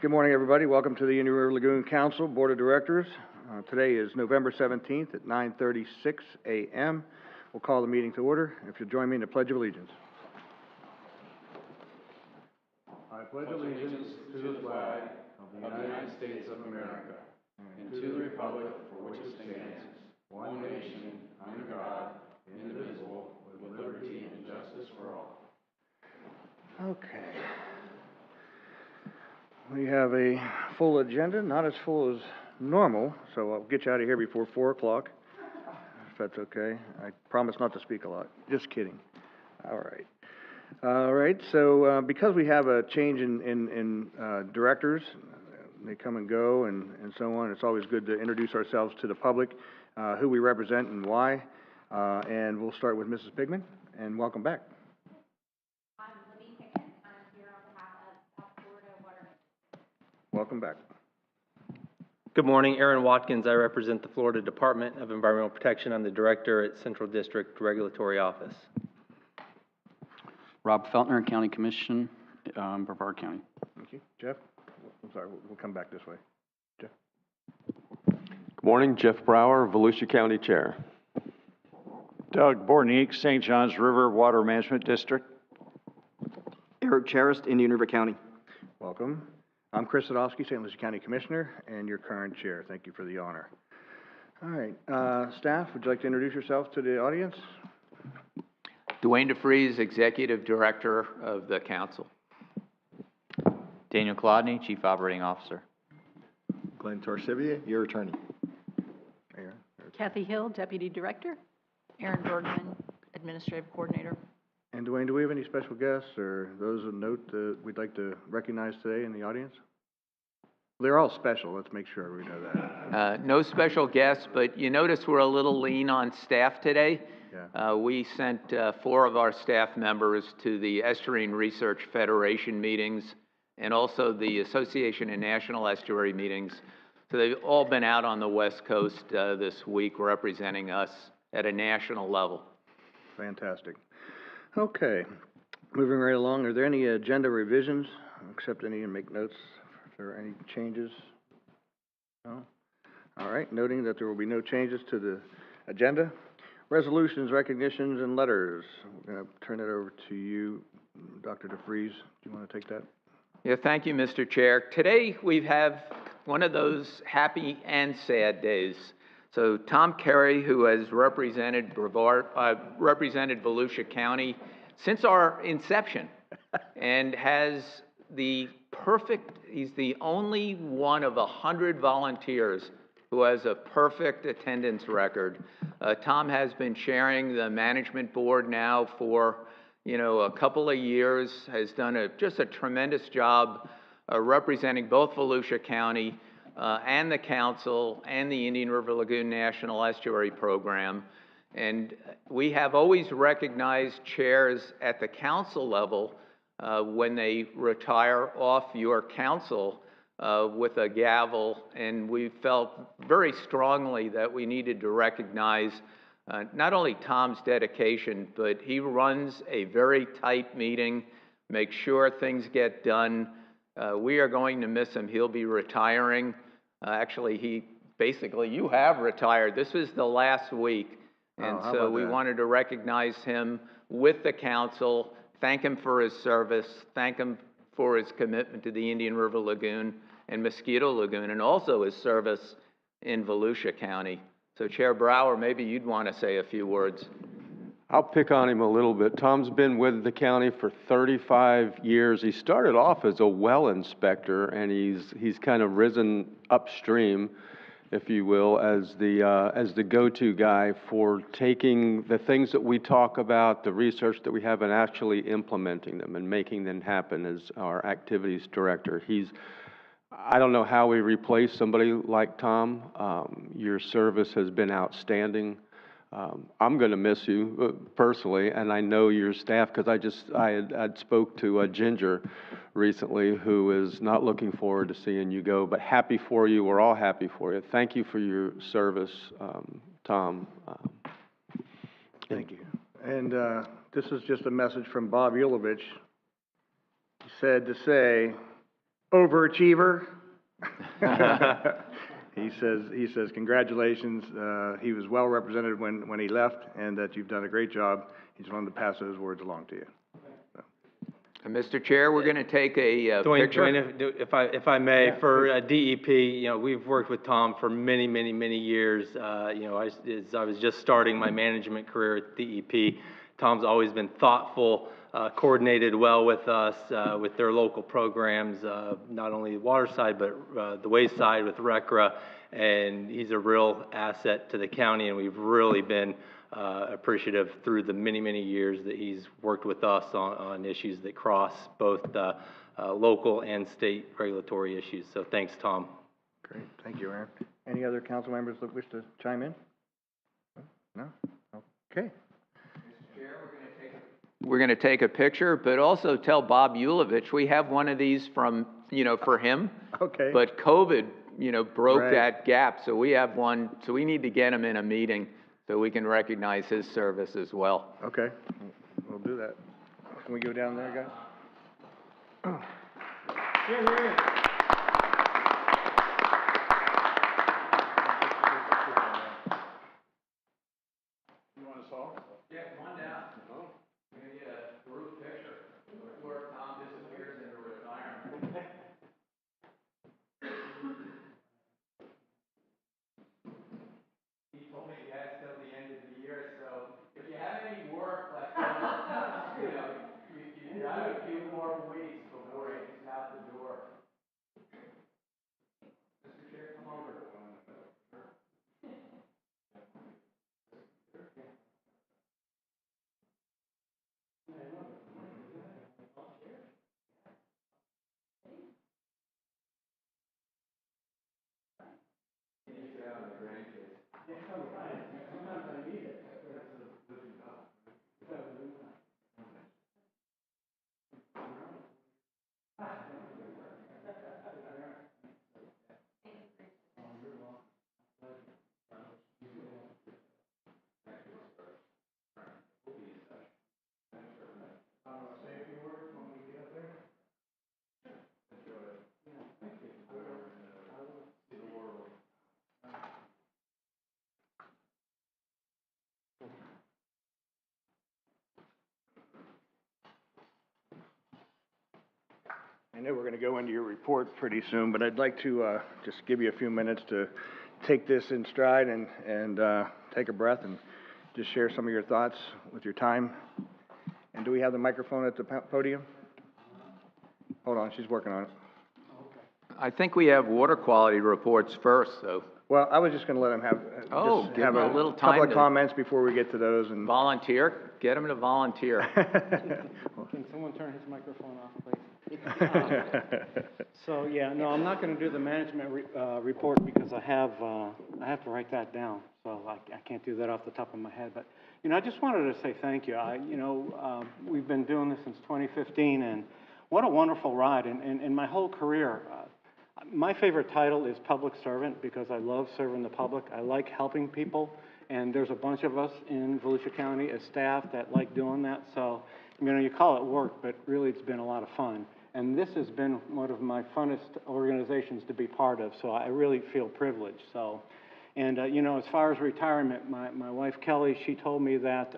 Good morning, everybody. Welcome to the Indian River Lagoon Council Board of Directors. Today is November 17th at 9:36 a.m. We'll call the meeting to order. If you'll join me in the Pledge of Allegiance. I pledge allegiance to the flag of the United States of America and to the republic for which it stands, one nation, under God, indivisible, with liberty and justice for all. Okay. We have a full agenda, not as full as normal, so I'll get you out of here before 4 o'clock, if that's okay. I promise not to speak a lot. Just kidding. All right. All right, so because we have a change in directors, they come and go and so on, it's always good to introduce ourselves to the public, who we represent and why. And we'll start with Mrs. Pigman, and welcome back. Welcome back. Good morning, Aaron Watkins. I represent the Florida Department of Environmental Protection. I'm the director at Central District Regulatory Office. Rob Feltner, County Commission, Brevard County. Thank you. Jeff? I'm sorry, we'll come back this way. Jeff? Good morning, Jeff Brower, Volusia County Chair. Doug Bornick, St. Johns River Water Management District. Eric Charist, Indian River County. Welcome. I'm Chris Sadowski, St. Lucie County Commissioner, and your current chair. Thank you for the honor. All right, staff, would you like to introduce yourself to the audience? Dwayne DeFries, Executive Director of the Council. Daniel Klodny, Chief Operating Officer. Glenn Torsivier, your attorney. Aaron. Kathy Hill, Deputy Director. Aaron Bergman, Administrative Coordinator. And Dwayne, do we have any special guests or those of note that we'd like to recognize today in the audience? They're all special. Let's make sure we know that. No special guests, but you notice we're a little lean on staff today. Yeah. We sent 4 of our staff members to the Estuarine Research Federation meetings and also the Association of National Estuary meetings. So they've all been out on the West Coast this week representing us at a national level. Fantastic. Okay, moving right along, are there any agenda revisions? Accept any and make notes if there are any changes? No? All right, noting that there will be no changes to the agenda. Resolutions, recognitions, and letters. We're going to turn it over to you, Dr. DeFries. Do you want to take that? Yeah, thank you, Mr. Chair. Today we have one of those happy and sad days. So Tom Carey, who has represented Volusia County since our inception and has he's the only one of 100 volunteers who has a perfect attendance record. Tom has been chairing the management board now for, a couple of years, has done just a tremendous job representing both Volusia County and the Council and the Indian River Lagoon National Estuary Program. And we have always recognized chairs at the council level when they retire off your council with a gavel. And we felt very strongly that we needed to recognize not only Tom's dedication, but he runs a very tight meeting, makes sure things get done. We are going to miss him. He'll be retiring. Actually, you have retired. This was the last week. And so we wanted to recognize him with the council, thank him for his service, thank him for his commitment to the Indian River Lagoon and Mosquito Lagoon, and also his service in Volusia County. So Chair Brower, maybe you'd want to say a few words. I'll pick on him a little bit. Tom's been with the county for 35 years. He started off as a well inspector, and he's kind of risen upstream, if you will, as the go-to guy for taking the things that we talk about, the research that we have, and actually implementing them and making them happen as our activities director. I don't know how we replace somebody like Tom. Your service has been outstanding. I'm going to miss you personally, and I know your staff because I spoke to Ginger recently, who is not looking forward to seeing you go, but happy for you. We're all happy for you. Thank you for your service, Tom. Thank you. And this is just a message from Bob Yulovich. He said to say, overachiever. He says congratulations. He was well represented when he left, and that you've done a great job. He just wanted to pass those words along to you. And Mr. Chair, we're going to take a picture. Dwayne, if I may, for DEP, you know, we've worked with Tom for many, many, many years. You know, as I was just starting my management career at DEP, Tom's always been thoughtful, coordinated well with us, with their local programs, not only the water side, but the waste side with RECRA. And he's a real asset to the county, and we've really been appreciative through the many, many years that he's worked with us on issues that cross both local and state regulatory issues. So thanks, Tom. Great, thank you, Aaron. Any other council members that wish to chime in? No? Okay. We're going to take a picture, but also tell Bob Yulovich we have one of these from, you know, for him. Okay. But COVID, you know, broke Right. that gap, so we have one, so we need to get him in a meeting so we can recognize his service as well. Okay, we'll do that. Can we go down there, guys? You want us all? Yeah, come on down. We're going to get a group picture before Tom disappears into retirement. He told me he has till the end of the year, so if you have any work left over, you know, you got a few more weeks before he's out the door. Mr. Chair, come over. I know we're going to go into your report pretty soon, but I'd like to just give you a few minutes to take this in stride and take a breath and just share some of your thoughts with your time. And do we have the microphone at the podium? Hold on, she's working on it. I think we have water quality reports first, so. Well, I was just going to let him have, just give have him a little couple time of to comments before we get to those. And volunteer, get him to volunteer. Can someone turn his microphone off, please? So, yeah, no, I'm not going to do the management report because I have to write that down. So I can't do that off the top of my head. But, you know, I just wanted to say thank you. We've been doing this since 2015, and what a wonderful ride. In my whole career, my favorite title is public servant because I love serving the public. I like helping people, and there's a bunch of us in Volusia County as staff that like doing that. So, you know, you call it work, but really it's been a lot of fun. And this has been one of my funnest organizations to be part of, so I really feel privileged. So, and you know, as far as retirement, my wife Kelly, she told me that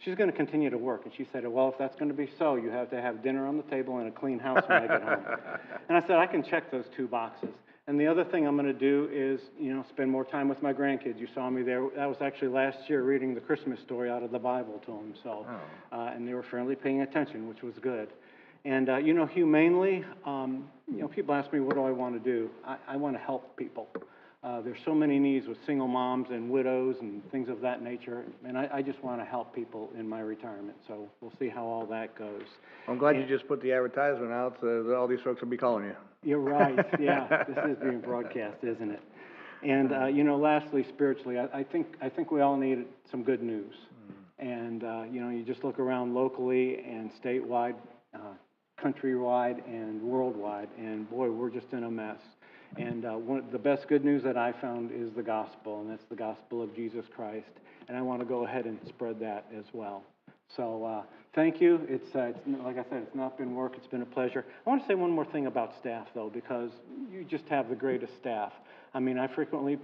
she's going to continue to work, and she said, well, if that's going to be so, you have to have dinner on the table and a clean house when I get home. And I said, I can check those two boxes. And the other thing I'm going to do is, you know, spend more time with my grandkids. You saw me there. That was actually last year reading the Christmas story out of the Bible to them. So, and they were fairly paying attention, which was good. And, you know, humanely, you know, people ask me, what do I want to do? I want to help people. There's so many needs with single moms and widows and things of that nature, and I just want to help people in my retirement. So we'll see how all that goes. I'm glad you just put the advertisement out, that all these folks will be calling you. You're right, yeah. This is being broadcast, isn't it? And, you know, lastly, spiritually, I think we all need some good news. And, you know, you just look around locally and statewide, countrywide and worldwide, and boy, we're just in a mess. And one of the best good news that I found is the gospel, and that's the gospel of Jesus Christ. And I want to go ahead and spread that as well. So thank you. Like I said, it's not been work, it's been a pleasure. I want to say one more thing about staff, though, because you just have the greatest staff. I mean, I frequently,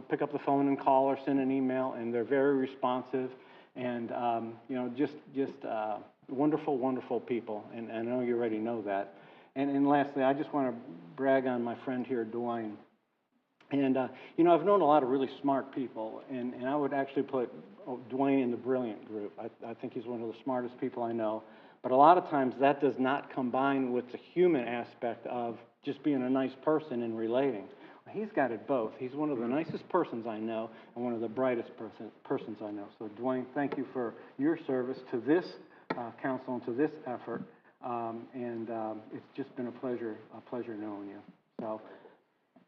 pick up the phone and call or send an email, and they're very responsive, and, just wonderful, wonderful people, and I know you already know that. And lastly, I just want to brag on my friend here, Dwayne. And, I've known a lot of really smart people, and I would actually put Dwayne in the brilliant group. I think he's one of the smartest people I know. But a lot of times that does not combine with the human aspect of just being a nice person and relating. Well, he's got it both. He's one of the nicest persons I know and one of the brightest persons I know. So, Dwayne, thank you for your service to this council and to this effort. It's just been a pleasure knowing you. So.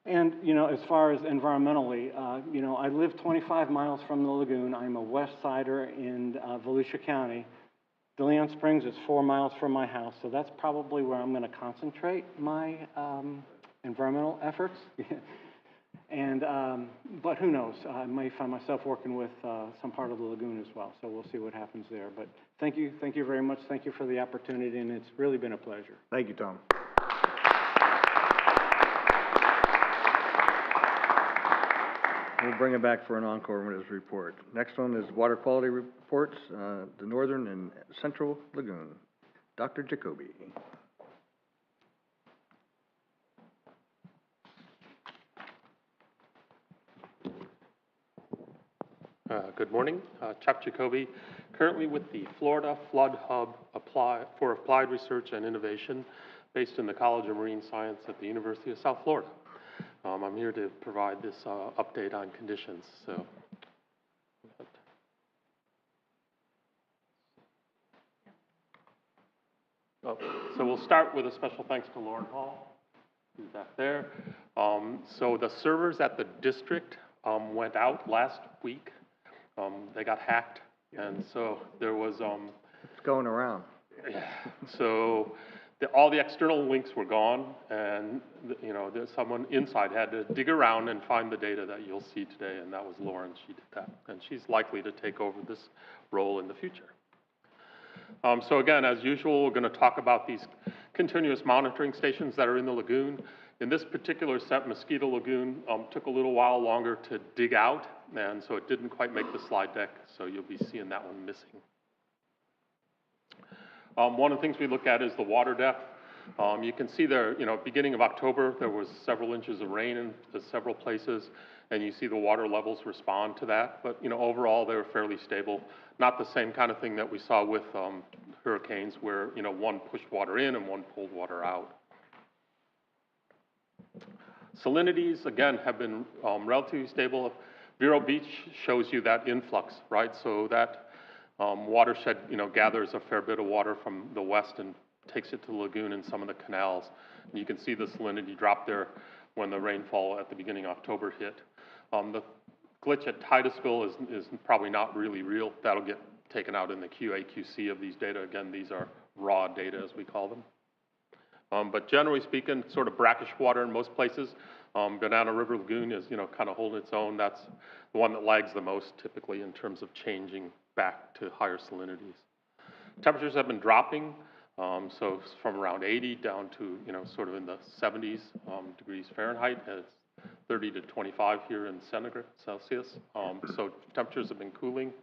And, as far as environmentally, I live 25 miles from the lagoon. I'm a West Sider in Volusia County. DeLeon Springs is 4 miles from my house, so that's probably where I'm going to concentrate my environmental efforts. But who knows? I may find myself working with some part of the lagoon as well, so we'll see what happens there. But thank you very much. Thank you for the opportunity, and it's really been a pleasure. Thank you, Tom. We'll bring it back for an encore with his report. Next one is water quality reports, the Northern and Central Lagoon. Dr. Jacoby. Good morning. Chuck Jacoby, currently with the Florida Flood Hub for Applied Research and Innovation, based in the College of Marine Science at the University of South Florida. I'm here to provide this update on conditions. So we'll start with a special thanks to Lauren Hall, who's back there. So the servers at the district went out last week. They got hacked, and so there was... it's going around. Yeah, so all the external links were gone, and there's someone inside had to dig around and find the data that you'll see today, and that was Lauren. She did that, and she's likely to take over this role in the future. So again, as usual, we're going to talk about these continuous monitoring stations that are in the lagoon. In this particular set, Mosquito Lagoon took a little while longer to dig out, and so it didn't quite make the slide deck, so you'll be seeing that one missing. One of the things we look at is the water depth. You can see there, beginning of October, there was several inches of rain in several places, and you see the water levels respond to that. But, overall, they were fairly stable. Not the same kind of thing that we saw with hurricanes where, one pushed water in and one pulled water out. Salinities, again, have been relatively stable. Vero Beach shows you that influx, right? So that watershed, gathers a fair bit of water from the west and takes it to the lagoon and some of the canals. And you can see the salinity drop there when the rainfall at the beginning of October hit. The glitch at Titusville is probably not really real. That'll get taken out in the QA/QC of these data. Again, these are raw data, as we call them. But generally speaking, sort of brackish water in most places. Banana River Lagoon is, kind of holding its own. That's the one that lags the most, typically, in terms of changing back to higher salinities. Temperatures have been dropping, so from around 80 down to, sort of in the 70s degrees Fahrenheit. It's 30 to 25 here in Celsius. So temperatures have been cooling.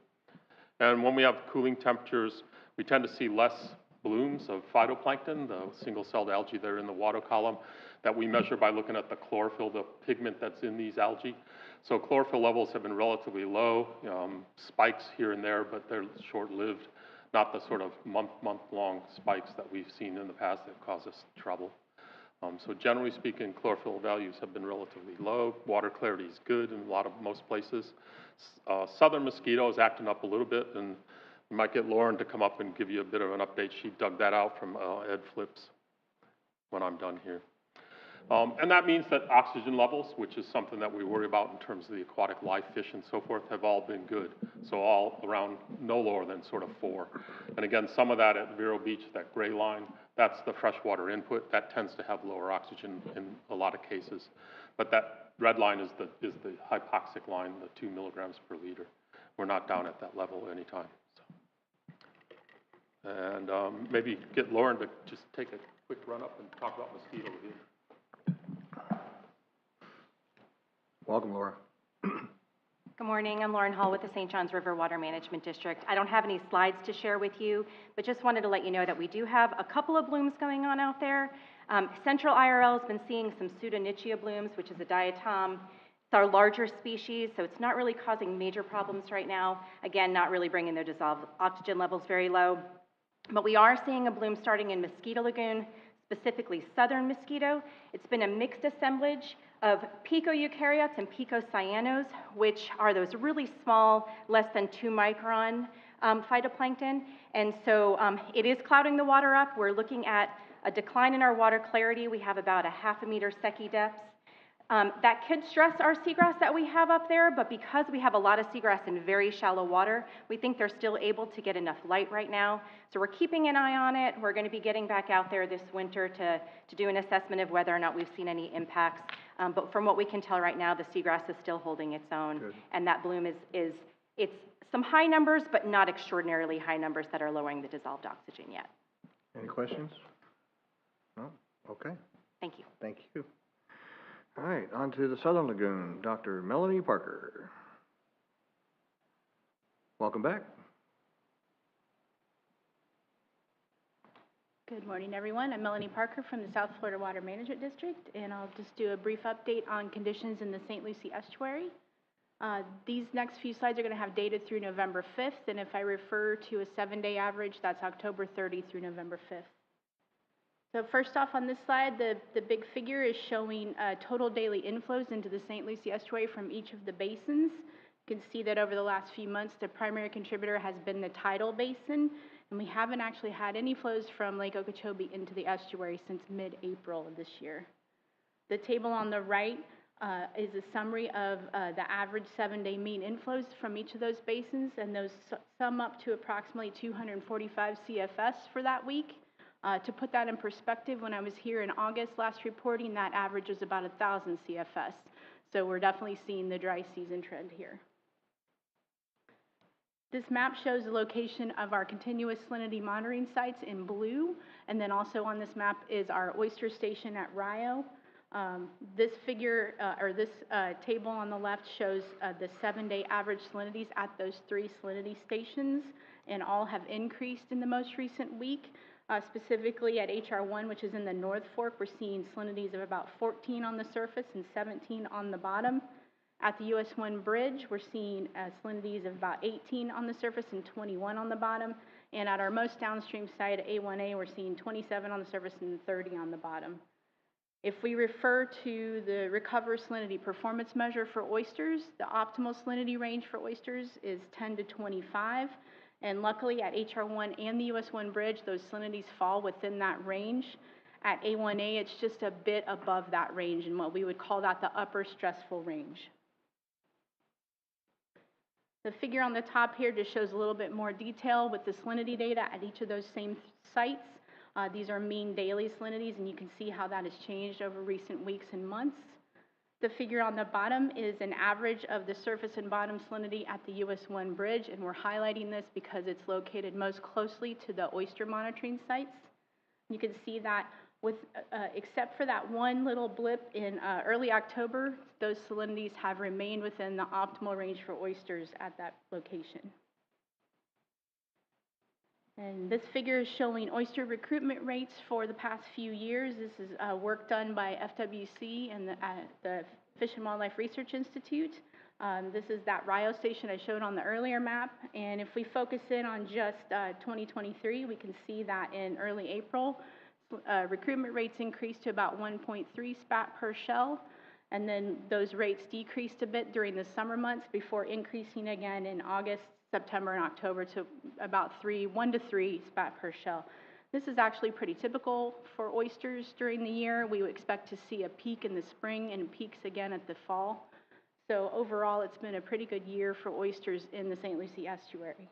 And when we have cooling temperatures, we tend to see less blooms of phytoplankton, the single-celled algae there in the water column, that we measure by looking at the chlorophyll, the pigment that's in these algae. So chlorophyll levels have been relatively low, spikes here and there, but they're short-lived, not the sort of month-long spikes that we've seen in the past that cause us trouble. So generally speaking, chlorophyll values have been relatively low. Water clarity is good in most places. Southern mosquito is acting up a little bit, and we might get Lauren to come up and give you a bit of an update. She dug that out from Ed Flips when I'm done here. And that means that oxygen levels, which is something that we worry about in terms of the aquatic life, fish and so forth, have all been good. So all around no lower than sort of 4. And again, some of that at Vero Beach, that gray line, that's the freshwater input. That tends to have lower oxygen in a lot of cases. But that red line is the hypoxic line, the 2 milligrams per liter. We're not down at that level anytime. So. And maybe get Lauren to just take a quick run up and talk about mosquito here. Welcome, Laura. Good morning. I'm Lauren Hall with the St. Johns River Water Management District. I don't have any slides to share with you, but just wanted to let you know that we do have a couple of blooms going on out there. Central IRL has been seeing some Pseudonychia blooms, which is a diatom. It's our larger species, so it's not really causing major problems right now. Again, not really bringing their dissolved oxygen levels very low. But we are seeing a bloom starting in Mosquito Lagoon, specifically southern mosquito. It's been a mixed assemblage of pico-eukaryotes and pico-cyanos, which are those really small, less than 2 micron phytoplankton. And so it is clouding the water up. We're looking at a decline in our water clarity. We have about a 0.5 meter Secchi depths. That could stress our seagrass that we have up there, but because we have a lot of seagrass in very shallow water, we think they're still able to get enough light right now. So we're keeping an eye on it. We're going to be getting back out there this winter to do an assessment of whether or not we've seen any impacts. But from what we can tell right now, the seagrass is still holding its own. Good. And that bloom it's some high numbers, but not extraordinarily high numbers that are lowering the dissolved oxygen yet. Any questions? No? Okay. Thank you. Thank you. All right, on to the Southern Lagoon, Dr. Melanie Parker. Welcome back. Good morning, everyone. I'm Melanie Parker from the South Florida Water Management District, and I'll just do a brief update on conditions in the St. Lucie Estuary. These next few slides are going to have data through November 5th, and if I refer to a 7-day average, that's October 30 through November 5th. So first off on this slide, the big figure is showing total daily inflows into the St. Lucie Estuary from each of the basins. You can see that over the last few months, the primary contributor has been the tidal basin, and we haven't actually had any flows from Lake Okeechobee into the estuary since mid-April of this year. The table on the right is a summary of the average 7-day mean inflows from each of those basins, and those sum up to approximately 245 CFS for that week. To put that in perspective, when I was here in August last reporting, that average was about 1,000 CFS. So we're definitely seeing the dry season trend here. This map shows the location of our continuous salinity monitoring sites in blue, and then also on this map is our oyster station at Rio. This figure, this table on the left shows the 7-day average salinities at those 3 salinity stations, and all have increased in the most recent week. Specifically at HR1, which is in the North Fork, we're seeing salinities of about 14 on the surface and 17 on the bottom. At the US 1 bridge, we're seeing salinities of about 18 on the surface and 21 on the bottom. And at our most downstream site, A1A, we're seeing 27 on the surface and 30 on the bottom. If we refer to the recover salinity performance measure for oysters, the optimal salinity range for oysters is 10 to 25. And luckily at HR1 and the US 1 bridge, those salinities fall within that range. At A1A, it's just a bit above that range, and what we would call that the upper stressful range. The figure on the top here just shows a little bit more detail with the salinity data at each of those same sites. These are mean daily salinities, and you can see how that has changed over recent weeks and months. The figure on the bottom is an average of the surface and bottom salinity at the US 1 bridge, and we're highlighting this because it's located most closely to the oyster monitoring sites. You can see that with, except for that one little blip in early October, those salinities have remained within the optimal range for oysters at that location. And this figure is showing oyster recruitment rates for the past few years. This is work done by FWC and the Fish and Wildlife Research Institute. This is that Rio station I showed on the earlier map. And if we focus in on just 2023, we can see that in early April, recruitment rates increased to about 1.3 spat per shell. And then those rates decreased a bit during the summer months before increasing again in August, September, and October to about 1 to 3 spat per shell. This is actually pretty typical for oysters during the year. We would expect to see a peak in the spring and peaks again at the fall. So overall, it's been a pretty good year for oysters in the St. Lucie Estuary.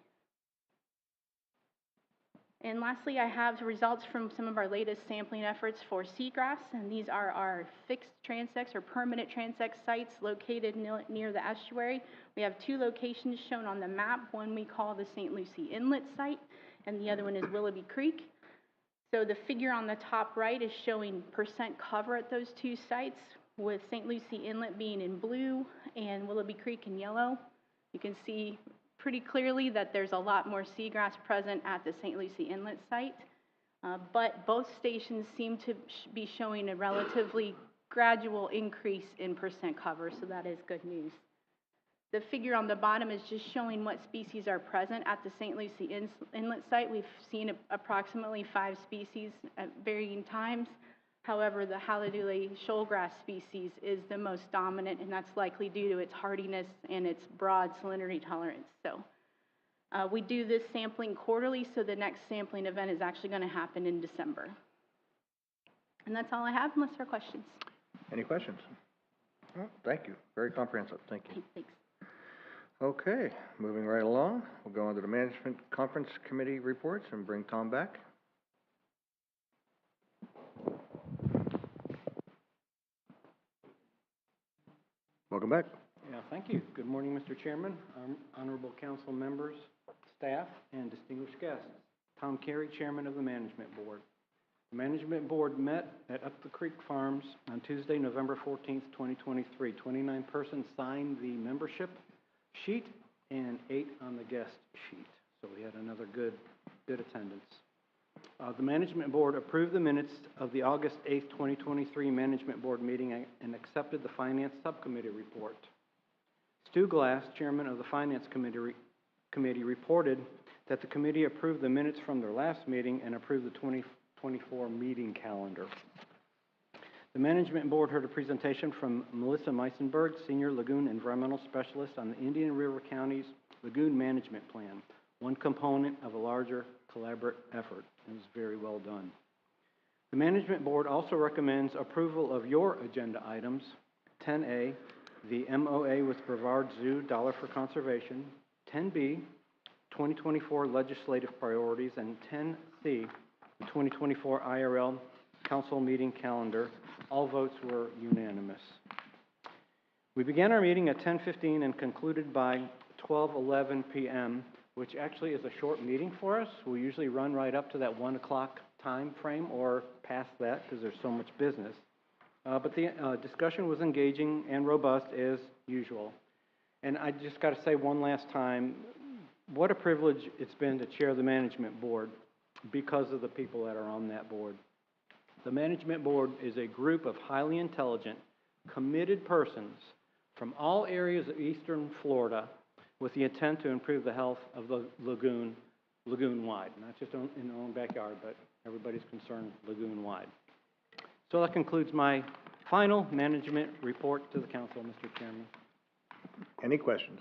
And lastly, I have results from some of our latest sampling efforts for seagrass, and these are our fixed transects or permanent transect sites located near the estuary. We have 2 locations shown on the map. One we call the St. Lucie Inlet site, and the other one is Willoughby Creek. So the figure on the top right is showing percent cover at those two sites, with St. Lucie Inlet being in blue and Willoughby Creek in yellow. You can see pretty clearly that there's a lot more seagrass present at the St. Lucie Inlet site, but both stations seem to be showing a relatively gradual increase in percent cover, so that is good news. The figure on the bottom is just showing what species are present at the St. Lucie Inlet site. We've seen approximately 5 species at varying times. However, the Haladule shoalgrass species is the most dominant, and that's likely due to its hardiness and its broad salinity tolerance. So we do this sampling quarterly, so the next sampling event is actually going to happen in December. And that's all I have, unless there are questions. Any questions? Well, thank you. Very comprehensive. Thank you. Thanks. Okay, moving right along. We'll go on to the Management Conference Committee reports and bring Tom back. Welcome back. Yeah, thank you. Good morning, Mr. Chairman, honorable council members, staff, and distinguished guests. Tom Carey, Chairman of the Management Board. The Management Board met at Up the Creek Farms on Tuesday, November 14th, 2023. 29 persons signed the membership sheet and 8 on the guest sheet. So we had another good attendance. The Management Board approved the minutes of the August 8th, 2023 Management Board meeting and accepted the Finance Subcommittee report. Stu Glass, Chairman of the Finance Committee, reported that the committee approved the minutes from their last meeting and approved the 2024 meeting calendar. The Management Board heard a presentation from Melissa Meisenberg, Senior Lagoon Environmental Specialist on the Indian River County's Lagoon Management Plan, one component of a larger collaborative effort. It was very well done. The Management Board also recommends approval of your agenda items. 10A, the MOA with Brevard Zoo, Dollar for Conservation. 10B, 2024 legislative priorities. And 10C, the 2024 IRL Council meeting calendar. All votes were unanimous. We began our meeting at 10:15 and concluded by 12:11 p.m., which actually is a short meeting for us. We usually run right up to that 1 o'clock time frame or past that because there's so much business. But the discussion was engaging and robust as usual. And I just got to say one last time, what a privilege it's been to chair the Management Board because of the people that are on that board. The Management Board is a group of highly intelligent, committed persons from all areas of eastern Florida with the intent to improve the health of the lagoon, lagoon-wide. Not just in their own backyard, but everybody's concerned lagoon-wide. So that concludes my final management report to the council, Mr. Chairman. Any questions?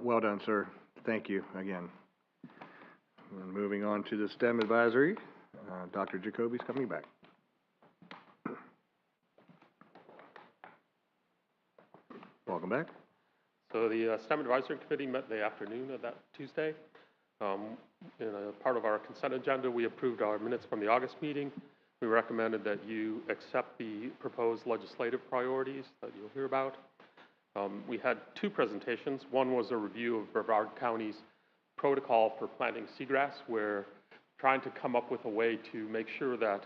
Well done, sir. Thank you again. We're moving on to the STEM advisory. Dr. Jacoby's coming back. Welcome back. So the STEM Advisory Committee met the afternoon of that Tuesday. In a part of our consent agenda, we approved our minutes from the August meeting. We recommended that you accept the proposed legislative priorities that you'll hear about. We had 2 presentations. One was a review of Brevard County's protocol for planting seagrass. We're trying to come up with a way to make sure that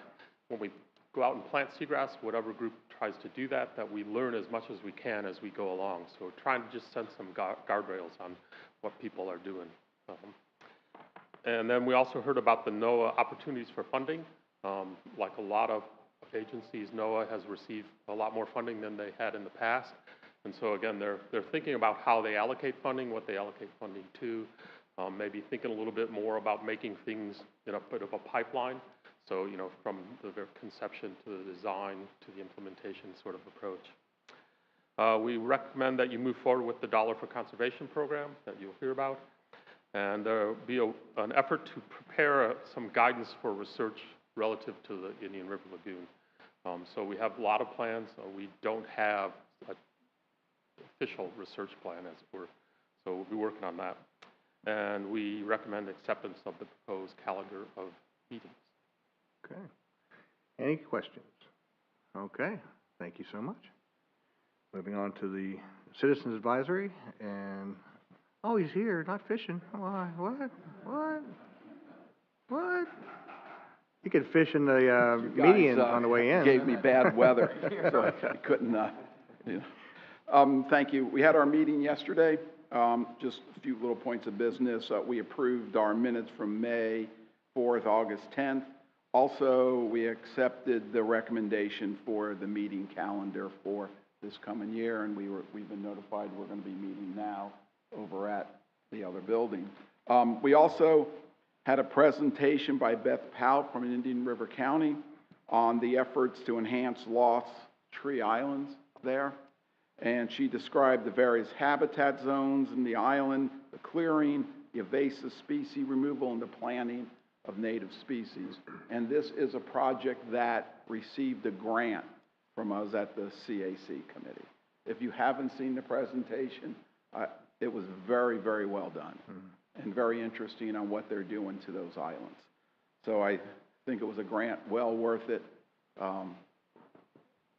when we go out and plant seagrass, whatever group tries to do that, that we learn as much as we can as we go along. So we're trying to just set some guardrails on what people are doing. And then we also heard about the NOAA opportunities for funding. Like a lot of agencies, NOAA has received a lot more funding than they had in the past. And so again, they're thinking about how they allocate funding, what they allocate funding to, maybe thinking a little bit more about making things in a bit of a pipeline. So, you know, from the conception to the design to the implementation sort of approach. We recommend that you move forward with the Dollar for Conservation program that you'll hear about. And there will be an effort to prepare some guidance for research relative to the Indian River Lagoon. So we have a lot of plans. We don't have an official research plan, as it were. So we'll be working on that. And we recommend acceptance of the proposed calendar of meetings. Okay. Any questions? Okay. Thank you so much. Moving on to the Citizens Advisory, and Oh, he's here, not fishing. Why? What? You could fish in the, median on the way in. Gave me bad weather, so I couldn't, thank you. We had our meeting yesterday. Just a few little points of business. We approved our minutes from May 4th, August 10th. Also, we accepted the recommendation for the meeting calendar for this coming year, and we've been notified we're going to be meeting now over at the other building. We also had a presentation by Beth Pout from Indian River County on the efforts to enhance lost tree islands there. And she described the various habitat zones in the island, the clearing, the invasive species removal, and the planting of native species. And this is a project that received a grant from us at the CAC committee. If you haven't seen the presentation, it was very, very well done. And very interesting on what they're doing to those islands. So I think it was a grant well worth it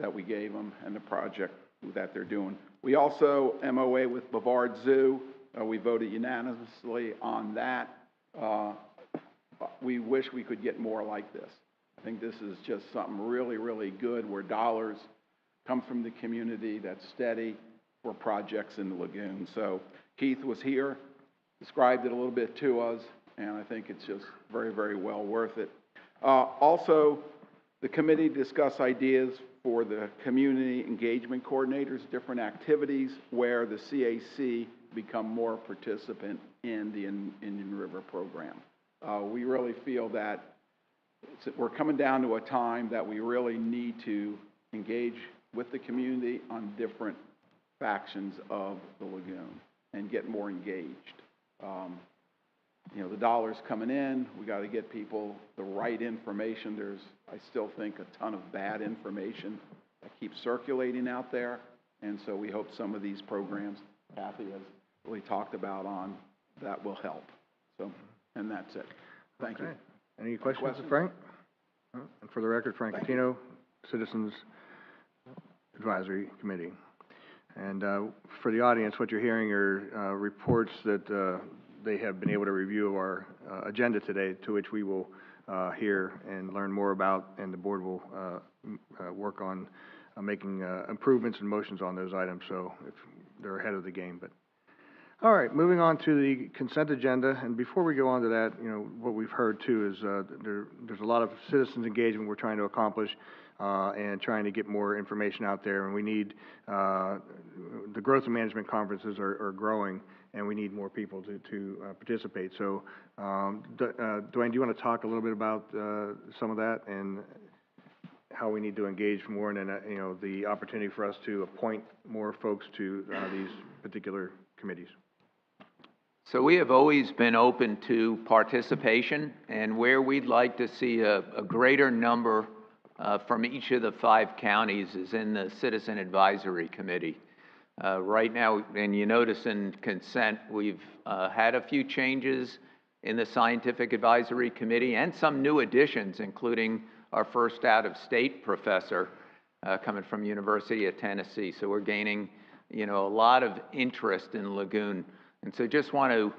that we gave them and the project that they're doing. We also MOA with Bavard Zoo. We voted unanimously on that. We wish we could get more like this. I think this is just something really, really good where dollars come from the community that's steady for projects in the lagoon. So Keith was here, described it a little bit to us, and I think it's just very, very well worth it. Also, the committee discussed ideas for the community engagement coordinators, different activities where the CAC become more participant in the Indian River program. We really feel that we're coming down to a time that we really need to engage with the community on different factions of the lagoon and get more engaged. You know, the dollars coming in, we got to get people the right information. There's, I still think, a ton of bad information that keeps circulating out there. And so we hope some of these programs Kathy has really talked about on that will help. So, and that's it. Thank you. Any questions of Frank? And for the record, Frank Catino, Citizens Advisory Committee. And for the audience, what you're hearing are reports that they have been able to review our agenda today, to which we will hear and learn more about, and the board will work on making improvements and motions on those items. So if they're ahead of the game. But all right, moving on to the consent agenda. And before we go on to that, you know, what we've heard too is there's a lot of citizens engagement we're trying to accomplish. And trying to get more information out there, and we need the growth and management conferences are growing, and we need more people to participate. So, Dwayne, do you want to talk a little bit about some of that and how we need to engage more, and then you know, the opportunity for us to appoint more folks to these particular committees? So we have always been open to participation, and where we'd like to see a greater number from each of the 5 counties is in the Citizen Advisory Committee. Right now, and you notice in consent, we've had a few changes in the Scientific Advisory Committee and some new additions, including our first out-of-state professor coming from University of Tennessee. So we're gaining, you know, a lot of interest in Lagoon. And so just want to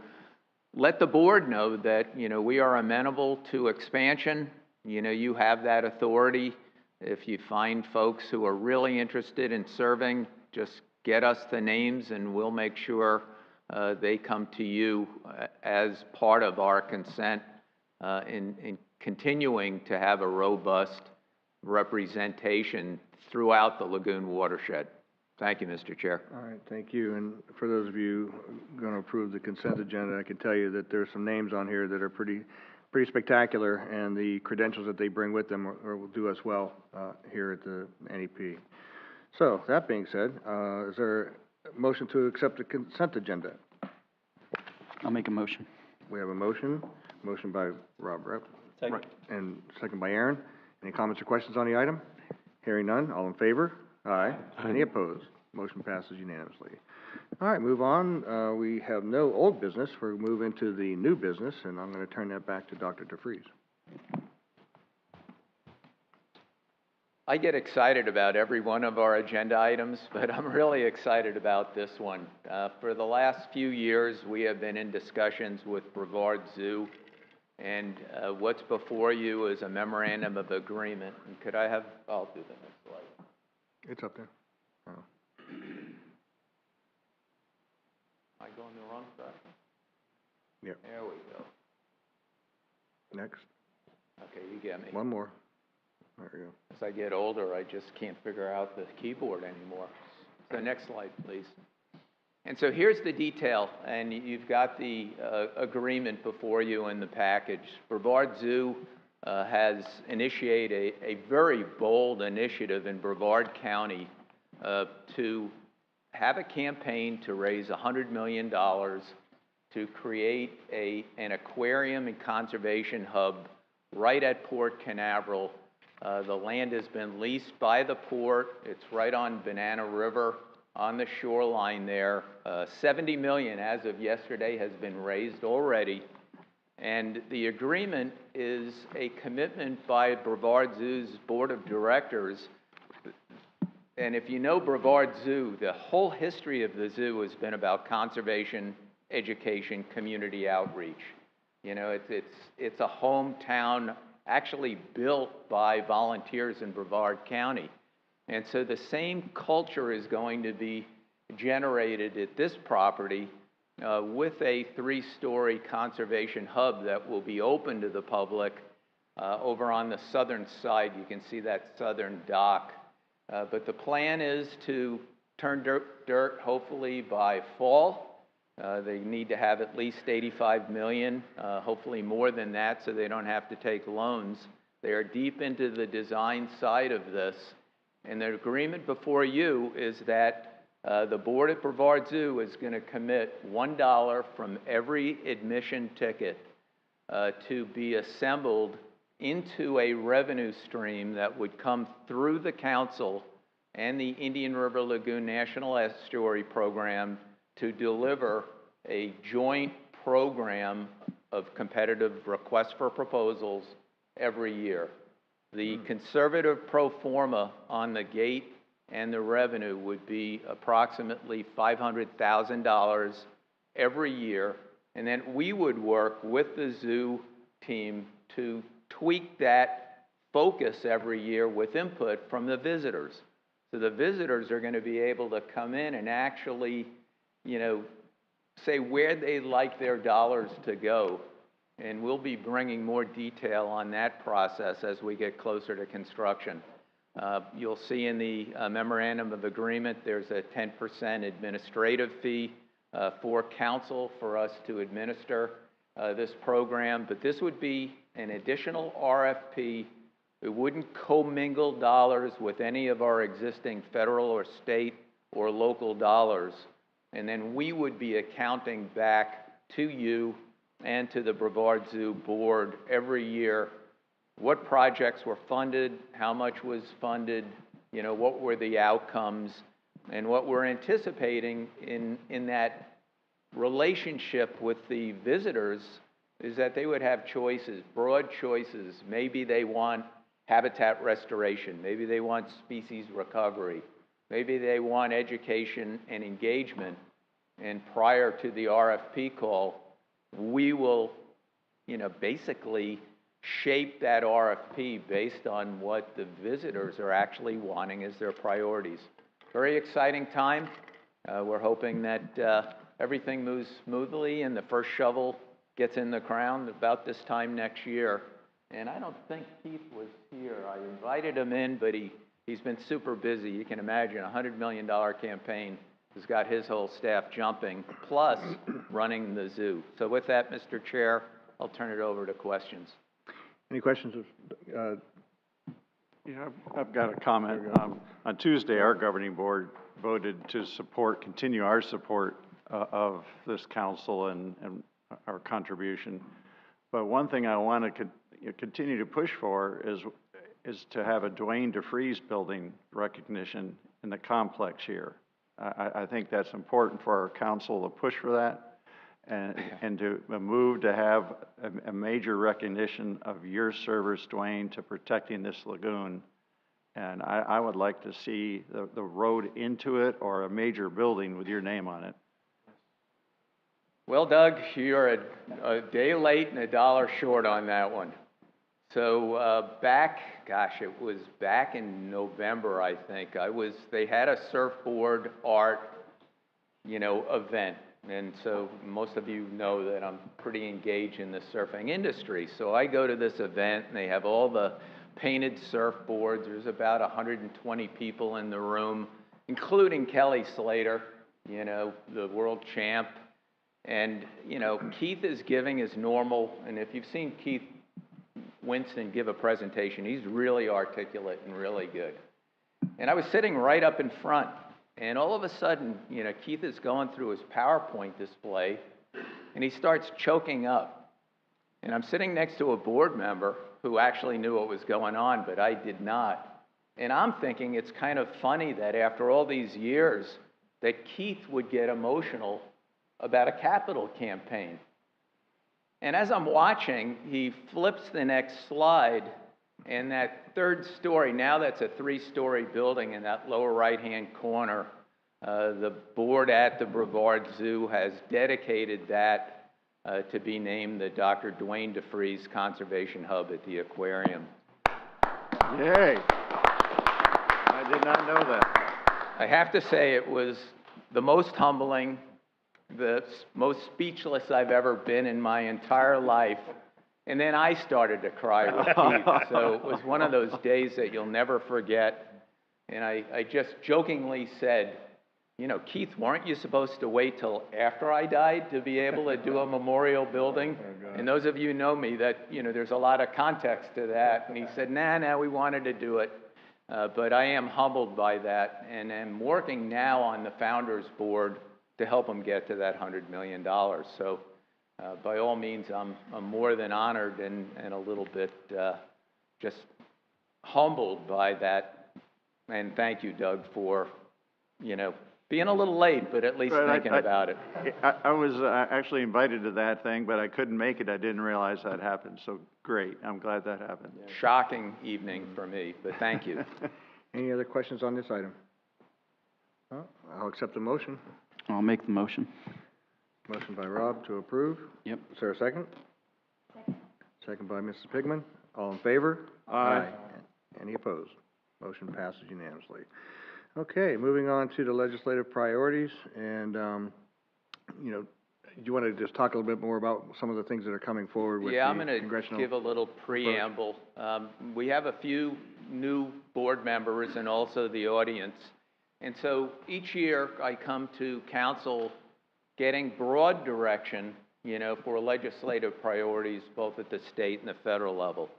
let the board know that, you know, we are amenable to expansion. You know, you have that authority. If you find folks who are really interested in serving, just get us the names and we'll make sure they come to you as part of our consent in continuing to have a robust representation throughout the Lagoon watershed. Thank you, Mr. Chair. All right, thank you. And for those of you going to approve the consent agenda, I can tell you that there's some names on here that are pretty spectacular, and the credentials that they bring with them will do us well here at the NEP. So, that being said, is there a motion to accept the consent agenda? I'll make a motion. We have a motion by Rob Rep. Second. And second by Aaron. Any comments or questions on the item? Hearing none, all in favor? Aye. Any opposed? Motion passes unanimously. All right, move on. We have no old business. We'll move into the new business, and I'm going to turn that back to Dr. DeFries. I get excited about every one of our agenda items, but I'm really excited about this one. For the last few years, we have been in discussions with Brevard Zoo, and what's before you is a memorandum of agreement. And could I have, I'll do the next slide. It's up there. Oh. Am I going the wrong direction? Yep. There we go. Next. Okay, you get me. One more. There we go. As I get older, I just can't figure out the keyboard anymore. So next slide, please. And so here's the detail, and you've got the agreement before you in the package. Brevard Zoo has initiated a very bold initiative in Brevard County to have a campaign to raise $100 million to create an aquarium and conservation hub right at Port Canaveral. The land has been leased by the port. It's right on Banana River on the shoreline there. $70 million as of yesterday has been raised already. And the agreement is a commitment by Brevard Zoo's board of directors. And if you know Brevard Zoo, the whole history of the zoo has been about conservation, education, community outreach. You know, it's a hometown actually built by volunteers in Brevard County. And so the same culture is going to be generated at this property with a 3-story conservation hub that will be open to the public over on the southern side. You can see that southern dock. But the plan is to turn dirt hopefully by fall. They need to have at least $85 million, hopefully more than that, so they don't have to take loans. They are deep into the design side of this. And the agreement before you is that the board at Brevard Zoo is going to commit $1 from every admission ticket to be assembled into a revenue stream that would come through the council and the Indian River Lagoon National Estuary Program to deliver a joint program of competitive requests for proposals every year. The conservative pro forma on the gate and the revenue would be approximately $500,000 every year. And then we would work with the zoo team to tweak that focus every year with input from the visitors. So the visitors are going to be able to come in and actually, you know, say where they'd like their dollars to go. And we'll be bringing more detail on that process as we get closer to construction. You'll see in the memorandum of agreement, there's a 10% administrative fee for council for us to administer this program. But this would be an additional RFP. It wouldn't commingle dollars with any of our existing federal or state or local dollars. And then we would be accounting back to you and to the Brevard Zoo board every year what projects were funded, how much was funded, you know, what were the outcomes, and what we're anticipating in that relationship with the visitors is that they would have choices, broad choices. Maybe they want habitat restoration, maybe they want species recovery, maybe they want education and engagement. And prior to the RFP call, we will, you know, basically shape that RFP based on what the visitors are actually wanting as their priorities. Very exciting time. We're hoping that everything moves smoothly and the first shovel gets in the ground about this time next year. And I don't think Keith was here. I invited him in, but he's been super busy. You can imagine a $100 million campaign has got his whole staff jumping, plus running the zoo. So with that, Mr. Chair, I'll turn it over to questions. Any questions? Yeah, I've got a comment. On Tuesday, our governing board voted to continue our support of this council and our contribution. But one thing I want to continue to push for is to have a Dwayne DeFreeze building recognition in the complex here. I think that's important for our council to push for that and to move to have a major recognition of your service, Dwayne, to protecting this lagoon And I would like to see the road into it or a major building with your name on it. Well, Doug, you're a day late and a dollar short on that one. So it was back in November, I think. They had a surfboard art, event. And so most of you know that I'm pretty engaged in the surfing industry. So I go to this event and they have all the painted surfboards. There's about 120 people in the room, including Kelly Slater, the world champ. And, Keith is giving as normal. And if you've seen Keith Winston give a presentation, he's really articulate and really good. And I was sitting right up in front. And all of a sudden, Keith is going through his PowerPoint display, and he starts choking up. And I'm sitting next to a board member who actually knew what was going on, but I did not. And I'm thinking it's kind of funny that after all these years, that Keith would get emotional about a capital campaign. And as I'm watching, he flips the next slide, and that third story, now that's a 3-story building in that lower right-hand corner. The board at the Brevard Zoo has dedicated that to be named the Dr. Dwayne DeFreeze Conservation Hub at the aquarium. Yay! I did not know that. I have to say it was the most humbling, the most speechless I've ever been in my entire life. And then I started to cry with Keith. So it was one of those days that you'll never forget. And I just jokingly said, Keith, weren't you supposed to wait till after I died to be able to do a memorial building? And those of you who know me, that, there's a lot of context to that. And he said, nah, we wanted to do it. But I am humbled by that. And am working now on the Founders Board to help him get to that $100 million. So by all means, I'm more than honored and a little bit just humbled by that. And thank you, Doug, for, being a little late, but at least thinking about it. I was actually invited to that thing, but I couldn't make it. I didn't realize that happened. So great. I'm glad that happened. Shocking evening for me, but thank you. Any other questions on this item? I'll accept the motion. I'll make the motion. Motion by Rob to approve. Yep. Is there a second? Second by Mrs. Pigman. All in favor? Aye. Any opposed? Motion passes unanimously. Okay, moving on to the legislative priorities, and, do you want to just talk a little bit more about some of the things that are coming forward with the congressional? Yeah, I'm going to give a little preamble. We have a few new board members and also the audience. And so each year I come to council getting broad direction, for legislative priorities, both at the state and the federal level.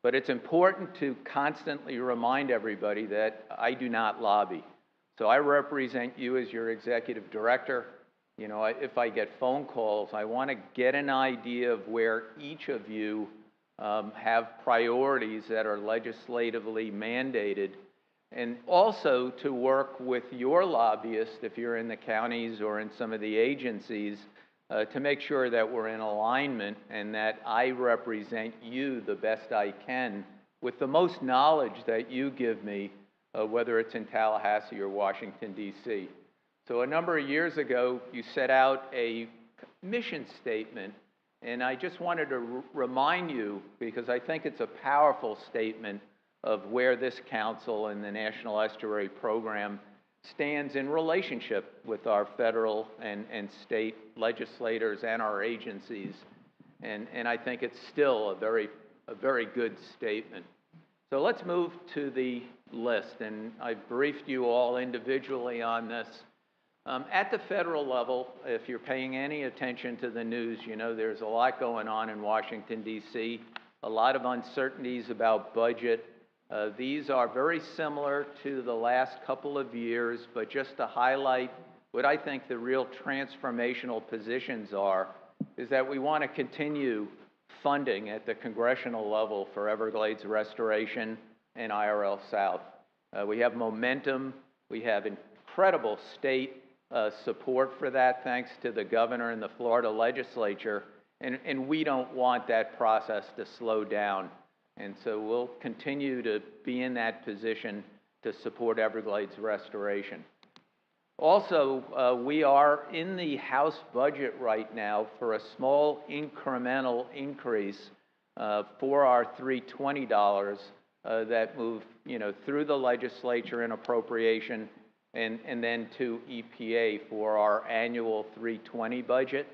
But it's important to constantly remind everybody that I do not lobby. So I represent you as your executive director. If I get phone calls, I want to get an idea of where each of you have priorities that are legislatively mandated, and also to work with your lobbyists, if you're in the counties or in some of the agencies, to make sure that we're in alignment and that I represent you the best I can with the most knowledge that you give me, whether it's in Tallahassee or Washington, D.C. So a number of years ago, you set out a mission statement, and I just wanted to remind you, because I think it's a powerful statement of where this council and the National Estuary Program stands in relationship with our federal and state legislators and our agencies. And I think it's still a very good statement. So let's move to the list, and I've briefed you all individually on this. At the federal level, if you're paying any attention to the news, there's a lot going on in Washington, D.C., a lot of uncertainties about budget. These are very similar to the last couple of years, but just to highlight what I think the real transformational positions are, is that we want to continue funding at the congressional level for Everglades restoration and IRL South. We have momentum. We have incredible state support for that, thanks to the governor and the Florida legislature, and we don't want that process to slow down. And so we'll continue to be in that position to support Everglades restoration. Also, we are in the House budget right now for a small incremental increase for our $320 that move, through the legislature in appropriation and then to EPA for our annual 320 budget.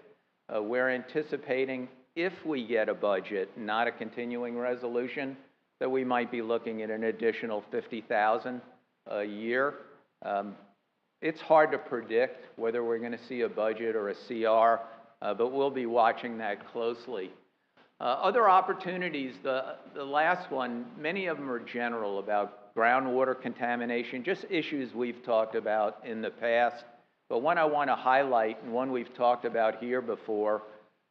We're anticipating, if we get a budget, not a continuing resolution, that we might be looking at an additional $50,000 a year. It's hard to predict whether we're going to see a budget or a CR, but we'll be watching that closely. Other opportunities, the last one, many of them are general about groundwater contamination, just issues we've talked about in the past. But one I want to highlight, and one we've talked about here before,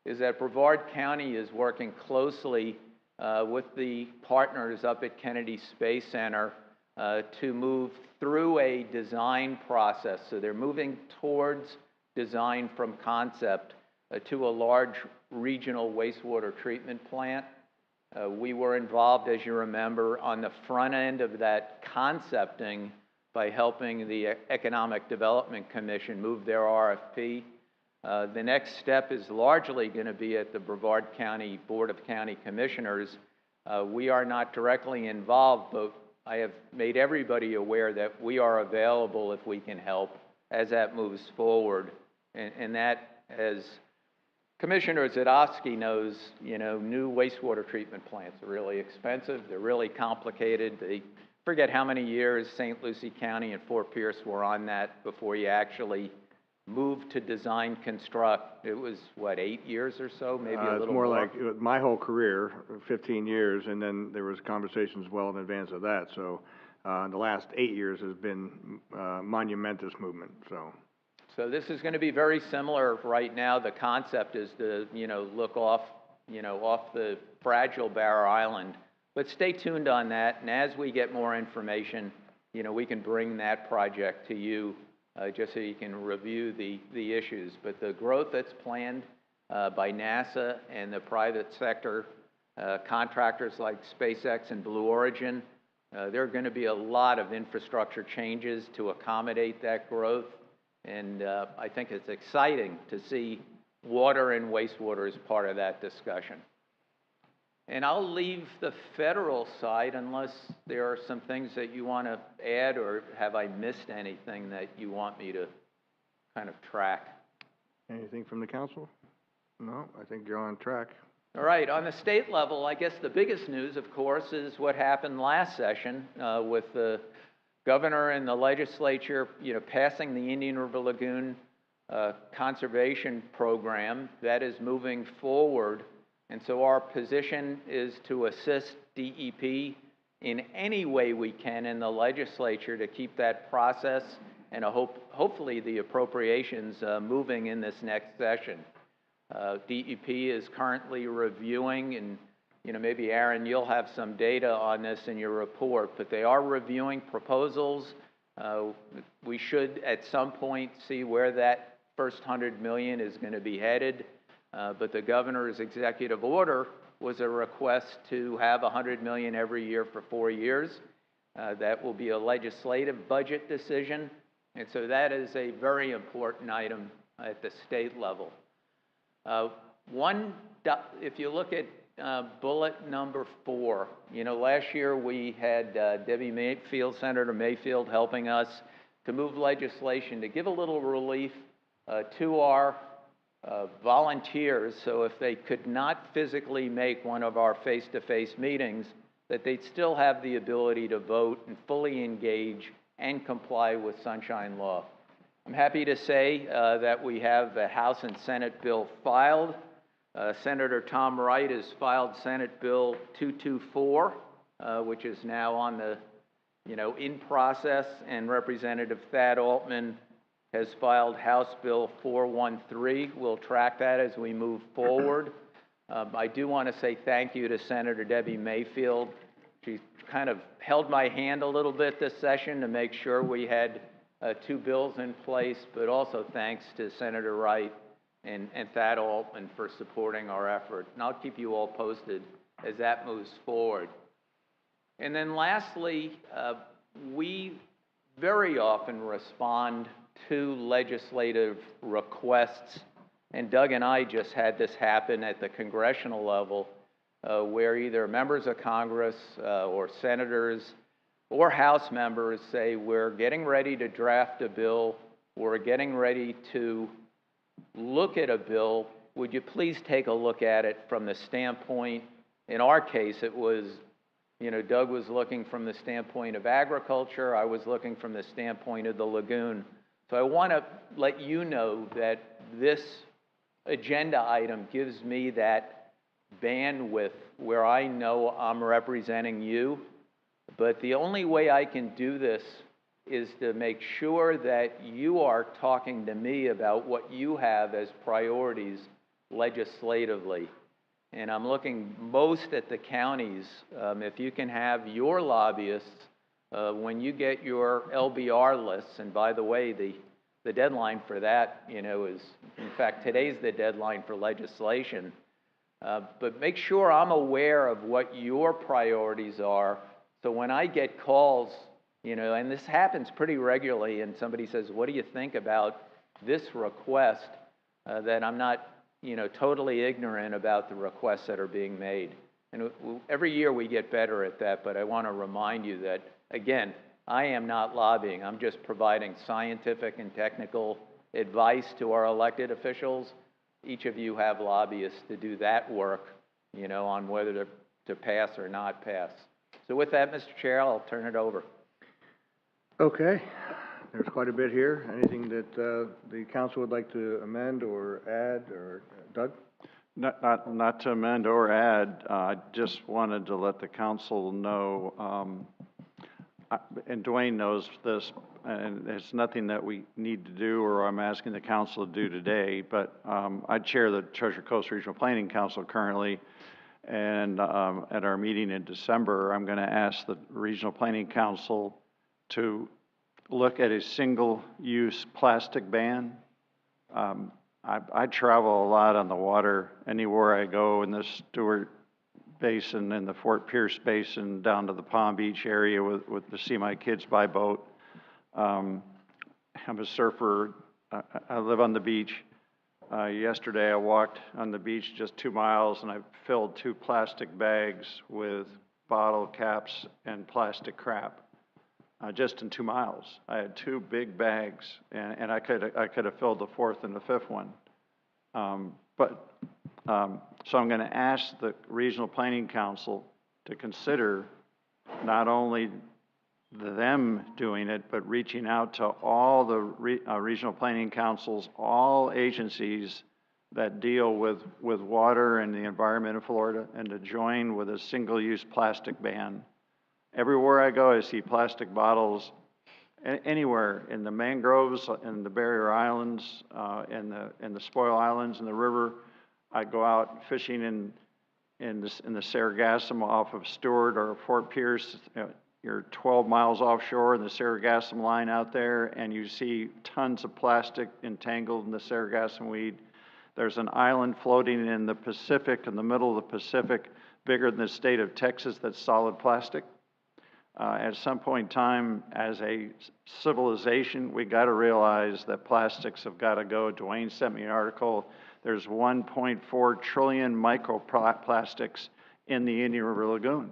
is that Brevard County is working closely with the partners up at Kennedy Space Center to move through a design process. So they're moving towards design from concept to a large regional wastewater treatment plant. We were involved, as you remember, on the front end of that concepting by helping the Economic Development Commission move their RFP. The next step is largely going to be at the Brevard County Board of County Commissioners. We are not directly involved, but I have made everybody aware that we are available if we can help as that moves forward. And that, as Commissioner Zadowski knows, new wastewater treatment plants are really expensive. They're really complicated. They forget how many years St. Lucie County and Fort Pierce were on that before you actually moved to design construct. It was, 8 years or so, maybe a little It's more like my whole career, 15 years, and then there was conversations well in advance of that. So the last 8 years has been monumentous movement. So this is going to be very similar right now. The concept is to, look off, off the fragile Barrow Island. But stay tuned on that, and as we get more information, we can bring that project to you just so you can review the issues. But the growth that's planned by NASA and the private sector contractors like SpaceX and Blue Origin, there are going to be a lot of infrastructure changes to accommodate that growth. And I think it's exciting to see water and wastewater as part of that discussion. And I'll leave the federal side unless there are some things that you want to add, or have I missed anything that you want me to kind of track? Anything from the council? No, I think you're on track. All right, on the state level, I guess the biggest news, of course, is what happened last session with the governor and the legislature, passing the Indian River Lagoon conservation program. That is moving forward. And so our position is to assist DEP in any way we can in the legislature to keep that process and hopefully the appropriations moving in this next session. DEP is currently reviewing, and maybe Aaron, you'll have some data on this in your report, but they are reviewing proposals. We should at some point see where that first $100 million is going to be headed. But the governor's executive order was a request to have $100 million every year for 4 years. That will be a legislative budget decision. And so that is a very important item at the state level. If you look at bullet number 4, last year we had Debbie Mayfield, Senator Mayfield, helping us to move legislation to give a little relief to our volunteers, so if they could not physically make one of our face-to-face meetings, that they'd still have the ability to vote and fully engage and comply with Sunshine Law. I'm happy to say that we have the House and Senate bill filed. Senator Tom Wright has filed Senate Bill 224, which is now on the, in process, and Representative Thad Altman has filed House Bill 413. We'll track that as we move forward. I do want to say thank you to Senator Debbie Mayfield. She kind of held my hand a little bit this session to make sure we had 2 bills in place, but also thanks to Senator Wright and Thad Altman for supporting our effort. And I'll keep you all posted as that moves forward. And then lastly, we very often respond to legislative requests, and Doug and I just had this happen at the congressional level, where either members of Congress or senators or House members say, we're getting ready to draft a bill, we're getting ready to look at a bill, would you please take a look at it from the standpoint, in our case, it was, Doug was looking from the standpoint of agriculture, I was looking from the standpoint of the lagoon. So I want to let you know that this agenda item gives me that bandwidth where I know I'm representing you, but the only way I can do this is to make sure that you are talking to me about what you have as priorities legislatively. And I'm looking most at the counties. If you can have your lobbyists, when you get your LBR lists, and by the way, the deadline for that, is, in fact, today's the deadline for legislation. But make sure I'm aware of what your priorities are, so when I get calls, and this happens pretty regularly, and somebody says, what do you think about this request, that I'm not, totally ignorant about the requests that are being made. And every year we get better at that, but I want to remind you that, again, I am not lobbying. I'm just providing scientific and technical advice to our elected officials. Each of you have lobbyists to do that work, on whether to pass or not pass. So with that, Mr. Chair, I'll turn it over. Okay, there's quite a bit here. Anything that the council would like to amend or add, or Doug? Not to amend or add, I just wanted to let the council know, and Dwayne knows this, and it's nothing that we need to do or I'm asking the council to do today, but I chair the Treasure Coast Regional Planning Council currently, and at our meeting in December, I'm going to ask the Regional Planning Council to look at a single-use plastic ban. I travel a lot on the water, anywhere I go in the Stewart Basin and the Fort Pierce Basin, down to the Palm Beach area to see my kids by boat. I'm a surfer. I live on the beach. Yesterday I walked on the beach just 2 miles and I filled 2 plastic bags with bottle caps and plastic crap. Just in 2 miles. I had 2 big bags, and I could have filled the 4th and the 5th one. So I'm going to ask the Regional Planning Council to consider not only them doing it, but reaching out to all the regional planning councils, all agencies that deal with water and the environment in Florida, and to join with a single-use plastic ban. Everywhere I go, I see plastic bottles. Anywhere in the mangroves, in the barrier islands, in the spoil islands, in the river. I go out fishing in the Sargassum off of Stewart or Fort Pierce. You're 12 miles offshore in the Sargassum line out there, and you see tons of plastic entangled in the Sargassum weed. There's an island floating in the Pacific, in the middle of the Pacific, bigger than the state of Texas, that's solid plastic. At some point in time, as a civilization, we got to realize that plastics have got to go. Dwayne sent me an article. There's 1.4 trillion microplastics in the Indian River Lagoon.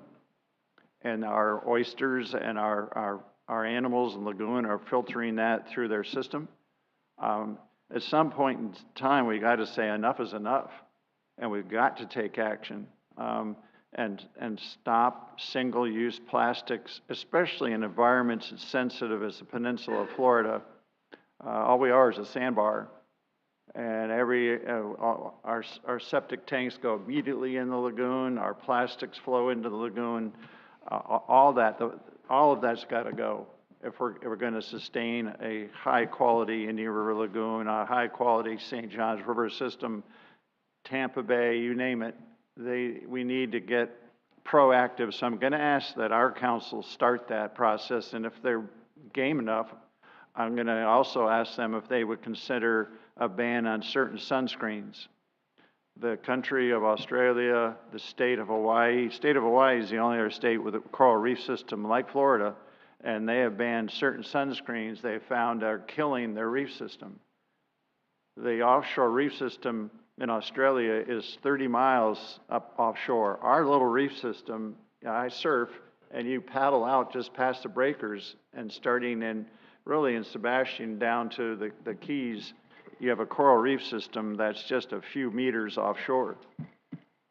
And our oysters and our animals in the lagoon are filtering that through their system. At some point in time, we got to say enough is enough. And we've got to take action. And stop single-use plastics, especially in environments as sensitive as the peninsula of Florida. All we are is a sandbar, and our septic tanks go immediately in the lagoon. Our plastics flow into the lagoon. All of that's got to go if we're going to sustain a high-quality Indian River Lagoon, a high-quality St. Johns River system, Tampa Bay, you name it. We need to get proactive. So I'm going to ask that our council start that process, and if they're game enough, I'm going to also ask them if they would consider a ban on certain sunscreens. the country of Australia, the state of Hawaii. State of Hawaii is the only other state with a coral reef system like Florida, and they have banned certain sunscreens they have found are killing their reef system. The offshore reef system in Australia is 30 miles up offshore. Our little reef system, I surf, and you paddle out just past the breakers, and starting in, really in Sebastian down to the Keys, you have a coral reef system that's just a few meters offshore.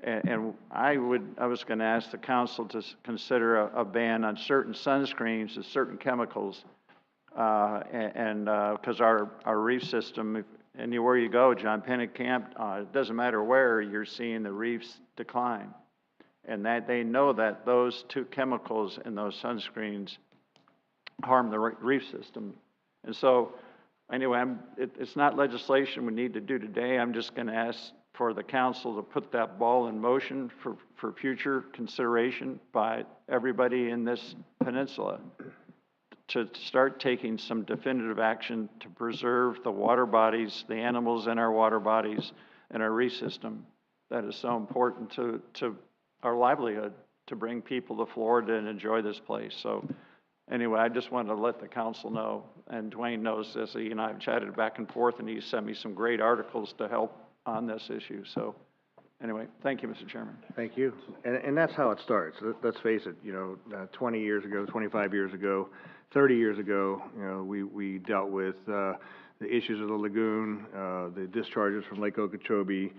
And I was going to ask the council to consider a ban on certain sunscreens and certain chemicals, because our reef system, anywhere you go, John Pennock Camp, it doesn't matter where, you're seeing the reefs decline. And that they know that those two chemicals in those sunscreens harm the reef system. And so, anyway, it's not legislation we need to do today. I'm just going to ask for the council to put that ball in motion for future consideration by everybody in this peninsula to start taking some definitive action to preserve the water bodies, the animals in our water bodies, and our reef system. That is so important to our livelihood, to bring people to Florida and enjoy this place. So anyway, I just wanted to let the council know, and Dwayne knows this. He and I have chatted back and forth, and he sent me some great articles to help on this issue. So anyway, thank you, Mr. Chairman. Thank you. And that's how it starts. Let's face it, 20 years ago, 25 years ago, 30 years ago, we dealt with the issues of the lagoon, the discharges from Lake Okeechobee.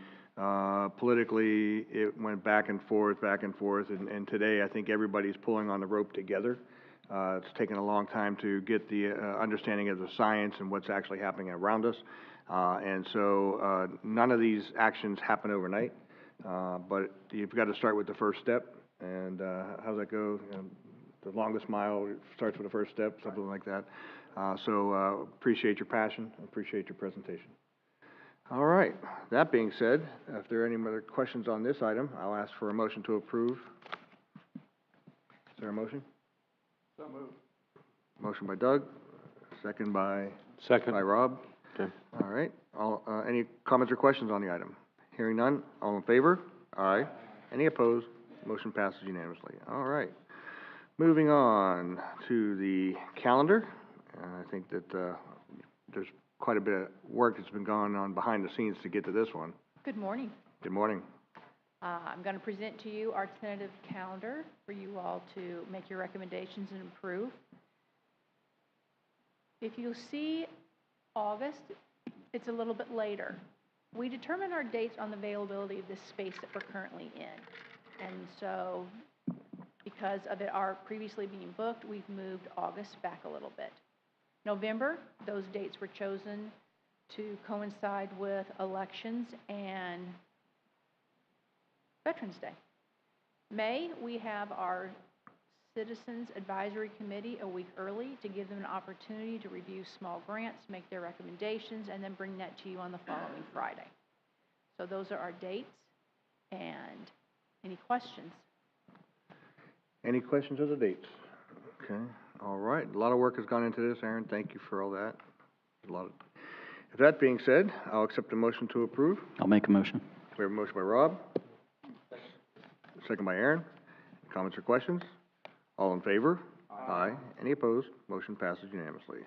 Politically, it went back and forth, and today I think everybody's pulling on the rope together. It's taken a long time to get the understanding of the science and what's actually happening around us. And so none of these actions happen overnight, but you've got to start with the first step. And how's that go? The longest mile starts with the first step, something like that. So appreciate your passion, appreciate your presentation. All right. That being said, if there are any other questions on this item, I'll ask for a motion to approve. Is there a motion? So moved. Motion by Doug, second by Rob. Okay. All right. Any comments or questions on the item? Hearing none. All in favor? Aye. Any opposed? Motion passes unanimously. All right. Moving on to the calendar. I think that there's quite a bit of work that's been going on behind the scenes to get to this one. Good morning. Good morning. I'm going to present to you our tentative calendar for you all to make your recommendations and approve. If you'll see August, it's a little bit later. We determine our dates on the availability of this space that we're currently in. And so, because of it are previously being booked, we've moved August back a little bit. November, those dates were chosen to coincide with elections and Veterans Day. May, we have our Citizens Advisory Committee a week early to give them an opportunity to review small grants, make their recommendations, and then bring that to you on the following Friday. So those are our dates. And any questions? Any questions of the dates? Okay. All right. A lot of work has gone into this, Aaron. Thank you for all that. With that being said, I'll accept a motion to approve. I'll make a motion. We have a motion by Rob. Second by Aaron. Comments or questions? All in favor? Aye. Any opposed? Motion passes unanimously.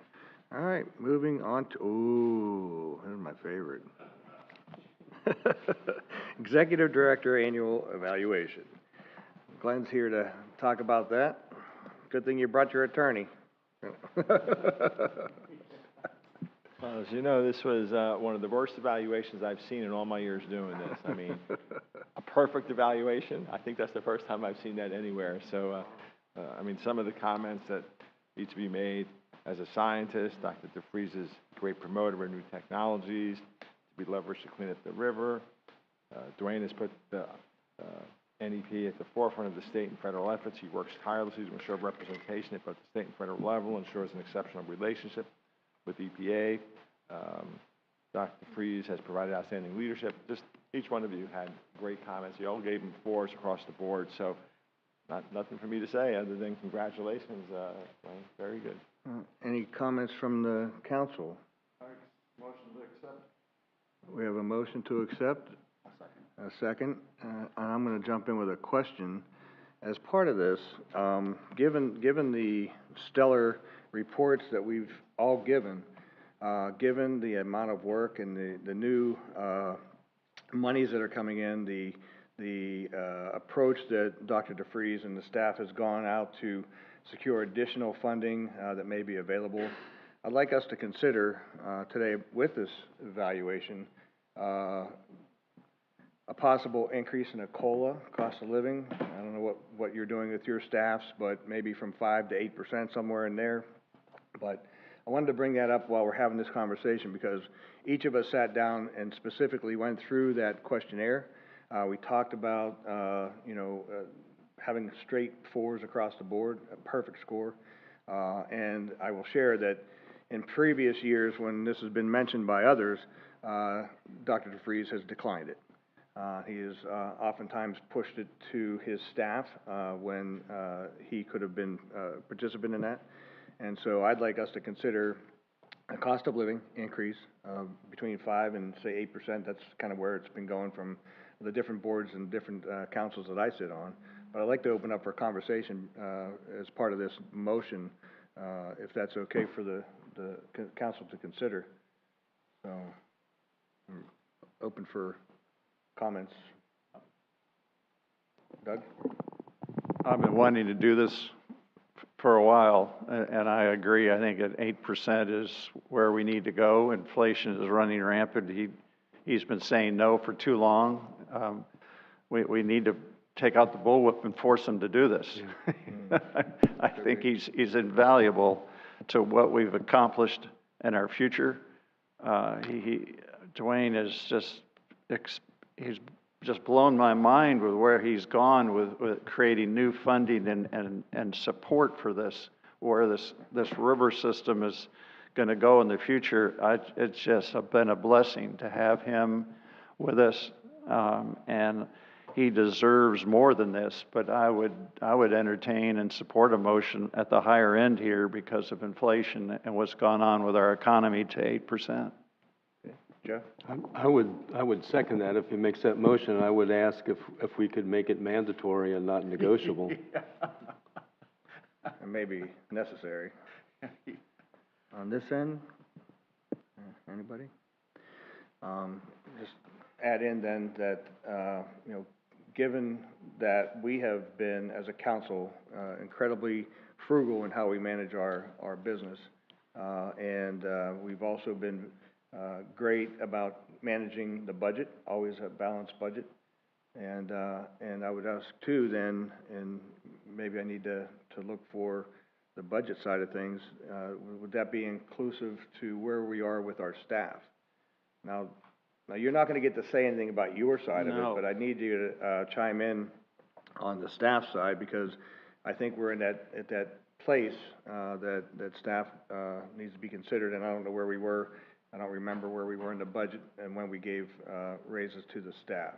All right, moving on to, ooh, this is my favorite. Executive Director Annual Evaluation. Glenn's here to talk about that. Good thing you brought your attorney. Well, as you know, this was one of the worst evaluations I've seen in all my years doing this. I mean, a perfect evaluation. I think that's the first time I've seen that anywhere. So, I mean, some of the comments that need to be made as a scientist, Dr. DeFries is a great promoter of new technologies to be leveraged to clean up the river. Dwayne has put the NEP at the forefront of the state and federal efforts. He works tirelessly to ensure representation at both the state and federal level, ensures an exceptional relationship with EPA. Dr. DeFries has provided outstanding leadership. Just each one of you had great comments. You all gave them 4s across the board. So nothing for me to say other than congratulations, Dwayne. Very good. Any comments from the council? Motion to accept. We have a motion to accept. a second, and I'm gonna jump in with a question. As part of this, given the stellar reports that we've all given the amount of work and the new monies that are coming in, the approach that Dr. DeFries and the staff has gone out to secure additional funding that may be available, I'd like us to consider today with this evaluation a possible increase in a COLA, cost of living. I don't know what you're doing with your staffs, but maybe from 5 to 8%, somewhere in there. But I wanted to bring that up while we're having this conversation because each of us sat down and specifically went through that questionnaire. We talked about, having straight 4s across the board, a perfect score. And I will share that in previous years when this has been mentioned by others, Dr. DeFries has declined it. He has oftentimes pushed it to his staff when he could have been a participant in that. And so I'd like us to consider a cost of living increase between 5 and say 8%. That's kind of where it's been going from the different boards and different councils that I sit on. But I'd like to open up for conversation as part of this motion, if that's okay for the council to consider. So I'm open for comments. Doug? I've been wanting to do this for a while, and I agree. I think at 8% is where we need to go. Inflation is running rampant. He's been saying no for too long. We need to take out the bullwhip and force him to do this. I think he's invaluable to what we've accomplished in our future. Dwayne is he's just blown my mind with where he's gone with creating new funding and support for this, where this river system is going to go in the future. It's just been a blessing to have him with us, and he deserves more than this. But I would entertain and support a motion at the higher end here because of inflation and what's gone on with our economy to 8%. Jeff? I would second that if he makes that motion. I would ask if we could make it mandatory and not negotiable. It may be necessary. On this end, anybody? Just add in then that, given that we have been, as a council, incredibly frugal in how we manage our business, and we've also been great about managing the budget, always a balanced budget. And I would ask too then, and maybe I need to look for the budget side of things, would that be inclusive to where we are with our staff? Now you're not going to get to say anything about your side of it, but I need you to chime in on the staff side, because I think we're in at that place that staff needs to be considered, and I don't know where we were. I don't remember where we were in the budget and when we gave raises to the staff.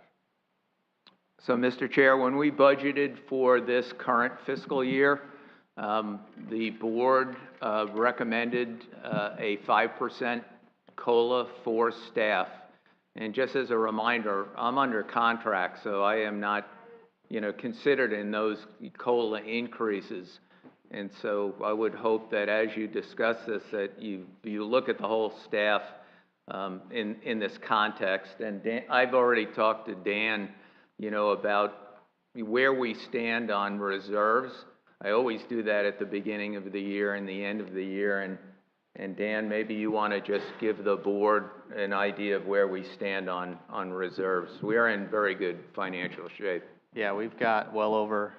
So, Mr. Chair, when we budgeted for this current fiscal year, the board recommended a 5% COLA for staff. And just as a reminder, I'm under contract, so I am not, considered in those COLA increases. And so I would hope that as you discuss this, that you look at the whole staff in this context. And Dan, I've already talked to Dan, about where we stand on reserves. I always do that at the beginning of the year and the end of the year. And Dan, maybe you want to just give the board an idea of where we stand on reserves. We are in very good financial shape. Yeah, we've got well over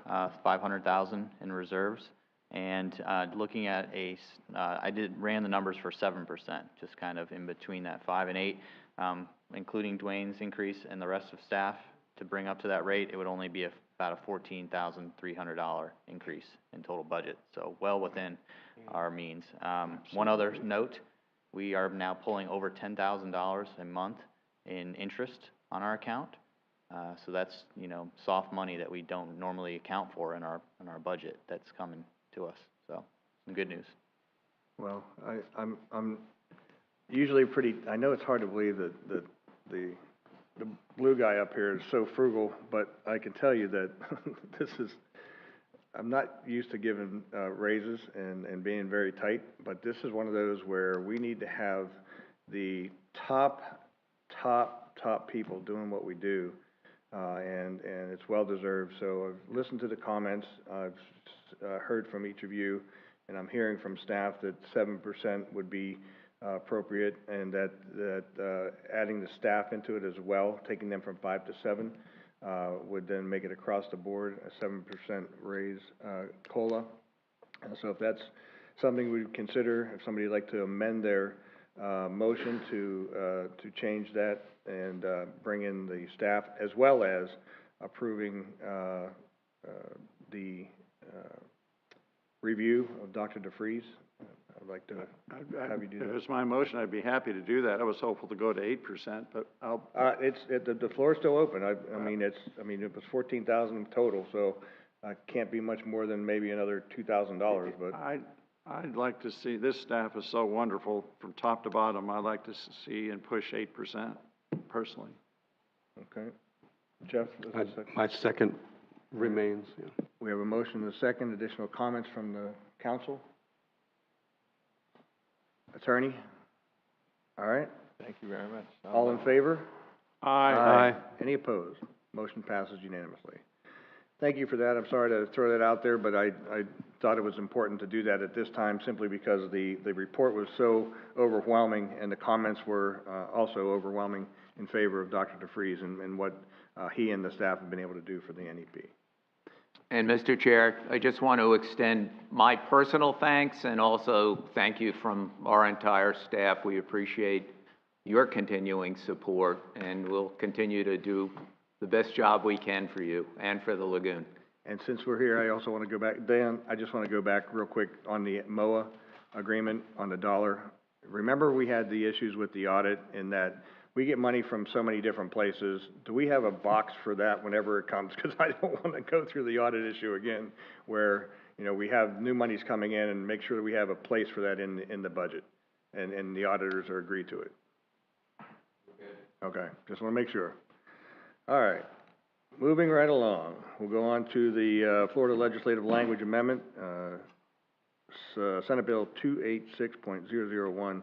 500,000 in reserves. And looking at I ran the numbers for 7%, just kind of in between that 5 and 8, including Dwayne's increase and the rest of staff to bring up to that rate. It would only be about a $14,300 increase in total budget, so well within our means. One other note: we are now pulling over $10,000 a month in interest on our account. So that's soft money that we don't normally account for in our budget. That's coming to us, so some good news. Well, I'm usually I know it's hard to believe that the the blue guy up here is so frugal, but I can tell you that I'm not used to giving raises and being very tight, but this is one of those where we need to have the top people doing what we do, and it's well deserved. So I've listened to the comments, I've heard from each of you, and I'm hearing from staff that 7% would be appropriate, and that adding the staff into it as well, taking them from 5 to 7, would then make it across the board a 7% raise COLA. And so if that's something we'd consider, if somebody'd like to amend their motion to change that and bring in the staff, as well as approving the review of Dr. DeFries, I'd like to have you do that. If it's my motion, I'd be happy to do that. I was hopeful to go to 8%, but I'll. The floor is still open. I mean, it was 14,000 total, so can't be much more than maybe another $2,000, but. I'd like to see, this staff is so wonderful from top to bottom. I'd like to see and push 8% personally. Okay. Jeff? My second remains, yeah. We have a motion and a second. Additional comments from the council? Attorney? All right. Thank you very much. All in favor? Aye. Any opposed? Motion passes unanimously. Thank you for that. I'm sorry to throw that out there, but I thought it was important to do that at this time simply because the report was so overwhelming and the comments were also overwhelming in favor of Dr. DeFries and what he and the staff have been able to do for the NEP. And Mr. Chair, I just want to extend my personal thanks and also thank you from our entire staff. We appreciate your continuing support, and we'll continue to do the best job we can for you and for the Lagoon. And since we're here, I also want to go back, Dan, I just want to go back real quick on the MOA agreement on the dollar. Remember we had the issues with the audit in that we get money from so many different places. Do we have a box for that whenever it comes? Because I don't want to go through the audit issue again where, you know, we have new monies coming in, and make sure that we have a place for that in the budget and the auditors are agreed to it. Okay, just want to make sure. All right, moving right along. We'll go on to the Florida Legislative Language Amendment, Senate Bill 286.001.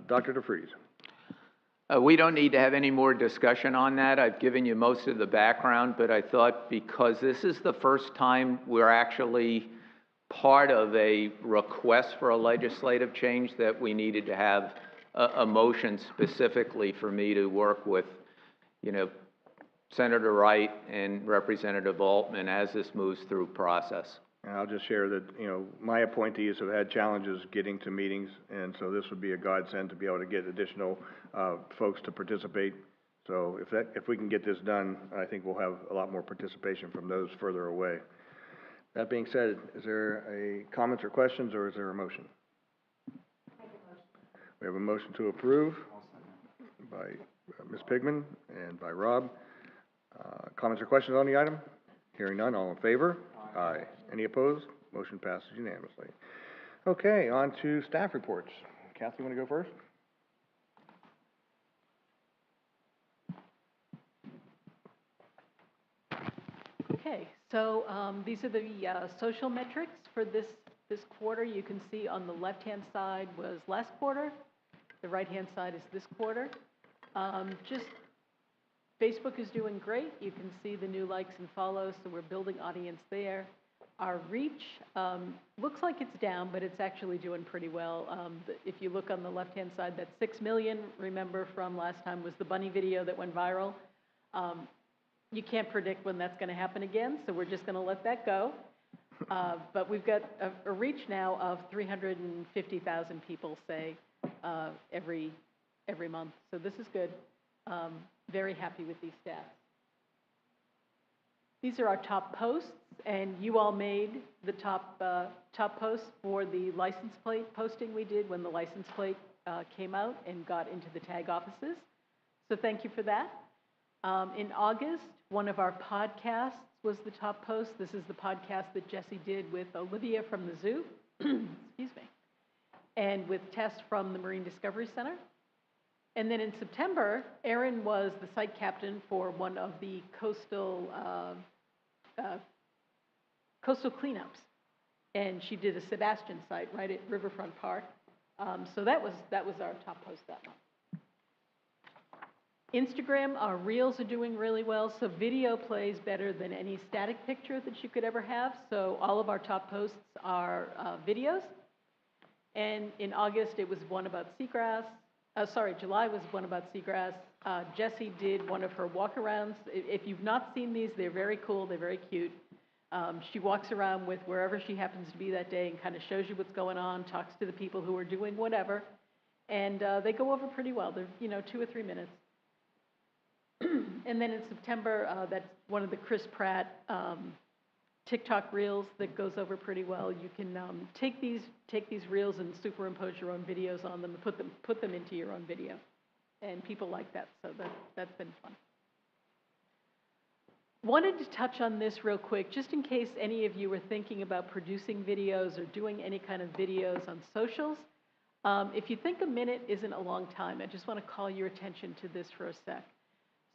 Dr. DeFries. We don't need to have any more discussion on that. I've given you most of the background, but I thought because this is the first time we're actually part of a request for a legislative change that we needed to have a motion specifically for me to work with, you know, Senator Wright and Representative Altman as this moves through process. And I'll just share that, you know, my appointees have had challenges getting to meetings, and so this would be a godsend to be able to get additional folks to participate. So if we can get this done, I think we'll have a lot more participation from those further away. That being said, is there a comments or questions, or is there a motion? We have a motion to approve by Ms. Pigman and by Rob. Comments or questions on the item? Hearing none, all in favor? Aye. Any opposed? Motion passes unanimously. Okay, on to staff reports. Kathy, you want to go first? Okay, so these are the social metrics for this quarter. You can see on the left-hand side was last quarter. The right-hand side is this quarter. Just Facebook is doing great. You can see the new likes and follows, so we're building audience there. Our reach looks like it's down, but it's actually doing pretty well. If you look on the left-hand side, that 6 million, remember from last time, was the bunny video that went viral. You can't predict when that's going to happen again, so we're just going to let that go. But we've got a reach now of 350,000 people, say, every month. So this is good. Very happy with these stats. These are our top posts, and you all made the top posts for the license plate posting we did when the license plate came out and got into the tag offices. So thank you for that. In August, one of our podcasts was the top post. This is the podcast that Jesse did with Olivia from the zoo, excuse me, and with Tess from the Marine Discovery Center. And then in September, Erin was the site captain for one of the coastal cleanups. And she did a Sebastian site right at Riverfront Park. So that was our top post that month. Instagram, our reels are doing really well. So video plays better than any static picture that you could ever have. So all of our top posts are videos. And in August, it was one about seagrass. July was one about seagrass. Jessie did one of her walk-arounds. If you've not seen these, they're very cool, they're very cute. She walks around with wherever she happens to be that day and kind of shows you what's going on, talks to the people who are doing whatever. And they go over pretty well. They're, 2 or 3 minutes. And then in September, that's one of the Chris Pratt TikTok reels that goes over pretty well. You can take these reels and superimpose your own videos on them and put them into your own video. And people like that, so that's been fun. Wanted to touch on this real quick, just in case any of you are thinking about producing videos or doing any kind of videos on socials. If you think a minute isn't a long time, I just want to call your attention to this for a sec.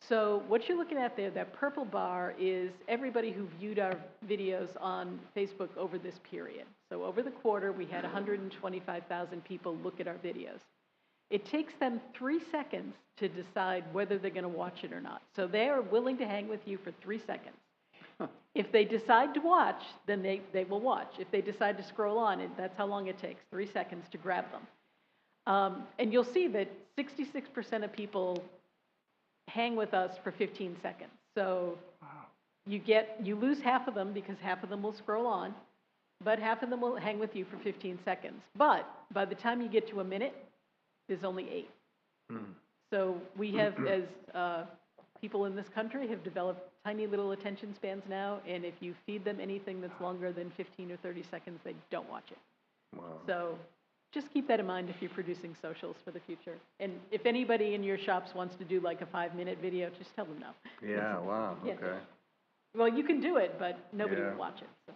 So what you're looking at there, that purple bar, is everybody who viewed our videos on Facebook over this period. So over the quarter, we had 125,000 people look at our videos. It takes them 3 seconds to decide whether they're going to watch it or not. So they are willing to hang with you for 3 seconds. If they decide to watch, then they will watch. If they decide to scroll on, that's how long it takes, 3 seconds to grab them. And you'll see that 66% of people hang with us for 15 seconds. So you lose half of them because half of them will scroll on, but half of them will hang with you for 15 seconds. But by the time you get to a minute, there's only 8. So we have, as people in this country, have developed tiny little attention spans now, and if you feed them anything that's longer than 15 or 30 seconds, they don't watch it. Wow. So just keep that in mind if you're producing socials for the future. And if anybody in your shops wants to do like a 5-minute video, just tell them no. Yeah, wow, Yeah. okay. Well, you can do it, but nobody Yeah. will watch it. So.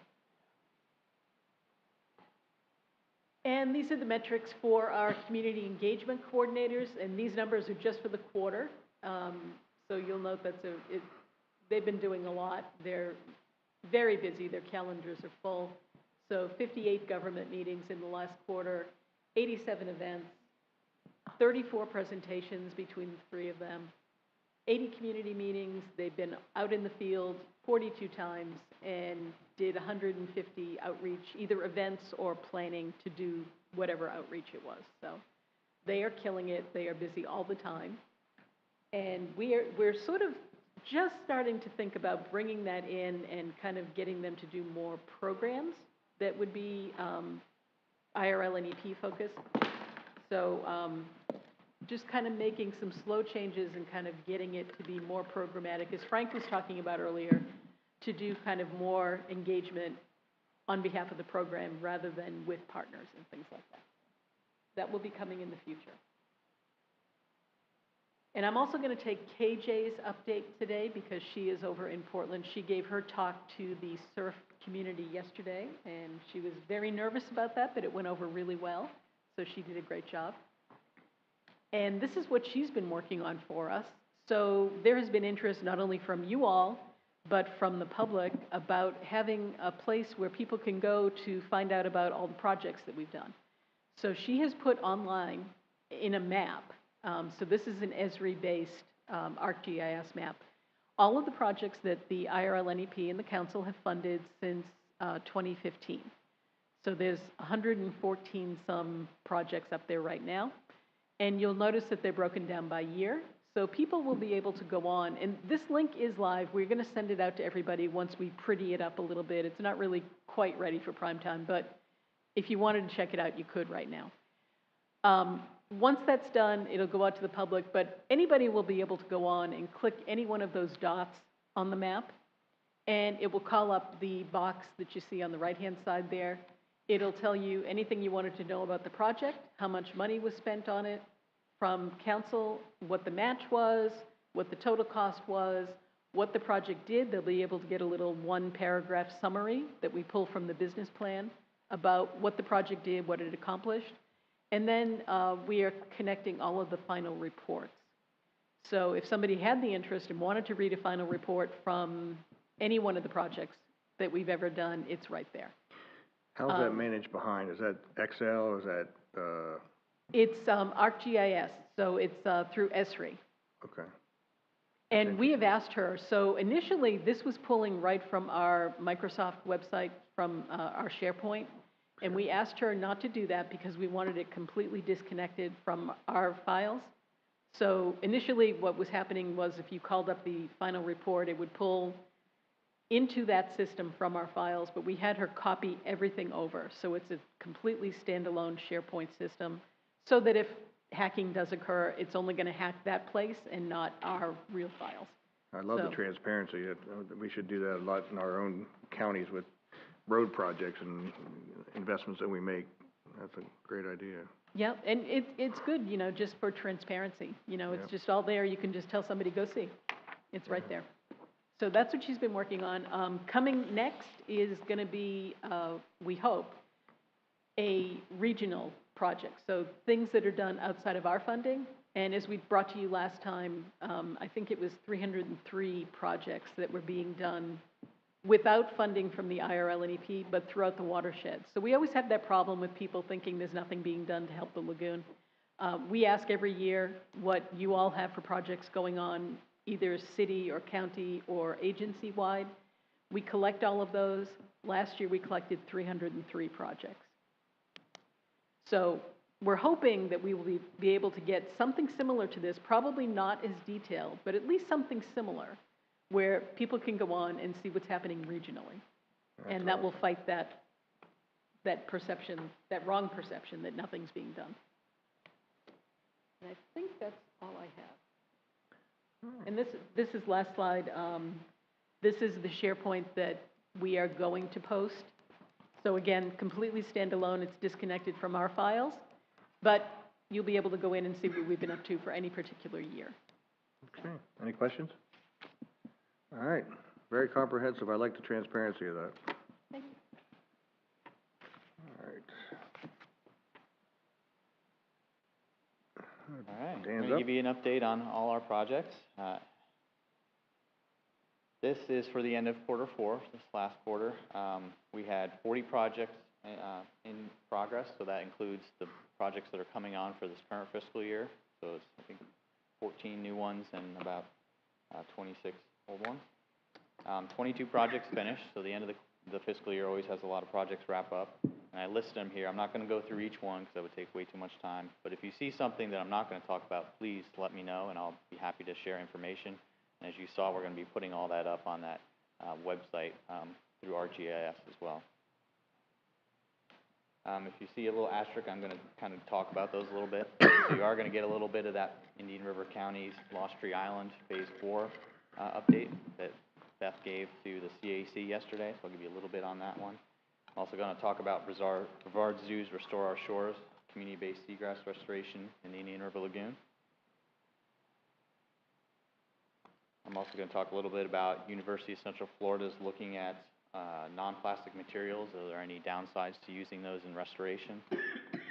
And these are the metrics for our community engagement coordinators, and these numbers are just for the quarter. So you'll note they've been doing a lot. They're very busy. Their calendars are full. So 58 government meetings in the last quarter, 87 events, 34 presentations between the 3 of them, 80 community meetings. They've been out in the field 42 times and did 150 outreach, either events or planning to do whatever outreach it was. So they are killing it. They are busy all the time. And we're sort of just starting to think about bringing that in and kind of getting them to do more programs that would be IRL and EP focused. So just kind of making some slow changes and kind of getting it to be more programmatic, as Frank was talking about earlier, to do kind of more engagement on behalf of the program rather than with partners and things like that. That will be coming in the future. And I'm also going to take KJ's update today because she is over in Portland. She gave her talk to the surf community yesterday, and she was very nervous about that, but it went over really well. So she did a great job. And this is what she's been working on for us. So there has been interest not only from you all, but from the public about having a place where people can go to find out about all the projects that we've done. So she has put online in a map, so this is an Esri-based ArcGIS map, all of the projects that the IRL NEP and the council have funded since 2015. So there's 114 some projects up there right now. And you'll notice that they're broken down by year. So people will be able to go on, and this link is live. We're going to send it out to everybody once we pretty it up a little bit. It's not really quite ready for prime time, but if you wanted to check it out, you could right now. Once that's done, it'll go out to the public, but anybody will be able to go on and click any one of those dots on the map, and it will call up the box that you see on the right-hand side there. It'll tell you anything you wanted to know about the project, how much money was spent on it from council, what the match was, what the total cost was, what the project did. They'll be able to get a little 1-paragraph summary that we pull from the business plan about what the project did, what it accomplished. And then we are connecting all of the final reports. So if somebody had the interest and wanted to read a final report from any one of the projects that we've ever done, it's right there. How's that managed behind? Is that Excel? Is that, It's ArcGIS, so it's through Esri. okay. And we have asked her, so initially, this was pulling right from our Microsoft website, from our SharePoint, and we asked her not to do that because we wanted it completely disconnected from our files. So initially, what was happening was if you called up the final report, it would pull into that system from our files, but we had her copy everything over. So it's a completely standalone SharePoint system, so that if hacking does occur, it's only going to hack that place and not our real files. I love the So- transparency. We should do that a lot in our own counties with road projects and investments that we make. That's a great idea. Yeah, and it's good, you know, just for transparency. You know, it's just all there. You can just tell somebody, go see. It's right there. So that's what she's been working on. Coming next is going to be, we hope, a regional project. So things that are done outside of our funding. And as we brought to you last time, I think it was 303 projects that were being done without funding from the IRL and EP, but throughout the watershed. So we always have that problem with people thinking there's nothing being done to help the lagoon. We ask every year what you all have for projects going on, either city or county or agency-wide. We collect all of those. Last year, we collected 303 projects. So we're hoping that we will be able to get something similar to this, probably not as detailed, but at least something similar, where people can go on and see what's happening regionally. And that will fight that perception, that wrong perception that nothing's being done. And I think that's all I have. And this is last slide. This is the SharePoint that we are going to post. So again, completely standalone. It's disconnected from our files, but you'll be able to go in and see what we've been up to for any particular year. Okay. Any questions? All right. Very comprehensive. I like the transparency of that. Thank you. All right. All right, I'm Dan's going to up. give you an update on all our projects. This is for the end of quarter four, this last quarter. We had 40 projects in progress, so that includes the projects that are coming on for this current fiscal year. So it's, I think, 14 new ones and about 26 old ones. 22 projects finished, so the end of the fiscal year always has a lot of projects wrap up. And I listed them here. I'm not going to go through each one because that would take way too much time. But if you see something that I'm not going to talk about, please let me know, and I'll be happy to share information. And as you saw, we're going to be putting all that up on that website through ArcGIS as well. If you see a little asterisk, I'm going to kind of talk about those a little bit. So you are going to get a little bit of that Indian River County's Lost Tree Island Phase 4 update that Beth gave to the CAC yesterday, so I'll give you a little bit on that one. I'm also going to talk about Brevard Zoo's Restore Our Shores, community-based seagrass restoration in the Indian River Lagoon. I'm also going to talk a little bit about University of Central Florida's looking at non-plastic materials. Are there any downsides to using those in restoration?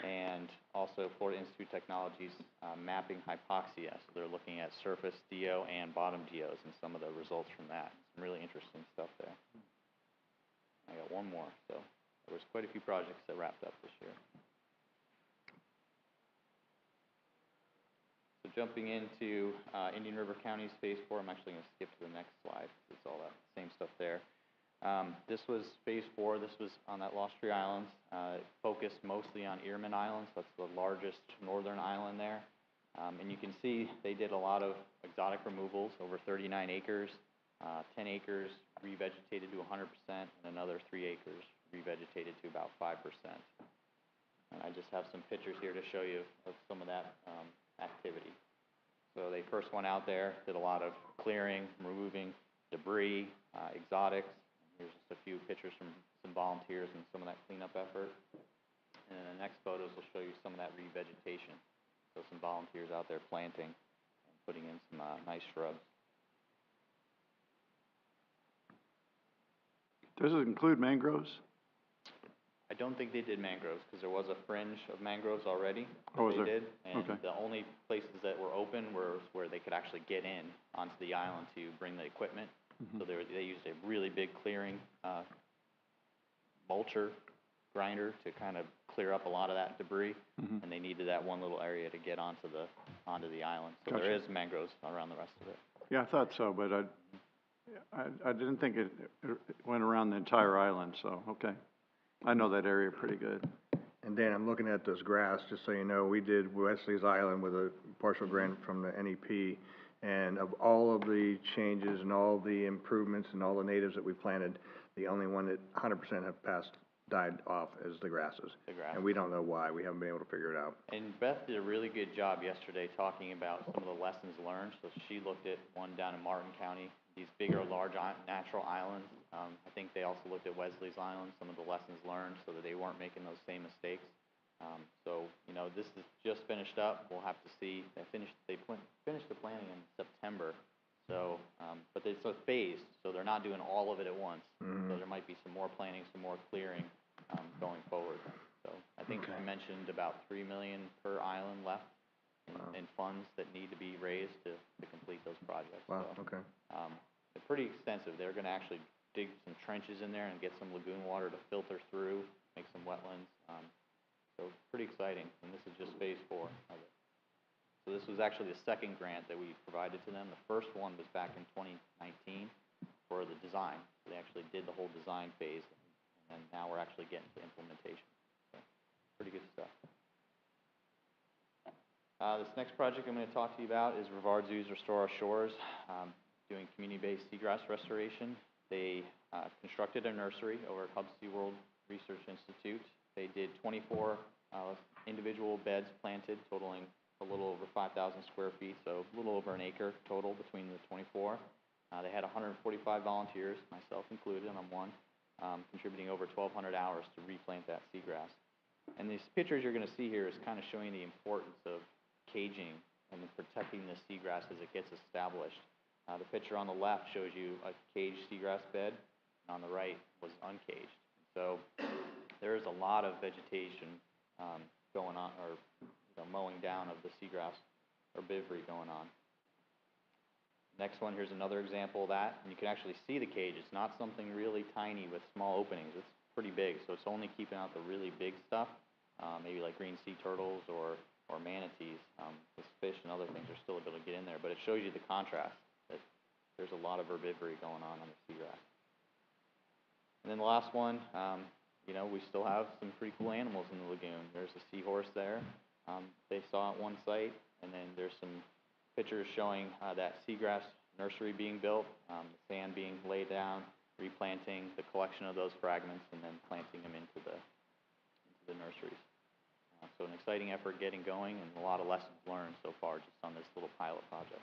And also Florida Institute of Technology's mapping hypoxia. So they're looking at surface DO and bottom DOs and some of the results from that. Some really interesting stuff there. I got one more. So there was quite a few projects that wrapped up this year. So jumping into Indian River County's Phase 4, I'm actually going to skip to the next slide. It's all that same stuff there. This was Phase 4. This was on that Lost Tree Islands. It focused mostly on Earman Islands. That's the largest northern island there. And you can see they did a lot of exotic removals, over 39 acres, 10 acres revegetated to 100%, and another 3 acres revegetated to about 5%. And I just have some pictures here to show you of some of that activity. So they first went out there, did a lot of clearing, removing debris, exotics. Here's just a few pictures from some volunteers and some of that cleanup effort. And then the next photos will show you some of that revegetation. So some volunteers out there planting and putting in some nice shrubs. Does it include mangroves? I don't think they did mangroves, because there was a fringe of mangroves already. Oh, was They there? did, and Okay. the only places that were open were where they could actually get in onto the island to bring the equipment. So they used a really big clearing, mulcher grinder to kind of clear up a lot of that debris, and they needed that one little area to get onto the island. So there Gotcha. is mangroves around the rest of it. Yeah, I thought so, but I didn't think it went around the entire island, so, okay. I know that area pretty good. And Dan, I'm looking at this grass, just so you know, we did Wesley's Island with a partial grant from the NEP. And of all of the changes and all the improvements and all the natives that we planted, the only one that 100% have died off is the grasses. The grass. And we don't know why. We haven't been able to figure it out. And Beth did a really good job yesterday talking about some of the lessons learned. So she looked at one down in Martin County, these bigger, large natural islands. I think they also looked at Wesley's Island, some of the lessons learned, so that they weren't making those same mistakes. So, you know, this is just finished up. We'll have to see. They finished the planning in September. So, but it's a phased, so they're not doing all of it at once. So there might be some more planning, some more clearing going forward. So I think I mentioned about $3 million per island left in funds that need to be raised to complete those projects. Wow, So, okay. they're pretty extensive. They're going to actually dig some trenches in there and get some lagoon water to filter through, make some wetlands. So pretty exciting, and this is just phase 4 of it. So this was actually the second grant that we provided to them. The first one was back in 2019 for the design. So they actually did the whole design phase, and now we're actually getting to implementation. So pretty good stuff. This next project I'm going to talk to you about is Brevard Zoo's Restore Our Shores, doing community-based seagrass restoration. They constructed a nursery over at Hub SeaWorld Research Institute. They did 24 individual beds planted, totaling a little over 5,000 square feet, so a little over an acre total between the 24. They had 145 volunteers, myself included, and I'm one, contributing over 1,200 hours to replant that seagrass. And these pictures you're going to see here is kind of showing the importance of caging and protecting the seagrass as it gets established. The picture on the left shows you a caged seagrass bed, and on the right was uncaged. So there is a lot of vegetation going on, or mowing down of the seagrass herbivory going on. Next one, here's another example of that. And you can actually see the cage. It's not something really tiny with small openings. It's pretty big, so it's only keeping out the really big stuff, maybe like green sea turtles or manatees. This fish and other things are still able to get in there, but it shows you the contrast, that there's a lot of herbivory going on the seagrass. And then the last one, you know, we still have some pretty cool animals in the lagoon. There's a seahorse there. They saw at one site, and then there's some pictures showing that seagrass nursery being built, the sand being laid down, replanting, the collection of those fragments, and then planting them into the nurseries. So an exciting effort getting going, and a lot of lessons learned so far just on this little pilot project.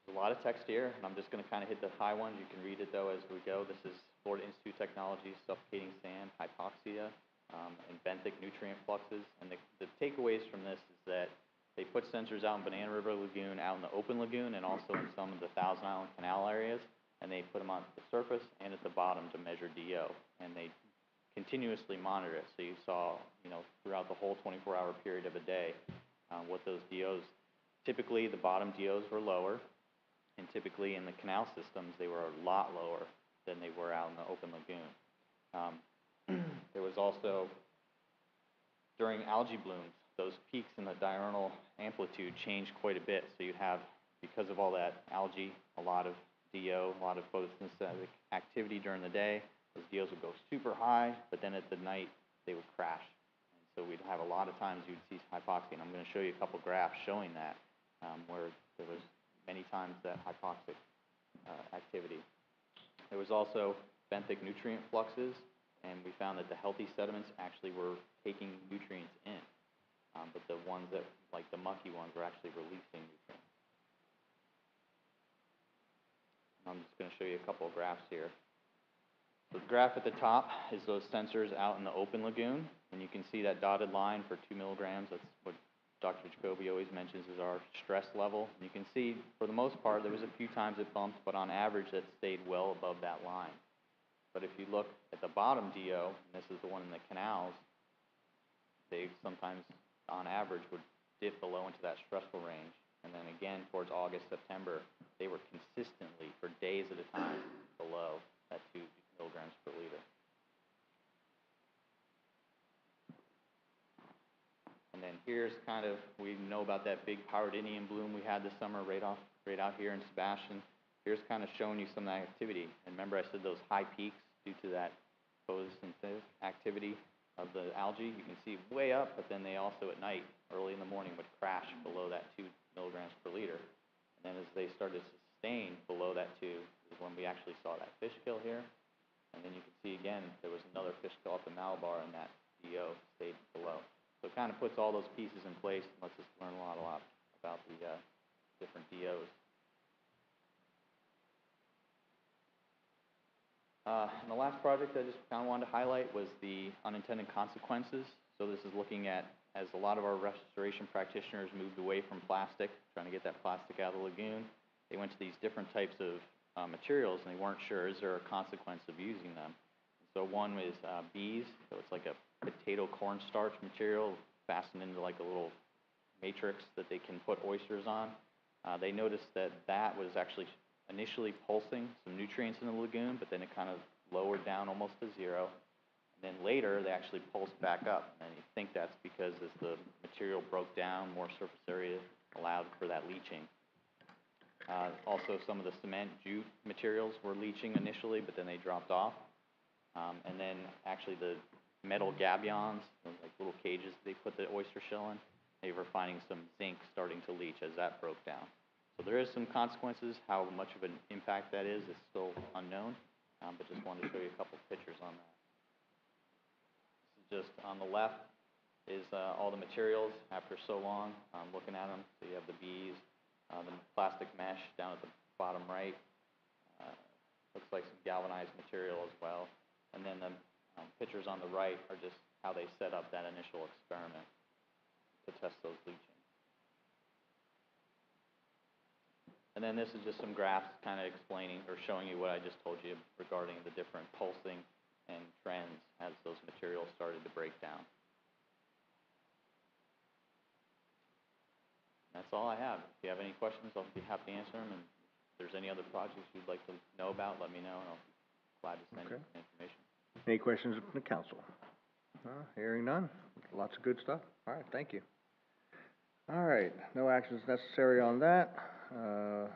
There's a lot of text here, and I'm just going to kind of hit the high ones. You can read it, though, as we go. This is Florida Institute Technology, suffocating sand, hypoxia, and benthic nutrient fluxes. And the takeaways from this is that they put sensors out in Banana River Lagoon, out in the open lagoon, and also in some of the Thousand Island Canal areas. And they put them on the surface and at the bottom to measure DO. And they continuously monitor it. So you saw, you know, throughout the whole 24-hour period of a day, what those DOs, typically the bottom DOs were lower, and typically in the canal systems, they were a lot lower than they were out in the open lagoon. There was also, during algae blooms, those peaks in the diurnal amplitude changed quite a bit. So you'd have, because of all that algae, a lot of DO, a lot of photosynthetic activity during the day. Those DOs would go super high, but then at the night, they would crash. And so we'd have a lot of times you'd see hypoxia, and I'm going to show you a couple graphs showing that, where there was many times that hypoxic activity. There was also benthic nutrient fluxes, and we found that the healthy sediments actually were taking nutrients in, but the ones that, like the mucky ones, were actually releasing nutrients. I'm just going to show you a couple of graphs here. So the graph at the top is those sensors out in the open lagoon, and you can see that dotted line for 2 milligrams. That's what Dr. Jacoby always mentions is our stress level. And you can see, for the most part, there was a few times it bumped, but on average, it stayed well above that line. But if you look at the bottom DO, and this is the one in the canals, they sometimes, on average, would dip below into that stressful range. And then again, towards August, September, they were consistently, for days at a time, below that 2 milligrams per liter. And then here's kind of, we know about that big powered Indian bloom we had this summer right out here in Sebastian. Here's kind of showing you some of that activity. And remember I said those high peaks due to that photosynthetic activity of the algae? You can see way up, but then they also at night, early in the morning, would crash below that 2 milligrams per liter. And then as they started to sustain below that 2 is when we actually saw that fish kill here. And then you can see again, there was another fish kill up in Malabar and that DO stayed below. So it kind of puts all those pieces in place and lets us learn a lot about the different DOs. And the last project I just kind of wanted to highlight was the unintended consequences. So this is looking at, as a lot of our restoration practitioners moved away from plastic, trying to get that plastic out of the lagoon, they went to these different types of materials and they weren't sure, is there a consequence of using them? So one is bees, so it's like a potato cornstarch material fastened into like a little matrix that they can put oysters on. They noticed that that was actually initially pulsing some nutrients in the lagoon, but then it kind of lowered down almost to 0. And then later, they actually pulsed back up. And you think that's because as the material broke down, more surface area allowed for that leaching. Also, some of the cement jute materials were leaching initially, but then they dropped off. And then actually the metal gabions, like little cages they put the oyster shell in, they were finding some zinc starting to leach as that broke down. So there is some consequences. How much of an impact that is still unknown, but just wanted to show you a couple of pictures on that. This is just on the left is all the materials after so long, looking at them. So you have the bees, the plastic mesh down at the bottom right. Looks like some galvanized material as well. And then the pictures on the right are just how they set up that initial experiment to test those leaching. And then this is just some graphs kind of explaining or showing you what I just told you regarding the different pulsing and trends as those materials started to break down. That's all I have. If you have any questions, I'll be happy to answer them. And if there's any other projects you'd like to know about, let me know, and I'll be glad to send you some information. Any questions from the council? Hearing none. Lots of good stuff. All right, thank you. All right, no actions necessary on that. I'm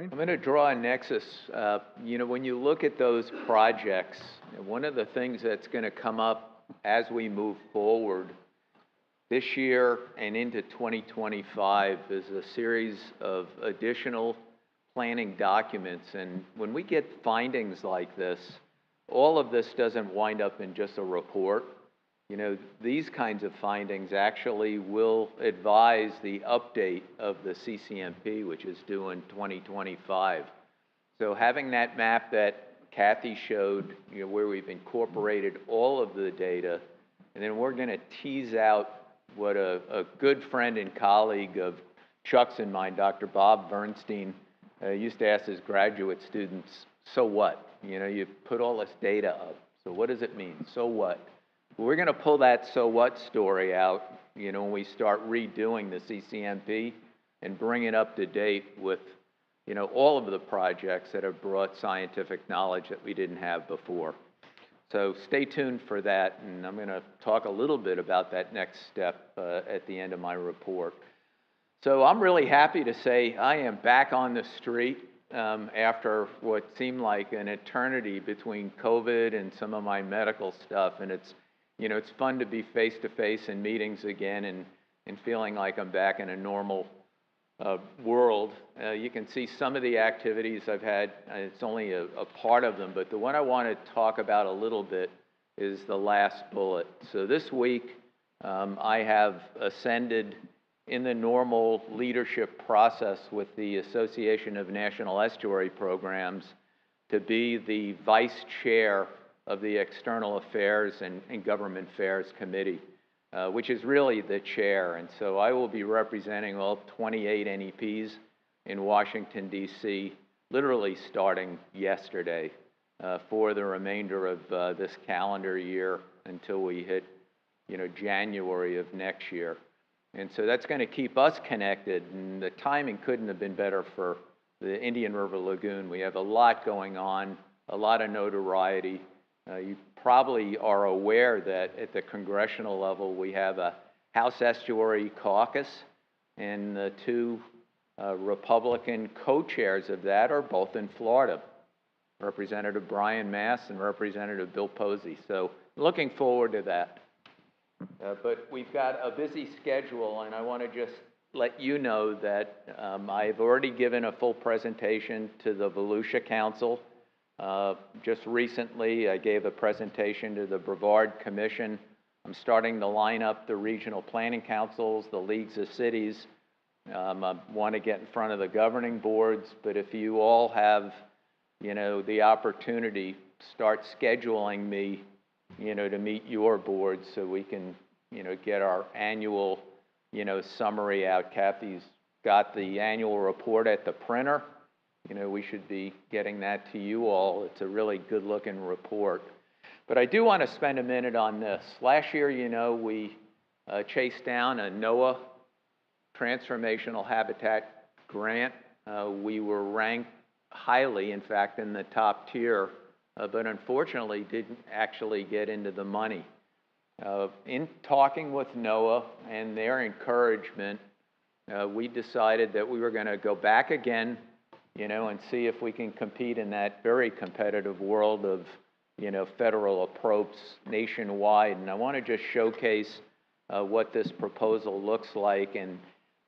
going to draw a nexus. When you look at those projects, one of the things that's going to come up as we move forward this year and into 2025 is a series of additional planning documents. And when we get findings like this, all of this doesn't wind up in just a report. These kinds of findings actually will advise the update of the CCMP, which is due in 2025. So having that map that Kathy showed, where we've incorporated all of the data, and then we're going to tease out what a good friend and colleague of Chuck's and mine, Dr. Bob Bernstein, used to ask his graduate students, so what? You put all this data up, so what does it mean? So what? We're going to pull that so what story out, when we start redoing the CCMP and bring it up to date with, all of the projects that have brought scientific knowledge that we didn't have before. So stay tuned for that, and I'm going to talk a little bit about that next step at the end of my report. So I'm really happy to say I am back on the street after what seemed like an eternity between COVID and some of my medical stuff, and it's fun to be face-to-face in meetings again and feeling like I'm back in a normal world. You can see some of the activities I've had. It's only a part of them, but the one I want to talk about a little bit is the last bullet. So this week, I have ascended in the normal leadership process with the Association of National Estuary Programs to be the vice chair of the External Affairs and Government Affairs Committee, which is really the chair. And so I will be representing all 28 NEPs in Washington, D.C. literally starting yesterday, for the remainder of this calendar year until we hit, January of next year. And so that's going to keep us connected, and the timing couldn't have been better for the Indian River Lagoon. We have a lot going on, a lot of notoriety. You probably are aware that at the congressional level, we have a House Estuary Caucus, and the two Republican co-chairs of that are both in Florida, Representative Brian Mass and Representative Bill Posey. So looking forward to that. But we've got a busy schedule, and I want to just let you know that I've already given a full presentation to the Volusia Council. Just recently, I gave a presentation to the Brevard Commission. I'm starting to line up the regional planning councils, the leagues of cities. I want to get in front of the governing boards, but if you all have, the opportunity, start scheduling me, to meet your boards so we can, get our annual, summary out. Kathy's got the annual report at the printer. We should be getting that to you all. It's a really good-looking report. But I do want to spend a minute on this. Last year, we chased down a NOAA Transformational Habitat grant. We were ranked highly, in fact, in the top tier, but unfortunately didn't actually get into the money. In talking with NOAA and their encouragement, we decided that we were going to go back again, and see if we can compete in that very competitive world of, federal approach nationwide. And I want to just showcase what this proposal looks like and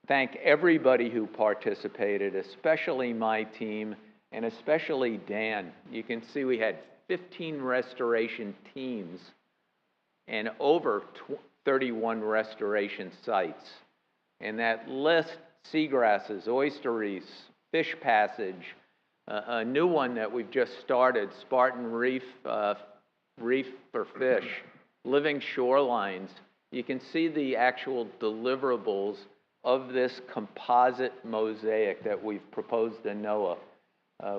thank everybody who participated, especially my team and especially Dan. You can see we had 15 restoration teams and over 31 restoration sites. And that lists seagrasses, oyster reefs, fish passage, a new one that we've just started, Spartan Reef, reef for fish, living shorelines. You can see the actual deliverables of this composite mosaic that we've proposed to NOAA.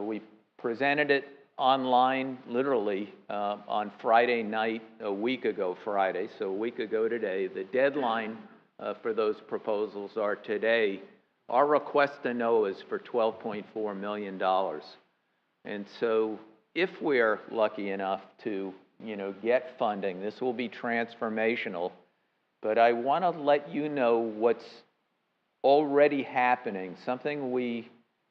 We presented it online, literally, on Friday night, a week ago Friday, so a week ago today. The deadline for those proposals are today. Our request to NOAA is for $12.4 million. And so if we're lucky enough to, get funding, this will be transformational. But I want to let you know what's already happening, something we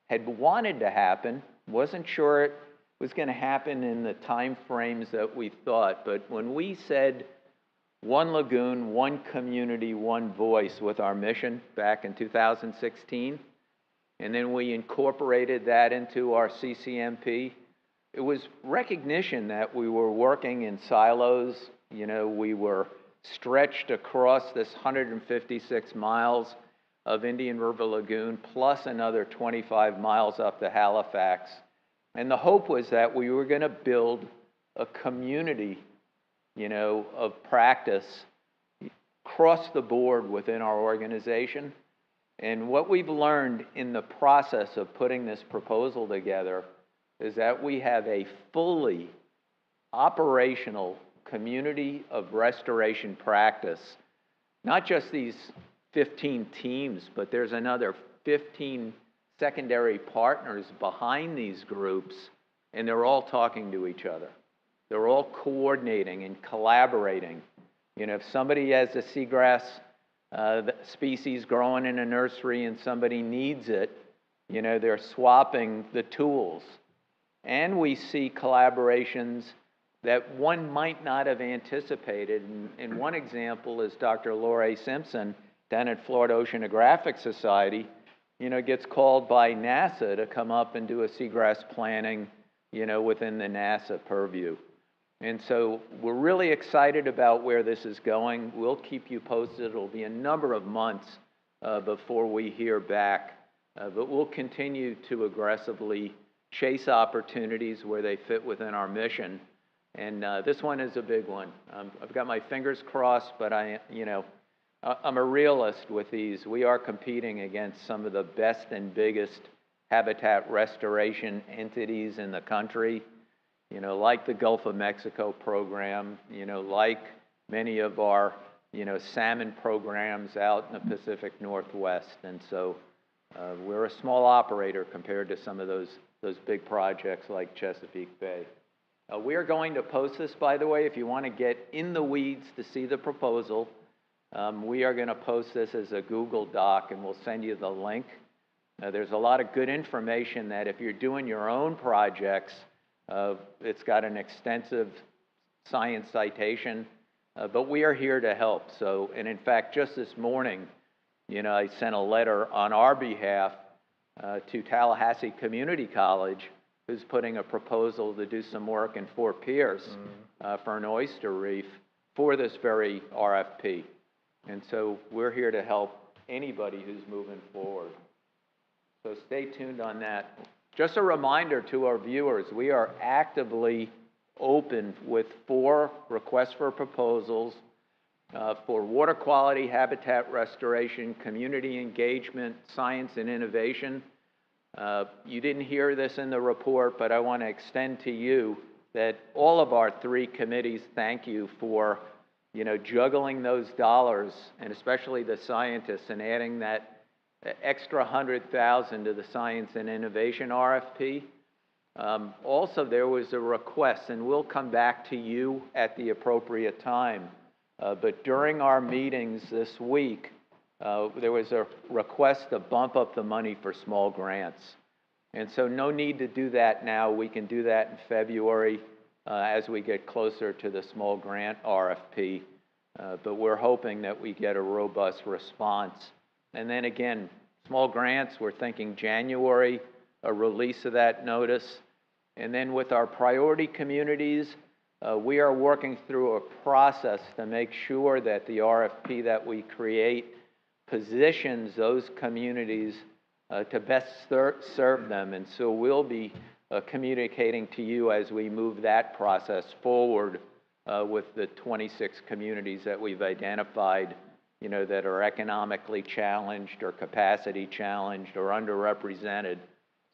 had wanted to happen, wasn't sure it was going to happen in the time frames that we thought. But when we said one lagoon, one community, one voice with our mission back in 2016, and then we incorporated that into our CCMP, it was recognition that we were working in silos. We were stretched across this 156 miles of Indian River Lagoon, plus another 25 miles up to Halifax. And the hope was that we were going to build a community, of practice across the board within our organization. And what we've learned in the process of putting this proposal together is that we have a fully operational community of restoration practice. Not just these 15 teams, but there's another 15 secondary partners behind these groups, and they're all talking to each other. They're all coordinating and collaborating. If somebody has a seagrass species growing in a nursery and somebody needs it, they're swapping the tools. And we see collaborations that one might not have anticipated. And one example is Dr. Laura Simpson down at Florida Oceanographic Society, gets called by NASA to come up and do a seagrass planning, within the NASA purview. And so we're really excited about where this is going. We'll keep you posted. It'll be a number of months before we hear back. But we'll continue to aggressively chase opportunities where they fit within our mission. And this one is a big one. I've got my fingers crossed, but I'm a realist with these. We are competing against some of the best and biggest habitat restoration entities in the country, like the Gulf of Mexico program, like many of our, salmon programs out in the Pacific Northwest. And so we're a small operator compared to some of those big projects like Chesapeake Bay. We are going to post this, by the way, if you want to get in the weeds to see the proposal. We are going to post this as a Google Doc, and we'll send you the link. There's a lot of good information that if you're doing your own projects, it's got an extensive science citation, but we are here to help. So, and in fact, just this morning, I sent a letter on our behalf to Tallahassee Community College, who's putting a proposal to do some work in Fort Pierce for an oyster reef for this very RFP. And so we're here to help anybody who's moving forward. So stay tuned on that. Just a reminder to our viewers, we are actively open with 4 requests for proposals for water quality, habitat restoration, community engagement, science and innovation. You didn't hear this in the report, but I want to extend to you that all of our 3 committees thank you for, juggling those dollars, and especially the scientists, and adding that extra $100,000 to the science and innovation RFP. Also, there was a request, and we'll come back to you at the appropriate time. But during our meetings this week, there was a request to bump up the money for small grants. And so no need to do that now. We can do that in February as we get closer to the small grant RFP. But we're hoping that we get a robust response. And then again, small grants, we're thinking January, a release of that notice. And then with our priority communities, we are working through a process to make sure that the RFP that we create positions those communities to best serve them. And so we'll be communicating to you as we move that process forward with the 26 communities that we've identified, that are economically challenged or capacity challenged or underrepresented.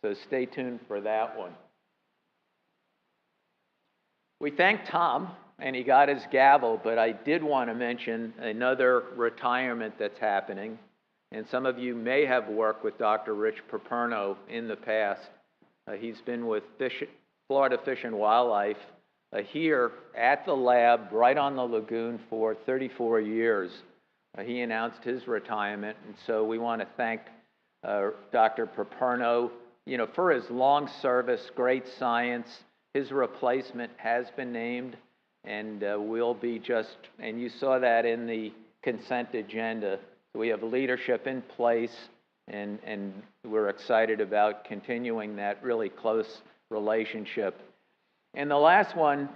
So stay tuned for that one. We thank Tom, and he got his gavel, but I did want to mention another retirement that's happening. And some of you may have worked with Dr. Rich Paperno in the past. He's been with Florida Fish and Wildlife here at the lab right on the lagoon for 34 years. He announced his retirement, and so we want to thank Dr. Paperno, for his long service, great science. His replacement has been named, and will be and you saw that in the consent agenda. We have leadership in place, and we're excited about continuing that really close relationship. And the last one,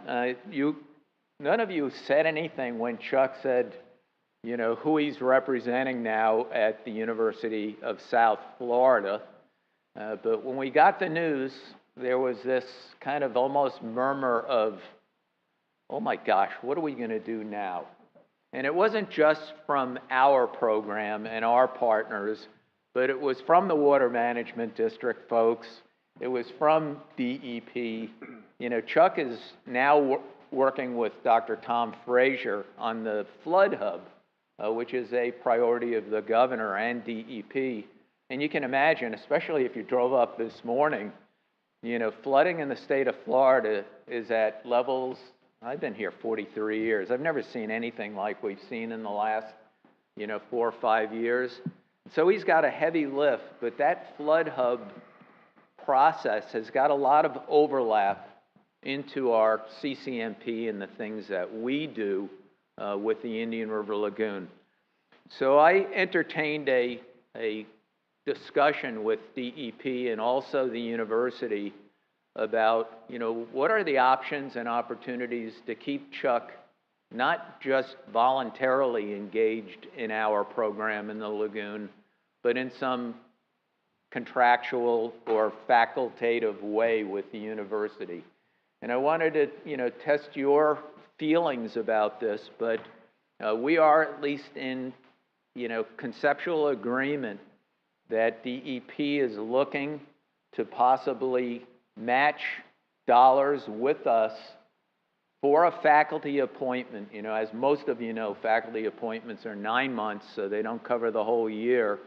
none of you said anything when Chuck said, who he's representing now at the University of South Florida. But when we got the news, there was this kind of almost murmur of, oh my gosh, what are we going to do now? And it wasn't just from our program and our partners, but it was from the Water Management District folks. It was from DEP. Chuck is now working with Dr. Tom Frazier on the Flood Hub, which is a priority of the governor and DEP. And you can imagine, especially if you drove up this morning, flooding in the state of Florida is at levels, I've been here 43 years. I've never seen anything like we've seen in the last, 4 or 5 years. So he's got a heavy lift, but that Flood Hub process has got a lot of overlap into our CCMP and the things that we do with the Indian River Lagoon. So I entertained a discussion with DEP and also the university about, what are the options and opportunities to keep Chuck not just voluntarily engaged in our program in the lagoon, but in some contractual or facultative way with the university. And I wanted to, test your feelings about this, but we are at least in, conceptual agreement that DEP is looking to possibly match dollars with us for a faculty appointment. You know, as most of you know, faculty appointments are 9 months, so they don't cover the whole year.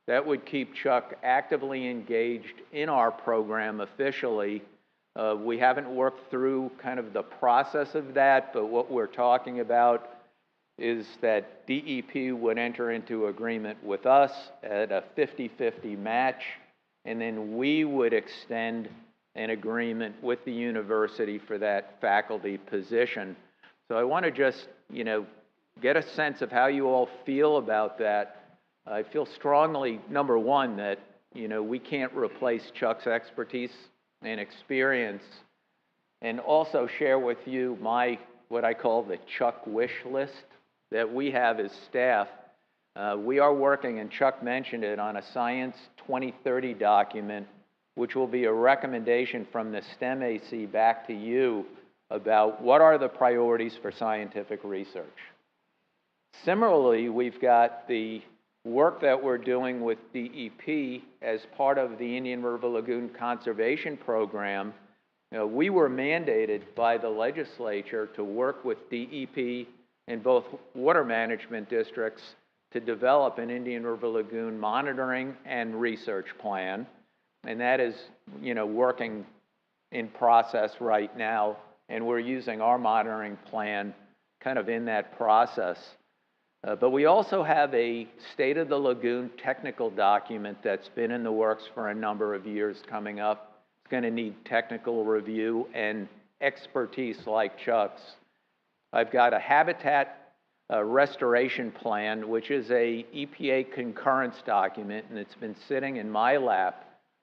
That would keep Chuck actively engaged in our program officially. We haven't worked through kind of the process of that, but what we're talking about is that DEP would enter into agreement with us at a 50-50 match, and then we would extend an agreement with the university for that faculty position. So I want to just, you know, get a sense of how you all feel about that. I feel strongly, number one, that, you know, we can't replace Chuck's expertise and experience, and also share with you my, what I call the Chuck wish list that we have as staff. We are working, and Chuck mentioned it, on a Science 2030 document, which will be a recommendation from the STEM AC back to you about what are the priorities for scientific research. Similarly, we've got the work that we're doing with DEP as part of the Indian River Lagoon Conservation Program. You know, we were mandated by the legislature to work with DEP and both water management districts to develop an Indian River Lagoon monitoring and research plan. And that is, you know, working in process right now, and we're using our monitoring plan kind of in that process. But we also have a State of the Lagoon technical document that's been in the works for a number of years coming up. It's going to need technical review and expertise like Chuck's. I've got a habitat restoration plan, which is a EPA concurrence document, and it's been sitting in my lap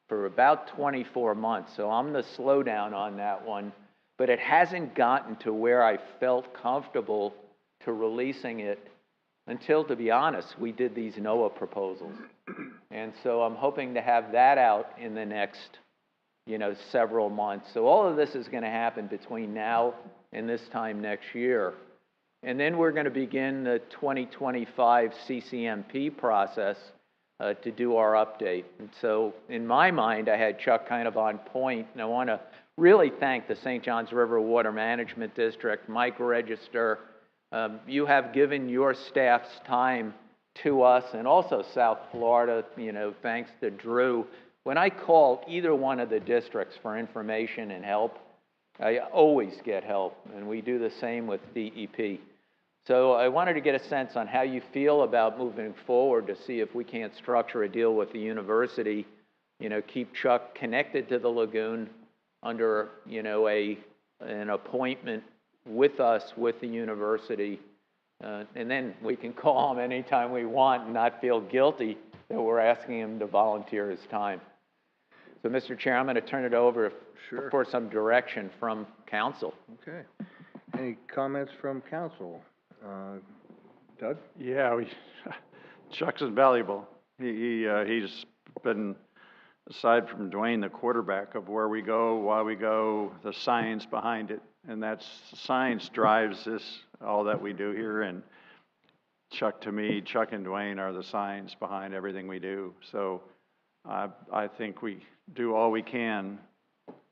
for about 24 months, so I'm the slowdown on that one, but it hasn't gotten to where I felt comfortable to releasing it until, to be honest, we did these NOAA proposals. And so I'm hoping to have that out in the next, you know, several months. So all of this is going to happen between now and this time next year. And then we're going to begin the 2025 CCMP process to do our update. And so in my mind, I had Chuck kind of on point, and I want to really thank the St. Johns River Water Management District, Mike Register. You have given your staff's time to us, and also South Florida, you know, thanks to Drew. When I call either one of the districts for information and help, I always get help, and we do the same with DEP. So I wanted to get a sense on how you feel about moving forward to see if we can't structure a deal with the university, you know, keep Chuck connected to the lagoon under, you know, an appointment with us, with the university, and then we can call him anytime we want and not feel guilty that we're asking him to volunteer his time. So, Mr. Chair, I'm going to turn it over for some direction from council. Okay. Any comments from council? Doug? Yeah, Chuck's invaluable. He's been, aside from Dwayne, the quarterback of where we go, why we go, the science behind it. And that's science drives this, all that we do here. And Chuck, to me, Chuck and Dwayne are the science behind everything we do. So I think we do all we can,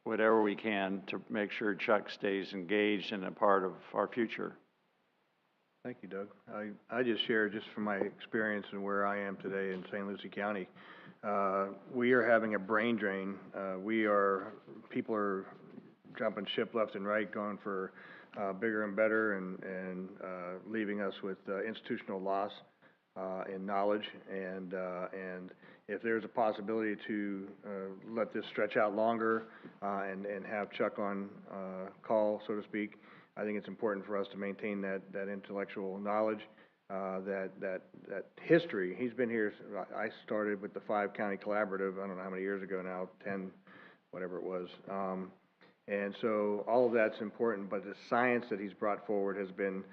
whatever we can, to make sure Chuck stays engaged and a part of our future. Thank you, Doug. I just share just from my experience and where I am today in St. Lucie County. We are having a brain drain. People are jumping ship left and right, going for bigger and better, and leaving us with institutional loss in knowledge. And if there's a possibility to let this stretch out longer and have Chuck on call, so to speak, I think it's important for us to maintain that intellectual knowledge, that history. He's been here. I started with the 5-county collaborative, I don't know how many years ago now, 10, whatever it was. And so all of that's important, but the science that he's brought forward has been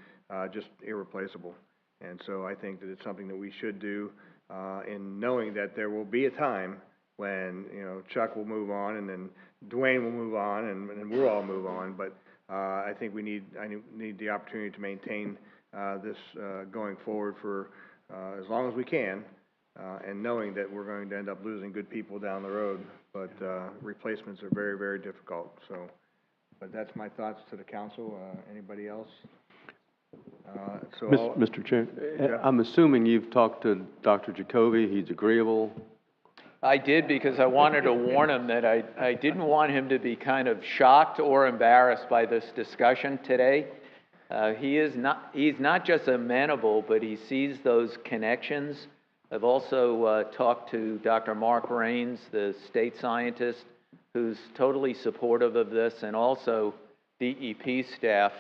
just irreplaceable. And so I think that it's something that we should do in knowing that there will be a time when, you know, Chuck will move on, and then Dwayne will move on, and we'll all move on. But I think I need the opportunity to maintain this going forward for as long as we can, and knowing that we're going to end up losing good people down the road. but, replacements are very, very difficult, so. But that's my thoughts to the council. Anybody else? Mr. Chair, Yeah. I'm assuming you've talked to Dr. Jacoby, he's agreeable? I did because I wanted to warn him that I didn't want him to be kind of shocked or embarrassed by this discussion today. He's not just amenable, but he sees those connections. I've also talked to Dr. Mark Raines, the state scientist, who's totally supportive of this, and also DEP staff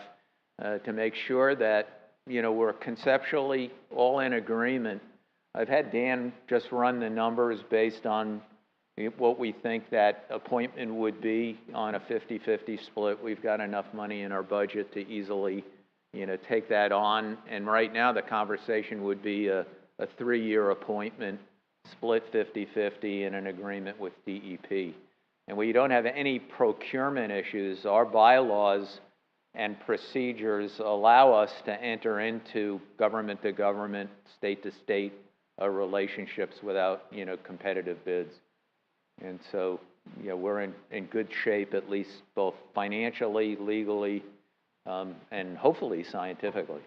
to make sure that, you know, we're conceptually all in agreement. I've had Dan just run the numbers based on what we think that appointment would be on a 50-50 split. We've got enough money in our budget to easily, you know, take that on. And right now the conversation would be a 3-year appointment, split 50-50 in an agreement with DEP. And we don't have any procurement issues. Our bylaws and procedures allow us to enter into government to government, state to state relationships without, you know, competitive bids. And so, you know, we're in good shape, at least both financially, legally, and hopefully scientifically.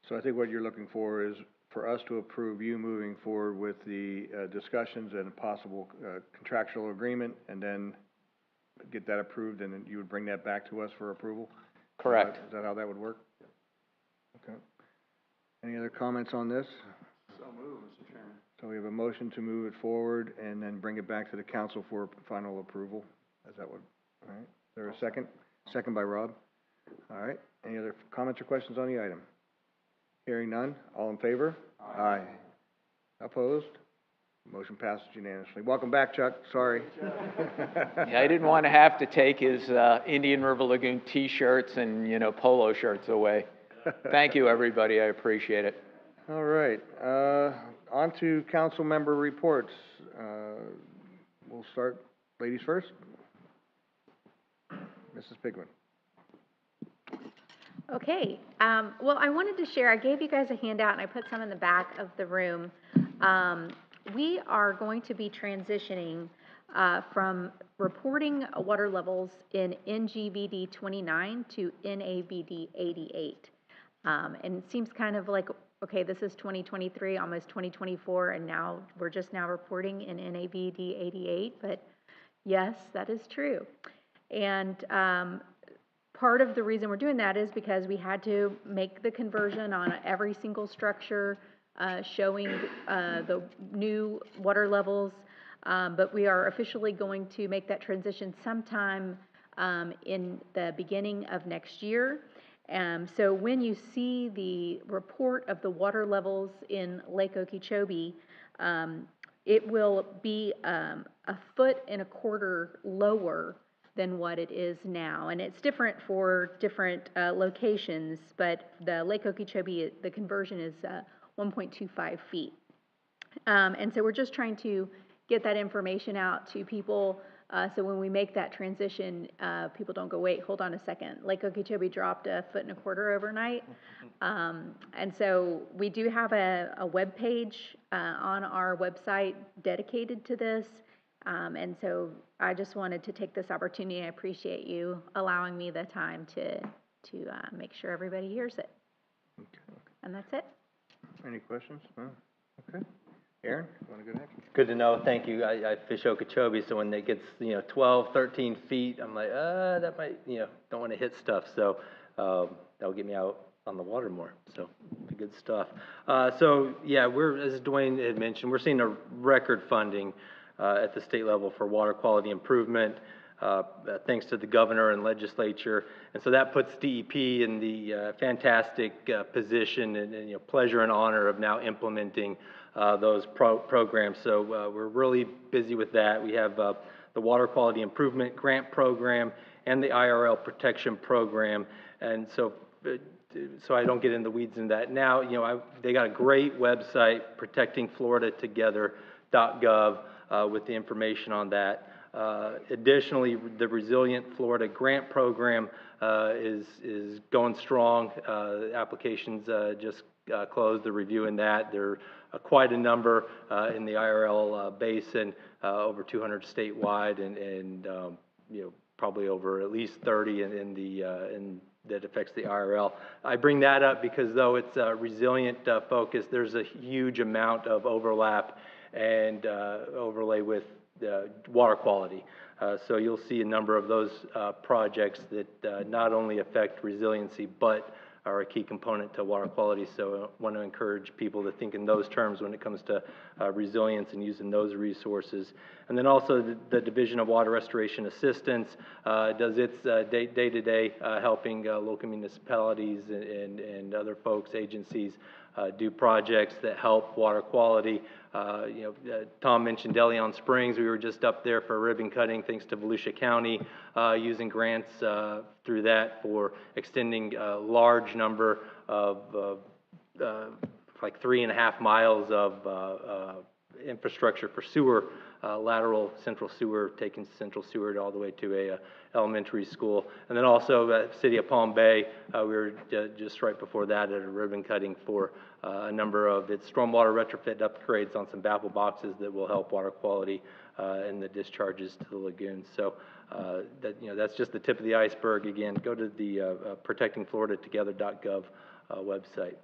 So I think what you're looking for is for us to approve you moving forward with the discussions and possible contractual agreement, and then get that approved, and then you would bring that back to us for approval? Correct. Is that how that would work? Okay. Any other comments on this? So moved, Mr. Chairman. So we have a motion to move it forward and then bring it back to the council for final approval. Is that what, all right? Is there a second? Second by Rob. All right. Any other comments or questions on the item? Hearing none. All in favor? Aye. Opposed? Motion passes unanimously. Welcome back, Chuck. Sorry. Yeah, I didn't want to have to take his Indian River Lagoon T-shirts and, you know, polo shirts away. Thank you, everybody. I appreciate it. All right. On to council member reports. We'll start, ladies first. Mrs. Pigman. Okay, well, I wanted to share, I gave you guys a handout and I put some in the back of the room. We are going to be transitioning from reporting water levels in NGVD 29 to NAVD 88. And it seems kind of like, okay, this is 2023, almost 2024, and now we're just now reporting in NAVD 88, but yes, that is true. And part of the reason we're doing that is because we had to make the conversion on every single structure showing the new water levels, but we are officially going to make that transition sometime in the beginning of next year. So when you see the report of the water levels in Lake Okeechobee, it will be 1.25 feet lower than what it is now. And it's different for different locations, but the Lake Okeechobee, the conversion is 1.25 feet. And so we're just trying to get that information out to people, so when we make that transition, people don't go, wait, hold on a second. Lake Okeechobee dropped 1.25 feet overnight. And so we do have a web page on our website dedicated to this. And so I just wanted to take this opportunity. I appreciate you allowing me the time to make sure everybody hears it. Okay. And that's it. Any questions? No? Okay. Aaron, you want to go next? Good to know. Thank you. I fish Okeechobee, so when it gets, 12, 13 feet, I'm like, that might, don't want to hit stuff. So that'll get me out on the water more. So good stuff. So yeah, as Dwayne had mentioned, we're seeing a record funding at the state level for water quality improvement, thanks to the governor and legislature. And so that puts DEP in the fantastic position and pleasure and honor of now implementing those programs. So we're really busy with that. We have the Water Quality Improvement Grant Program and the IRL Protection Program. And so I don't get in the weeds in that now, they got a great website, protectingfloridatogether.gov, with the information on that. Additionally, the Resilient Florida Grant Program is going strong. Applications just closed. They're reviewing that. There are quite a number in the IRL basin, over 200 statewide, and you know, probably over at least 30 in that affects the IRL. I bring that up because though it's resilient focus, there's a huge amount of overlap and overlay with water quality. So you'll see a number of those projects that not only affect resiliency, but are a key component to water quality. So I want to encourage people to think in those terms when it comes to resilience and using those resources. And then also the Division of Water Restoration Assistance does its day-to-day helping local municipalities and other folks, agencies, do projects that help water quality. Tom mentioned Deleon Springs. We were just up there for ribbon cutting thanks to Volusia County, using grants through that for extending a large number of like 3.5 miles of infrastructure for sewer, lateral central sewer, taking central sewer all the way to a elementary school. And then also City of Palm Bay, we were just right before that at a ribbon cutting for a number of its stormwater retrofit upgrades on some baffle boxes that will help water quality and the discharges to the lagoons. So that's just the tip of the iceberg. Again, go to the protectingfloridatogether.gov website.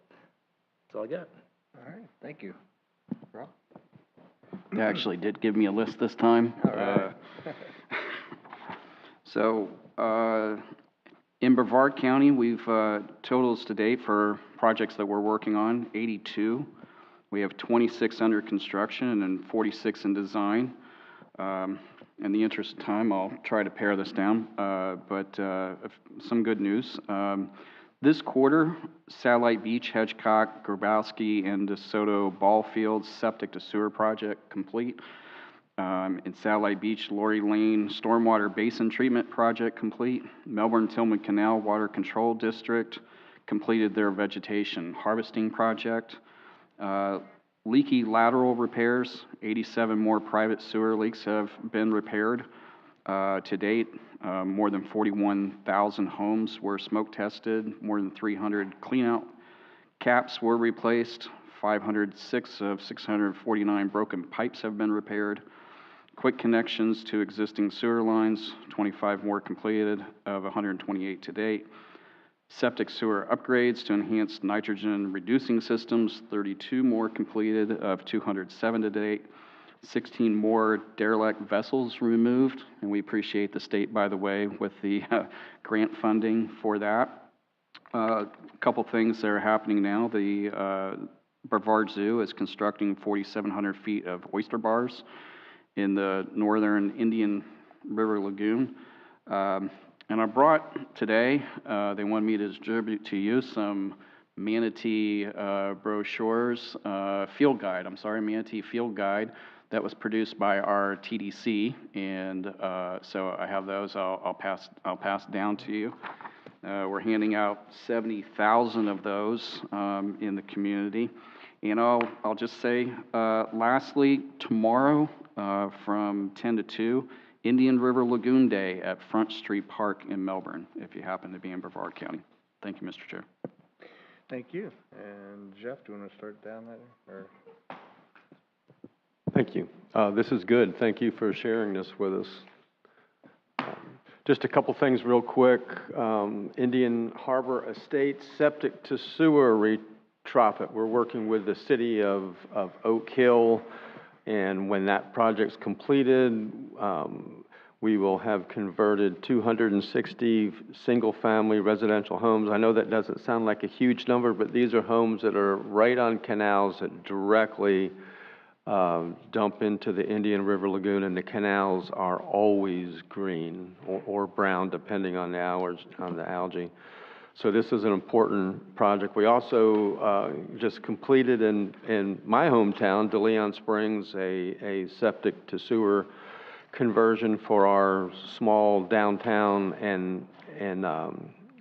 That's all I got. All right, thank you. Rob? They actually did give me a list this time. All right. So, in Brevard County, we've totals to date for projects that we're working on, 82. We have 26 under construction and 46 in design. In the interest of time, I'll try to pare this down, but some good news. This quarter, Satellite Beach, Hedgecock, Grabowski, and DeSoto Ball Fields septic to sewer project complete. In Satellite Beach, Lori Lane Stormwater Basin Treatment Project complete. Melbourne-Tillman Canal Water Control District completed their vegetation harvesting project. Leaky lateral repairs, 87 more private sewer leaks have been repaired. To date, more than 41,000 homes were smoke tested, more than 300 cleanout caps were replaced, 506 of 649 broken pipes have been repaired. Quick connections to existing sewer lines, 25 more completed of 128 to date. Septic sewer upgrades to enhance nitrogen reducing systems, 32 more completed of 207 to date. 16 more derelict vessels removed, and we appreciate the state, by the way, with the grant funding for that. A couple things that are happening now. The Brevard Zoo is constructing 4,700 feet of oyster bars in the northern Indian River Lagoon. And I brought today, they wanted me to distribute to you some manatee brochures, manatee field guide that was produced by our TDC, and so I have those. I'll pass down to you. We're handing out 70,000 of those in the community, and I'll just say, lastly, tomorrow from 10 to 2, Indian River Lagoon Day at Front Street Park in Melbourne, if you happen to be in Brevard County. Thank you, Mr. Chair. Thank you. And Jeff, do you want to start down there? Or? Thank you. This is good. Thank you for sharing this with us. Just a couple things real quick. Indian Harbor Estates septic to sewer retrofit. We're working with the city of Oak Hill, and when that project's completed, we will have converted 260 single-family residential homes. I know that doesn't sound like a huge number, but these are homes that are right on canals that directly dump into the Indian River Lagoon, and the canals are always green or brown, depending on the hours on the algae. So this is an important project. We also just completed in my hometown, DeLeon Springs, a septic to sewer conversion for our small downtown and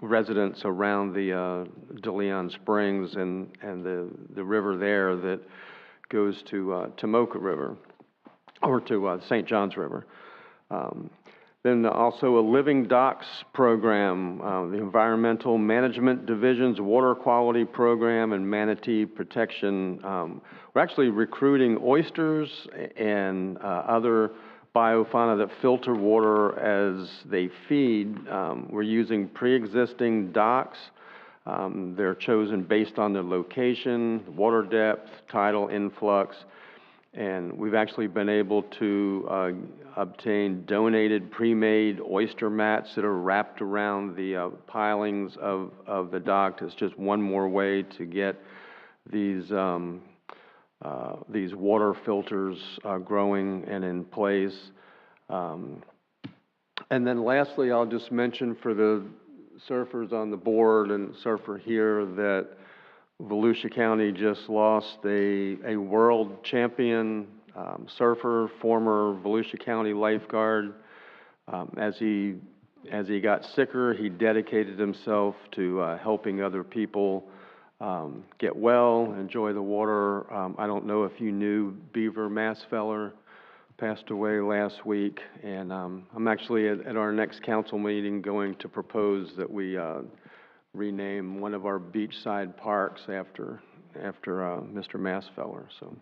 residents around the DeLeon Springs and the river there that goes to Tomoka River, or to St. Johns River. Then also a Living Docks program, the Environmental Management Division's Water Quality Program and Manatee Protection. We're actually recruiting oysters and other biofauna that filter water as they feed. We're using pre-existing docks. They're chosen based on the location, water depth, tidal influx. And we've actually been able to obtain donated pre-made oyster mats that are wrapped around the pilings of the dock. It's just one more way to get these water filters growing and in place. And then lastly, I'll just mention for the surfers on the board and surfer here that Volusia County just lost a world champion surfer, former Volusia County lifeguard. As he got sicker, he dedicated himself to helping other people get well, enjoy the water. I don't know if you knew Beaver Massfeller passed away last week, and I'm actually at our next council meeting going to propose that we rename one of our beachside parks after Mr. Massfeller. So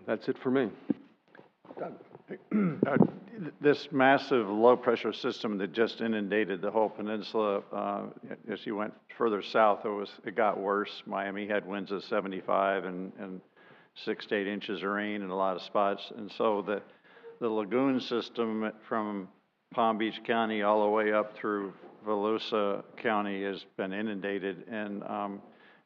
that's it for me. This massive low-pressure system that just inundated the whole peninsula, as you went further south, it got worse. Miami had winds of 75 and 6 to 8 inches of rain in a lot of spots. And so the lagoon system from Palm Beach County all the way up through Volusia County has been inundated, and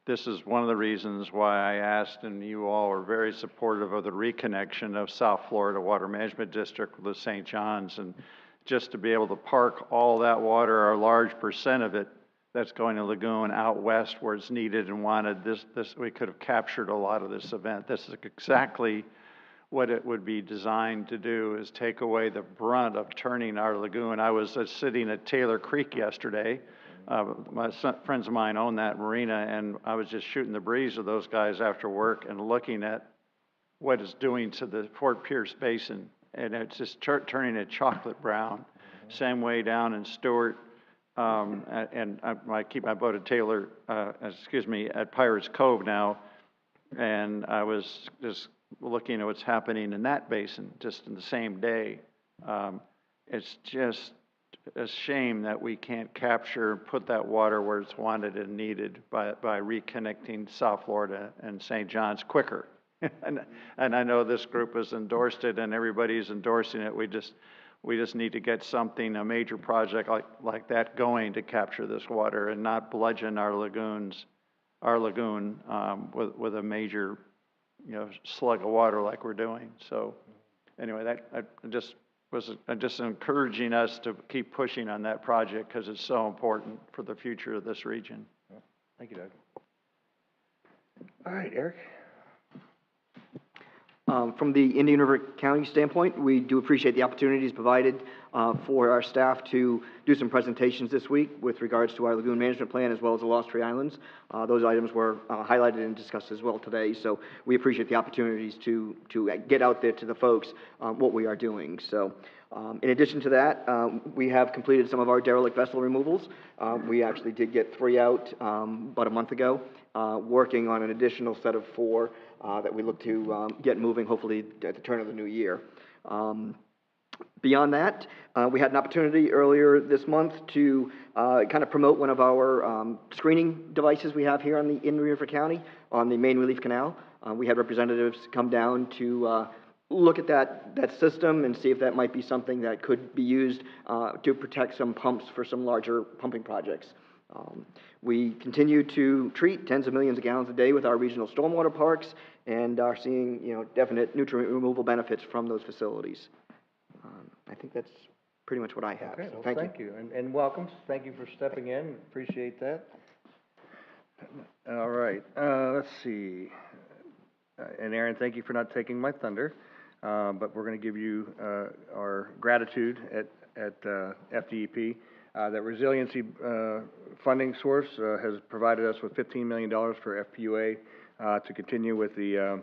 this is one of the reasons why I asked, and you all are very supportive of the reconnection of South Florida Water Management District with St. John's, and just to be able to park all that water, or a large percent of it that's going to Lagoon out west where it's needed and wanted, this we could have captured a lot of this event. This is exactly what it would be designed to do, is take away the brunt of turning our lagoon. I was sitting at Taylor Creek yesterday. Friends of mine own that marina, and I was just shooting the breeze with those guys after work and looking at what it's doing to the Fort Pierce Basin, and it's just turning it chocolate brown. Same way down in Stewart, and I keep my boat at Taylor, at Pirates Cove now, and I was just looking at what's happening in that basin just in the same day. It's just a shame that we can't capture, put that water where it's wanted and needed by reconnecting South Florida and St. John's quicker. and I know this group has endorsed it and everybody's endorsing it. We just need to get something, a major project like that going to capture this water and not bludgeon our lagoon with a major slug of water like we're doing. So anyway, I just encouraging us to keep pushing on that project because it's so important for the future of this region. Thank you, Doug. All right, Eric. From the Indian River County standpoint, we do appreciate the opportunities provided for our staff to do some presentations this week with regards to our lagoon management plan as well as the Lost Tree Islands. Those items were highlighted and discussed as well today, so we appreciate the opportunities to get out there to the folks what we are doing. So in addition to that, we have completed some of our derelict vessel removals. We actually did get 3 out about a month ago, working on an additional set of 4 that we look to get moving hopefully at the turn of the new year. Beyond that, we had an opportunity earlier this month to kind of promote one of our screening devices we have here on the Indian River County on the main relief canal. We had representatives come down to look at that system and see if that might be something that could be used to protect some pumps for some larger pumping projects. We continue to treat tens of millions of gallons a day with our regional stormwater parks and are seeing, definite nutrient removal benefits from those facilities. I think that's pretty much what I have. Okay, So well, thank you. and welcome. Thank you for stepping in. Appreciate that. All right, let's see. And Aaron, thank you for not taking my thunder, but we're going to give you our gratitude at FDEP. That resiliency funding source has provided us with $15 million for FPUA to continue with the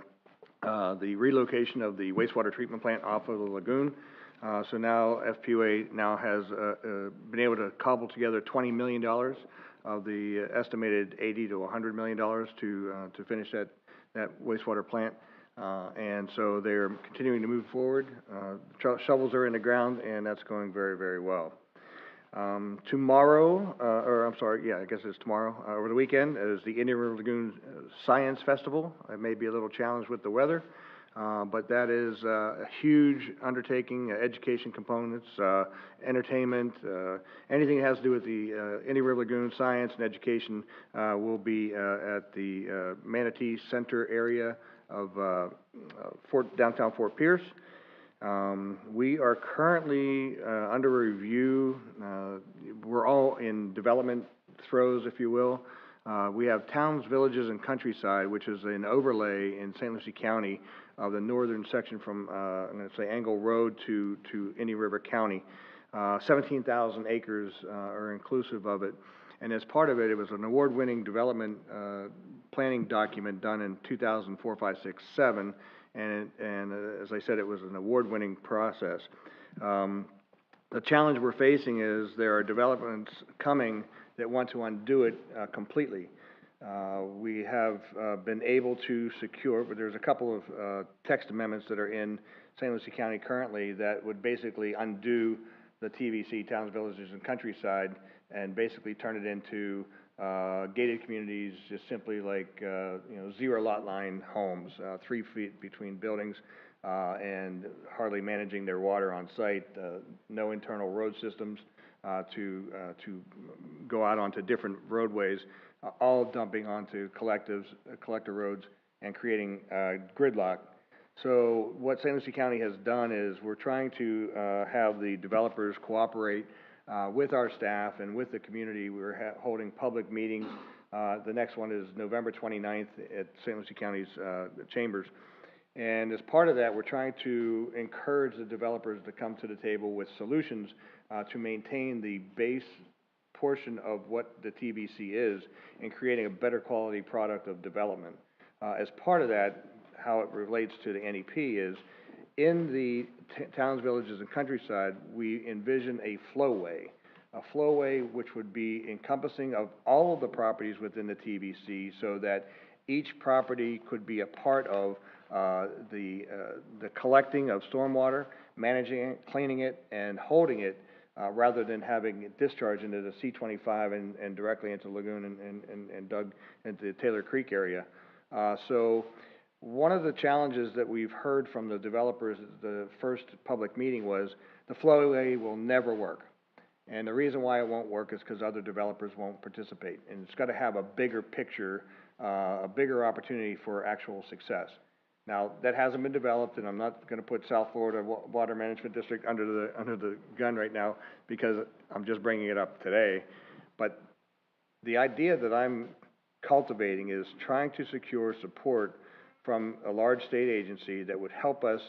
relocation of the wastewater treatment plant off of the lagoon. So now FPUA now has been able to cobble together $20 million of the estimated $80 to $100 million to finish that wastewater plant. And so they're continuing to move forward. Shovels are in the ground, and that's going very, very well. Tomorrow, I guess it's tomorrow, over the weekend, is the Indian River Lagoon Science Festival. It may be a little challenged with the weather, but that is a huge undertaking, education components, entertainment, anything that has to do with the Indian River Lagoon science and education will be at the Manatee Center area of downtown Fort Pierce. We are currently under review. We're all in development throes, if you will. We have towns, villages, and countryside, which is an overlay in St. Lucie County of the northern section from, I'm going to say, Angle Road to Indian River County. 17,000 acres are inclusive of it. And as part of it, it was an award-winning development planning document done in 2004, 5, 6, 7. And as I said, it was an award-winning process. The challenge we're facing is there are developments coming that want to undo it completely. We have been able to secure, but there's a couple of text amendments that are in St. Lucie County currently that would basically undo the TVC, towns, villages, and countryside, and basically turn it into gated communities, just simply like zero lot line homes, 3 feet between buildings, and hardly managing their water on site, no internal road systems to go out onto different roadways, all dumping onto collector roads and creating gridlock. So what St. Lucie County has done is we're trying to have the developers cooperate with our staff and with the community. We're holding public meetings. The next one is November 29th at St. Lucie County's chambers. And as part of that, we're trying to encourage the developers to come to the table with solutions to maintain the base portion of what the TBC is and creating a better quality product of development. As part of that, how it relates to the NEP is in the towns, villages, and countryside, we envision a flowway which would be encompassing of all of the properties within the TBC so that each property could be a part of the collecting of stormwater, managing it, cleaning it, and holding it, rather than having it discharged into the C-25 and directly into Lagoon and dug into the Taylor Creek area. So one of the challenges that we've heard from the developers at the first public meeting was the flowway will never work. And the reason why it won't work is because other developers won't participate. And it's got to have a bigger picture, a bigger opportunity for actual success. Now, that hasn't been developed, and I'm not going to put South Florida Water Management District under the gun right now because I'm just bringing it up today. But the idea that I'm cultivating is trying to secure support from a large state agency that would help us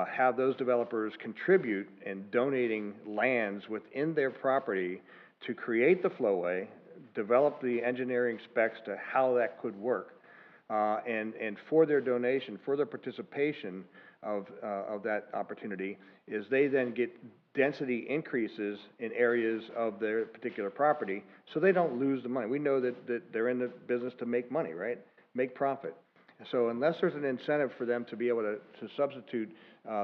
have those developers contribute in donating lands within their property to create the flowway, develop the engineering specs to how that could work. And for their donation, for their participation of that opportunity, is they then get density increases in areas of their particular property so they don't lose the money. We know that they're in the business to make money, right? Make profit. So unless there's an incentive for them to be able to substitute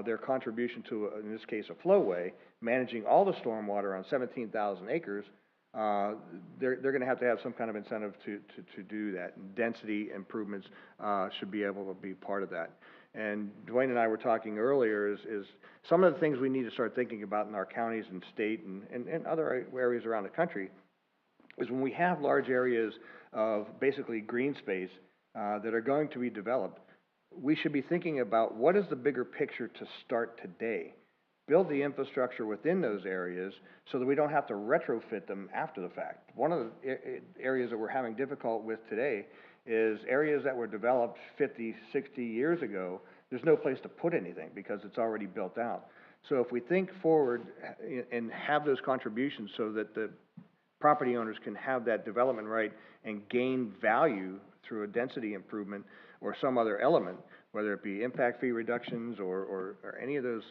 their contribution to, in this case, a flowway, managing all the stormwater on 17,000 acres, they're going to have some kind of incentive to do that. And density improvements should be able to be part of that. And Dwayne and I were talking earlier is some of the things we need to start thinking about in our counties and state and other areas around the country is when we have large areas of basically green space that are going to be developed, we should be thinking about what is the bigger picture to start today. Build the infrastructure within those areas so that we don't have to retrofit them after the fact. One of the areas that we're having difficulty with today is areas that were developed 50, 60 years ago. There's no place to put anything because it's already built out. So if we think forward and have those contributions so that the property owners can have that development right and gain value through a density improvement or some other element, whether it be impact fee reductions or any of those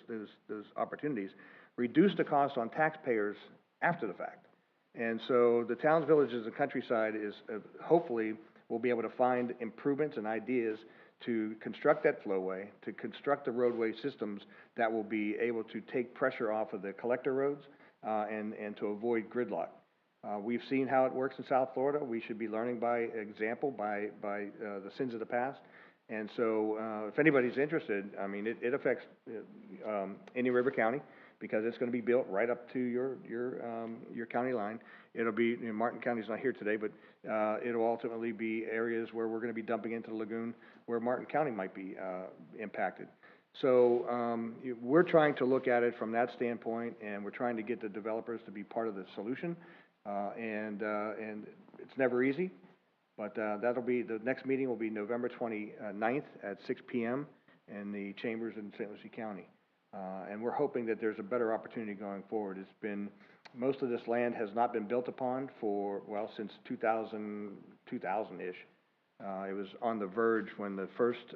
opportunities, reduce the cost on taxpayers after the fact. And so the towns, villages, and countryside is hopefully will be able to find improvements and ideas to construct that flowway, to construct the roadway systems that will be able to take pressure off of the collector roads and to avoid gridlock. We've seen how it works in South Florida. We should be learning by example, by the sins of the past. And so if anybody's interested, I mean, it affects Indian River County, because it's going to be built right up to your county line. It'll be, Martin County's not here today, but it'll ultimately be areas where we're going to be dumping into the lagoon where Martin County might be impacted. So we're trying to look at it from that standpoint, and we're trying to get the developers to be part of the solution. And it's never easy, but that'll be, the next meeting will be November 29th at 6 p.m. in the chambers in St. Lucie County. And we're hoping that there's a better opportunity going forward. It's been, most of this land has not been built upon for, well, since 2000-ish. It was on the verge when the first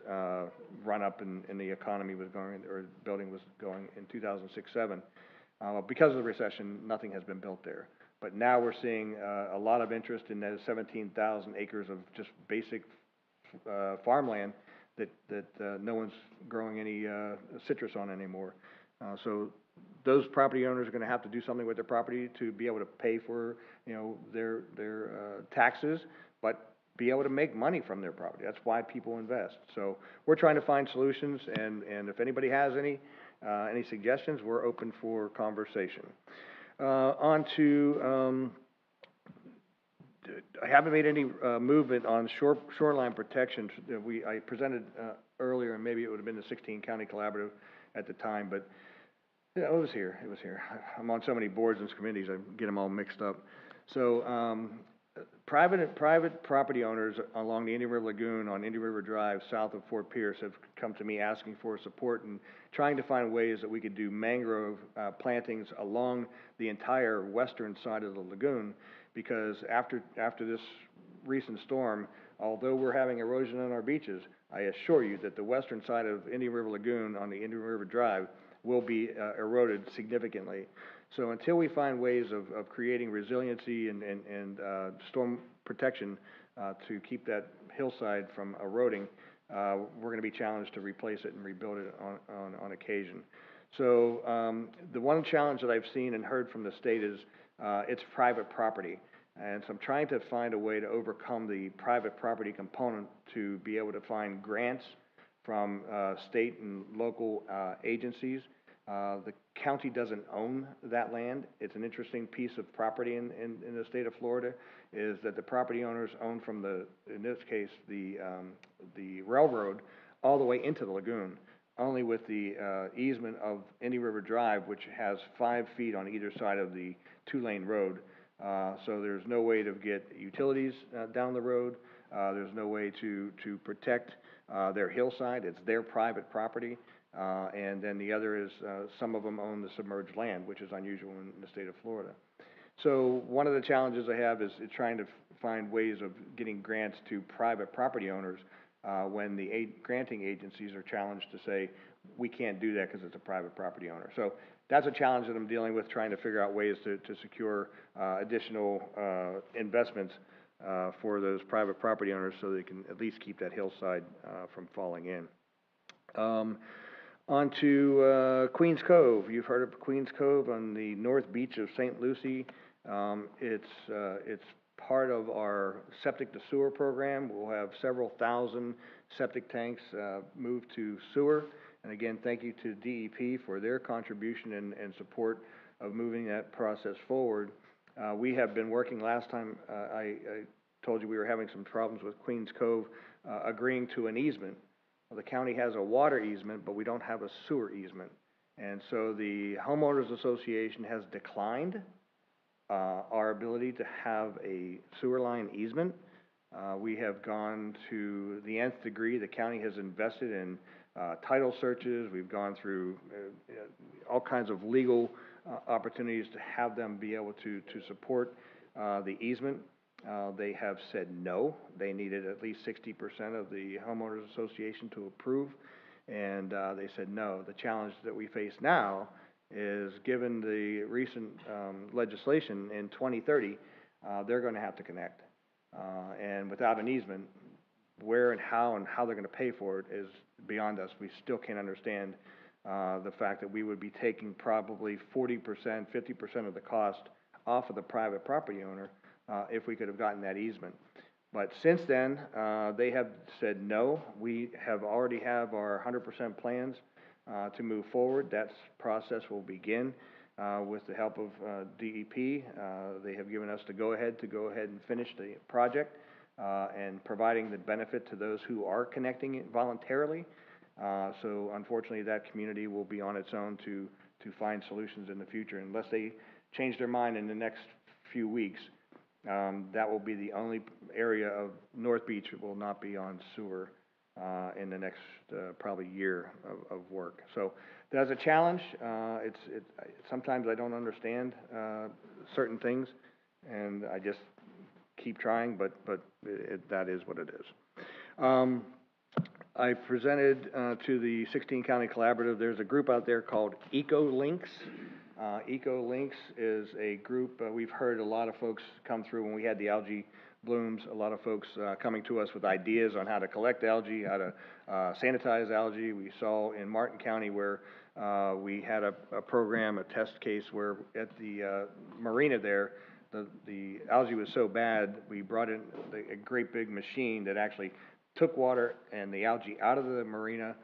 run-up in the economy was going, or building was going in 2006-07. Because of the recession, nothing has been built there. But now we're seeing a lot of interest in those 17,000 acres of just basic farmland that no one's growing any citrus on anymore. So those property owners are going to have to do something with their property to be able to pay for, their taxes, but be able to make money from their property. That's why people invest. So we're trying to find solutions, and if anybody has any suggestions, we're open for conversation. On to I haven't made any movement on shoreline protection. I presented earlier, and maybe it would have been the 16 County Collaborative at the time, but yeah, it was here. I'm on so many boards and committees, I get them all mixed up. So private property owners along the Indian River Lagoon on Indian River Drive south of Fort Pierce have come to me asking for support and trying to find ways that we could do mangrove plantings along the entire western side of the lagoon, because after this recent storm, although we're having erosion on our beaches, I assure you that the western side of Indian River Lagoon on the Indian River Drive will be eroded significantly. So until we find ways of creating resiliency and storm protection to keep that hillside from eroding, we're going to be challenged to replace it and rebuild it on occasion. So the one challenge that I've seen and heard from the state is it's private property. And so I'm trying to find a way to overcome the private property component to be able to find grants from state and local agencies. The county doesn't own that land. It's an interesting piece of property in the state of Florida, is that the property owners own from in this case, the railroad all the way into the lagoon, only with the easement of Indian River Drive, which has 5 feet on either side of the 2-lane road. So there's no way to get utilities down the road. There's no way to protect their hillside. It's their private property. And then the other is some of them own the submerged land, which is unusual in the state of Florida. So one of the challenges I have is trying to find ways of getting grants to private property owners when the granting agencies are challenged to say, we can't do that because it's a private property owner. So that's a challenge that I'm dealing with, trying to figure out ways to secure additional investments for those private property owners so they can at least keep that hillside from falling in. On to Queens Cove. You've heard of Queens Cove on the north beach of St. Lucie. It's part of our septic to sewer program. We'll have several thousand septic tanks moved to sewer. And again, thank you to DEP for their contribution and support of moving that process forward. We have been working, last time I told you we were having some problems with Queens Cove agreeing to an easement. Well, the county has a water easement, but we don't have a sewer easement. And so the Homeowners Association has declined our ability to have a sewer line easement. We have gone to the nth degree. The county has invested in title searches. We've gone through all kinds of legal opportunities to have them be able to support the easement. They have said no. They needed at least 60% of the homeowners association to approve, and they said no. The challenge that we face now is, given the recent legislation in 2030, they're going to have to connect. And without an easement, where and how they're going to pay for it is beyond us. We still can't understand the fact that we would be taking probably 40%, 50% of the cost off of the private property owner if we could have gotten that easement. But since then, they have said no. We have already have our 100% plans to move forward. That process will begin with the help of DEP. They have given us the go-ahead and finish the project and providing the benefit to those who are connecting it voluntarily. So unfortunately, that community will be on its own to find solutions in the future. Unless they change their mind in the next few weeks, that will be the only area of North Beach that will not be on sewer in the next probably year of work. So that's a challenge. Sometimes I don't understand certain things, and I just keep trying, but that is what it is. I presented to the 16 County Collaborative. There's a group out there called EcoLinks. EcoLinks is a group, we've heard a lot of folks come through when we had the algae blooms, a lot of folks coming to us with ideas on how to collect algae, how to sanitize algae. We saw in Martin County where we had a program, a test case, where at the marina there, the algae was so bad, we brought in a great big machine that actually took water and the algae out of the marina,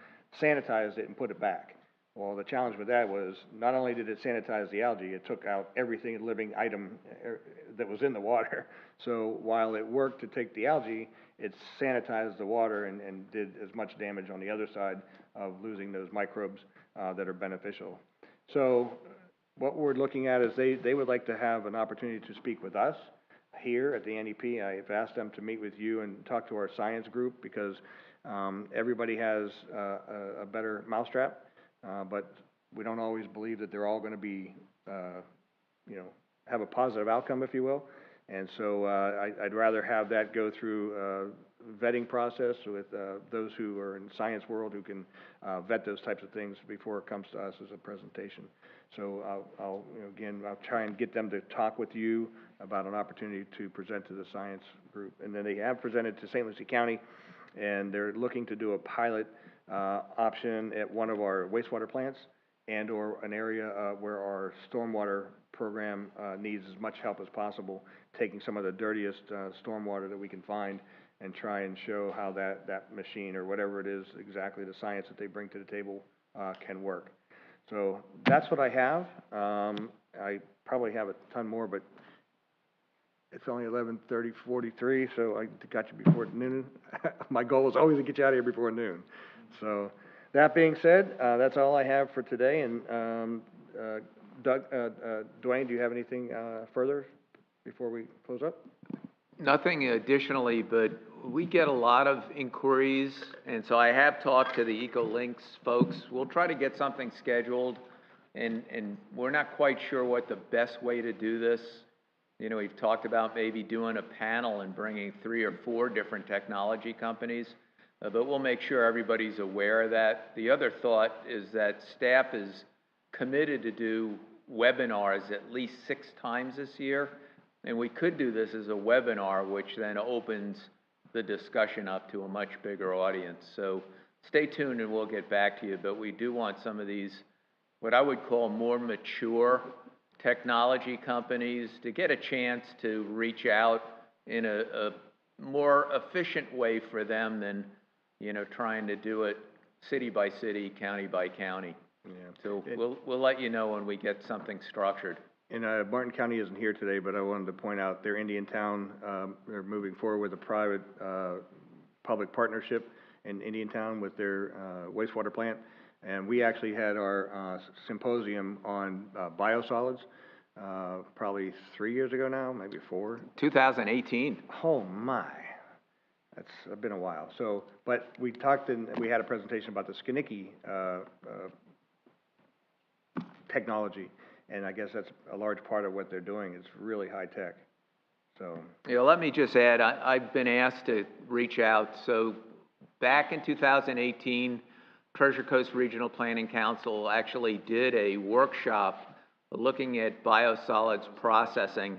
sanitized it, and put it back. Well, the challenge with that was, not only did it sanitize the algae, it took out everything, living item that was in the water. So while it worked to take the algae, it sanitized the water and did as much damage on the other side of losing those microbes that are beneficial. So what we're looking at is they would like to have an opportunity to speak with us here at the NEP. I've asked them to meet with you and talk to our science group, because everybody has a better mousetrap. But we don't always believe that they're all going to be, have a positive outcome, if you will. And so I'd rather have that go through a vetting process with those who are in the science world who can vet those types of things before it comes to us as a presentation. So I'll try and get them to talk with you about an opportunity to present to the science group. And then they have presented to St. Lucie County, and they're looking to do a pilot option at one of our wastewater plants and or an area where our stormwater program needs as much help as possible, taking some of the dirtiest stormwater that we can find and try and show how that machine or whatever it is, exactly the science that they bring to the table, can work. So that's what I have. I probably have a ton more, but it's only 11:43, so I got you before noon. My goal is always to get you out of here before noon. So that being said, that's all I have for today. And Dwayne, do you have anything further before we close up? Nothing additionally, but we get a lot of inquiries, and so I have talked to the EcoLinks folks. We'll try to get something scheduled, and we're not quite sure what the best way to do this. You know, we've talked about maybe doing a panel and bringing 3 or 4 different technology companies, but we'll make sure everybody's aware of that. The other thought is that staff is committed to do webinars at least 6 times this year, and we could do this as a webinar, which then opens the discussion up to a much bigger audience. So stay tuned and we'll get back to you, but we do want some of these, what I would call more mature technology companies, to get a chance to reach out in a more efficient way for them than, trying to do it city by city, county by county. Yeah. So we'll let you know when we get something structured. And Martin County isn't here today, but I wanted to point out they're Indiantown. They're moving forward with a private public partnership in Indiantown with their wastewater plant. And we actually had our symposium on biosolids probably 3 years ago now, maybe 4. 2018. Oh my, that's been a while. So, but we talked and we had a presentation about the Skinnicky technology. And I guess that's a large part of what they're doing. It's really high tech. So, Yeah, let me just add, I've been asked to reach out. So back in 2018, Treasure Coast Regional Planning Council actually did a workshop looking at biosolids processing.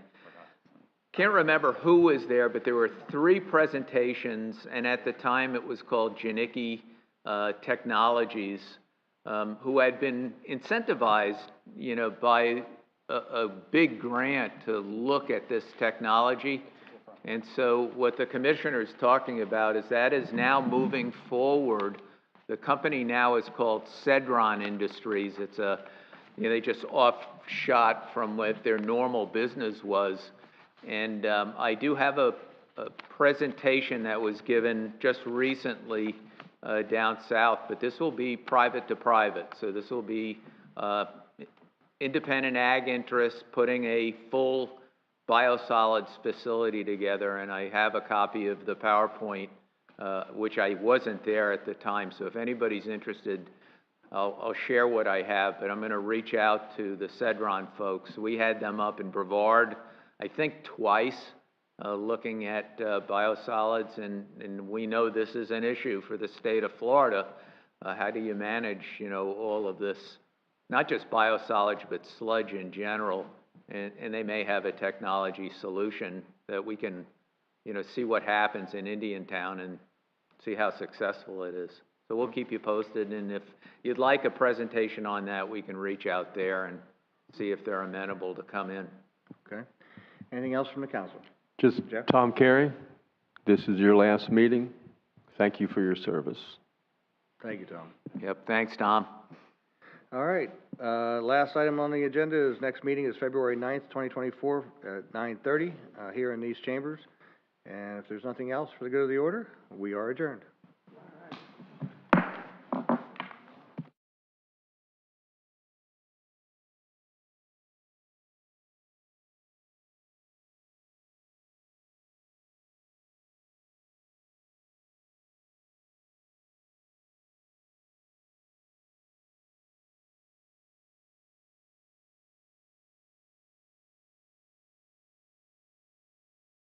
Can't remember who was there, but there were 3 presentations, and at the time it was called Janicki Technologies, who had been incentivized, you know, by a big grant to look at this technology. And so what the commissioner is talking about is that is now moving forward. The company now is called Cedron Industries. It's a, you know, they just offshot from what their normal business was. And I do have a presentation that was given just recently down south, but this will be private to private. So this will be independent ag interests putting a full biosolids facility together, and I have a copy of the PowerPoint, which I wasn't there at the time. So if anybody's interested, I'll share what I have, but I'm going to reach out to the Cedron folks. We had them up in Brevard, I think twice, looking at biosolids, and we know this is an issue for the state of Florida. How do you manage, you know, all of this, not just biosolids, but sludge in general? And they may have a technology solution that we can, you know, see what happens in Indiantown and see how successful it is. So we'll keep you posted, and if you'd like a presentation on that, we can reach out there and see if they're amenable to come in. okay. Anything else from the council? Just, Jeff? Tom Carey, this is your last meeting. Thank you for your service. Thank you, Tom. Yep, thanks, Tom. All right, last item on the agenda is next meeting is February 9th, 2024 at 9:30 here in these chambers. And if there's nothing else for the good of the order, we are adjourned.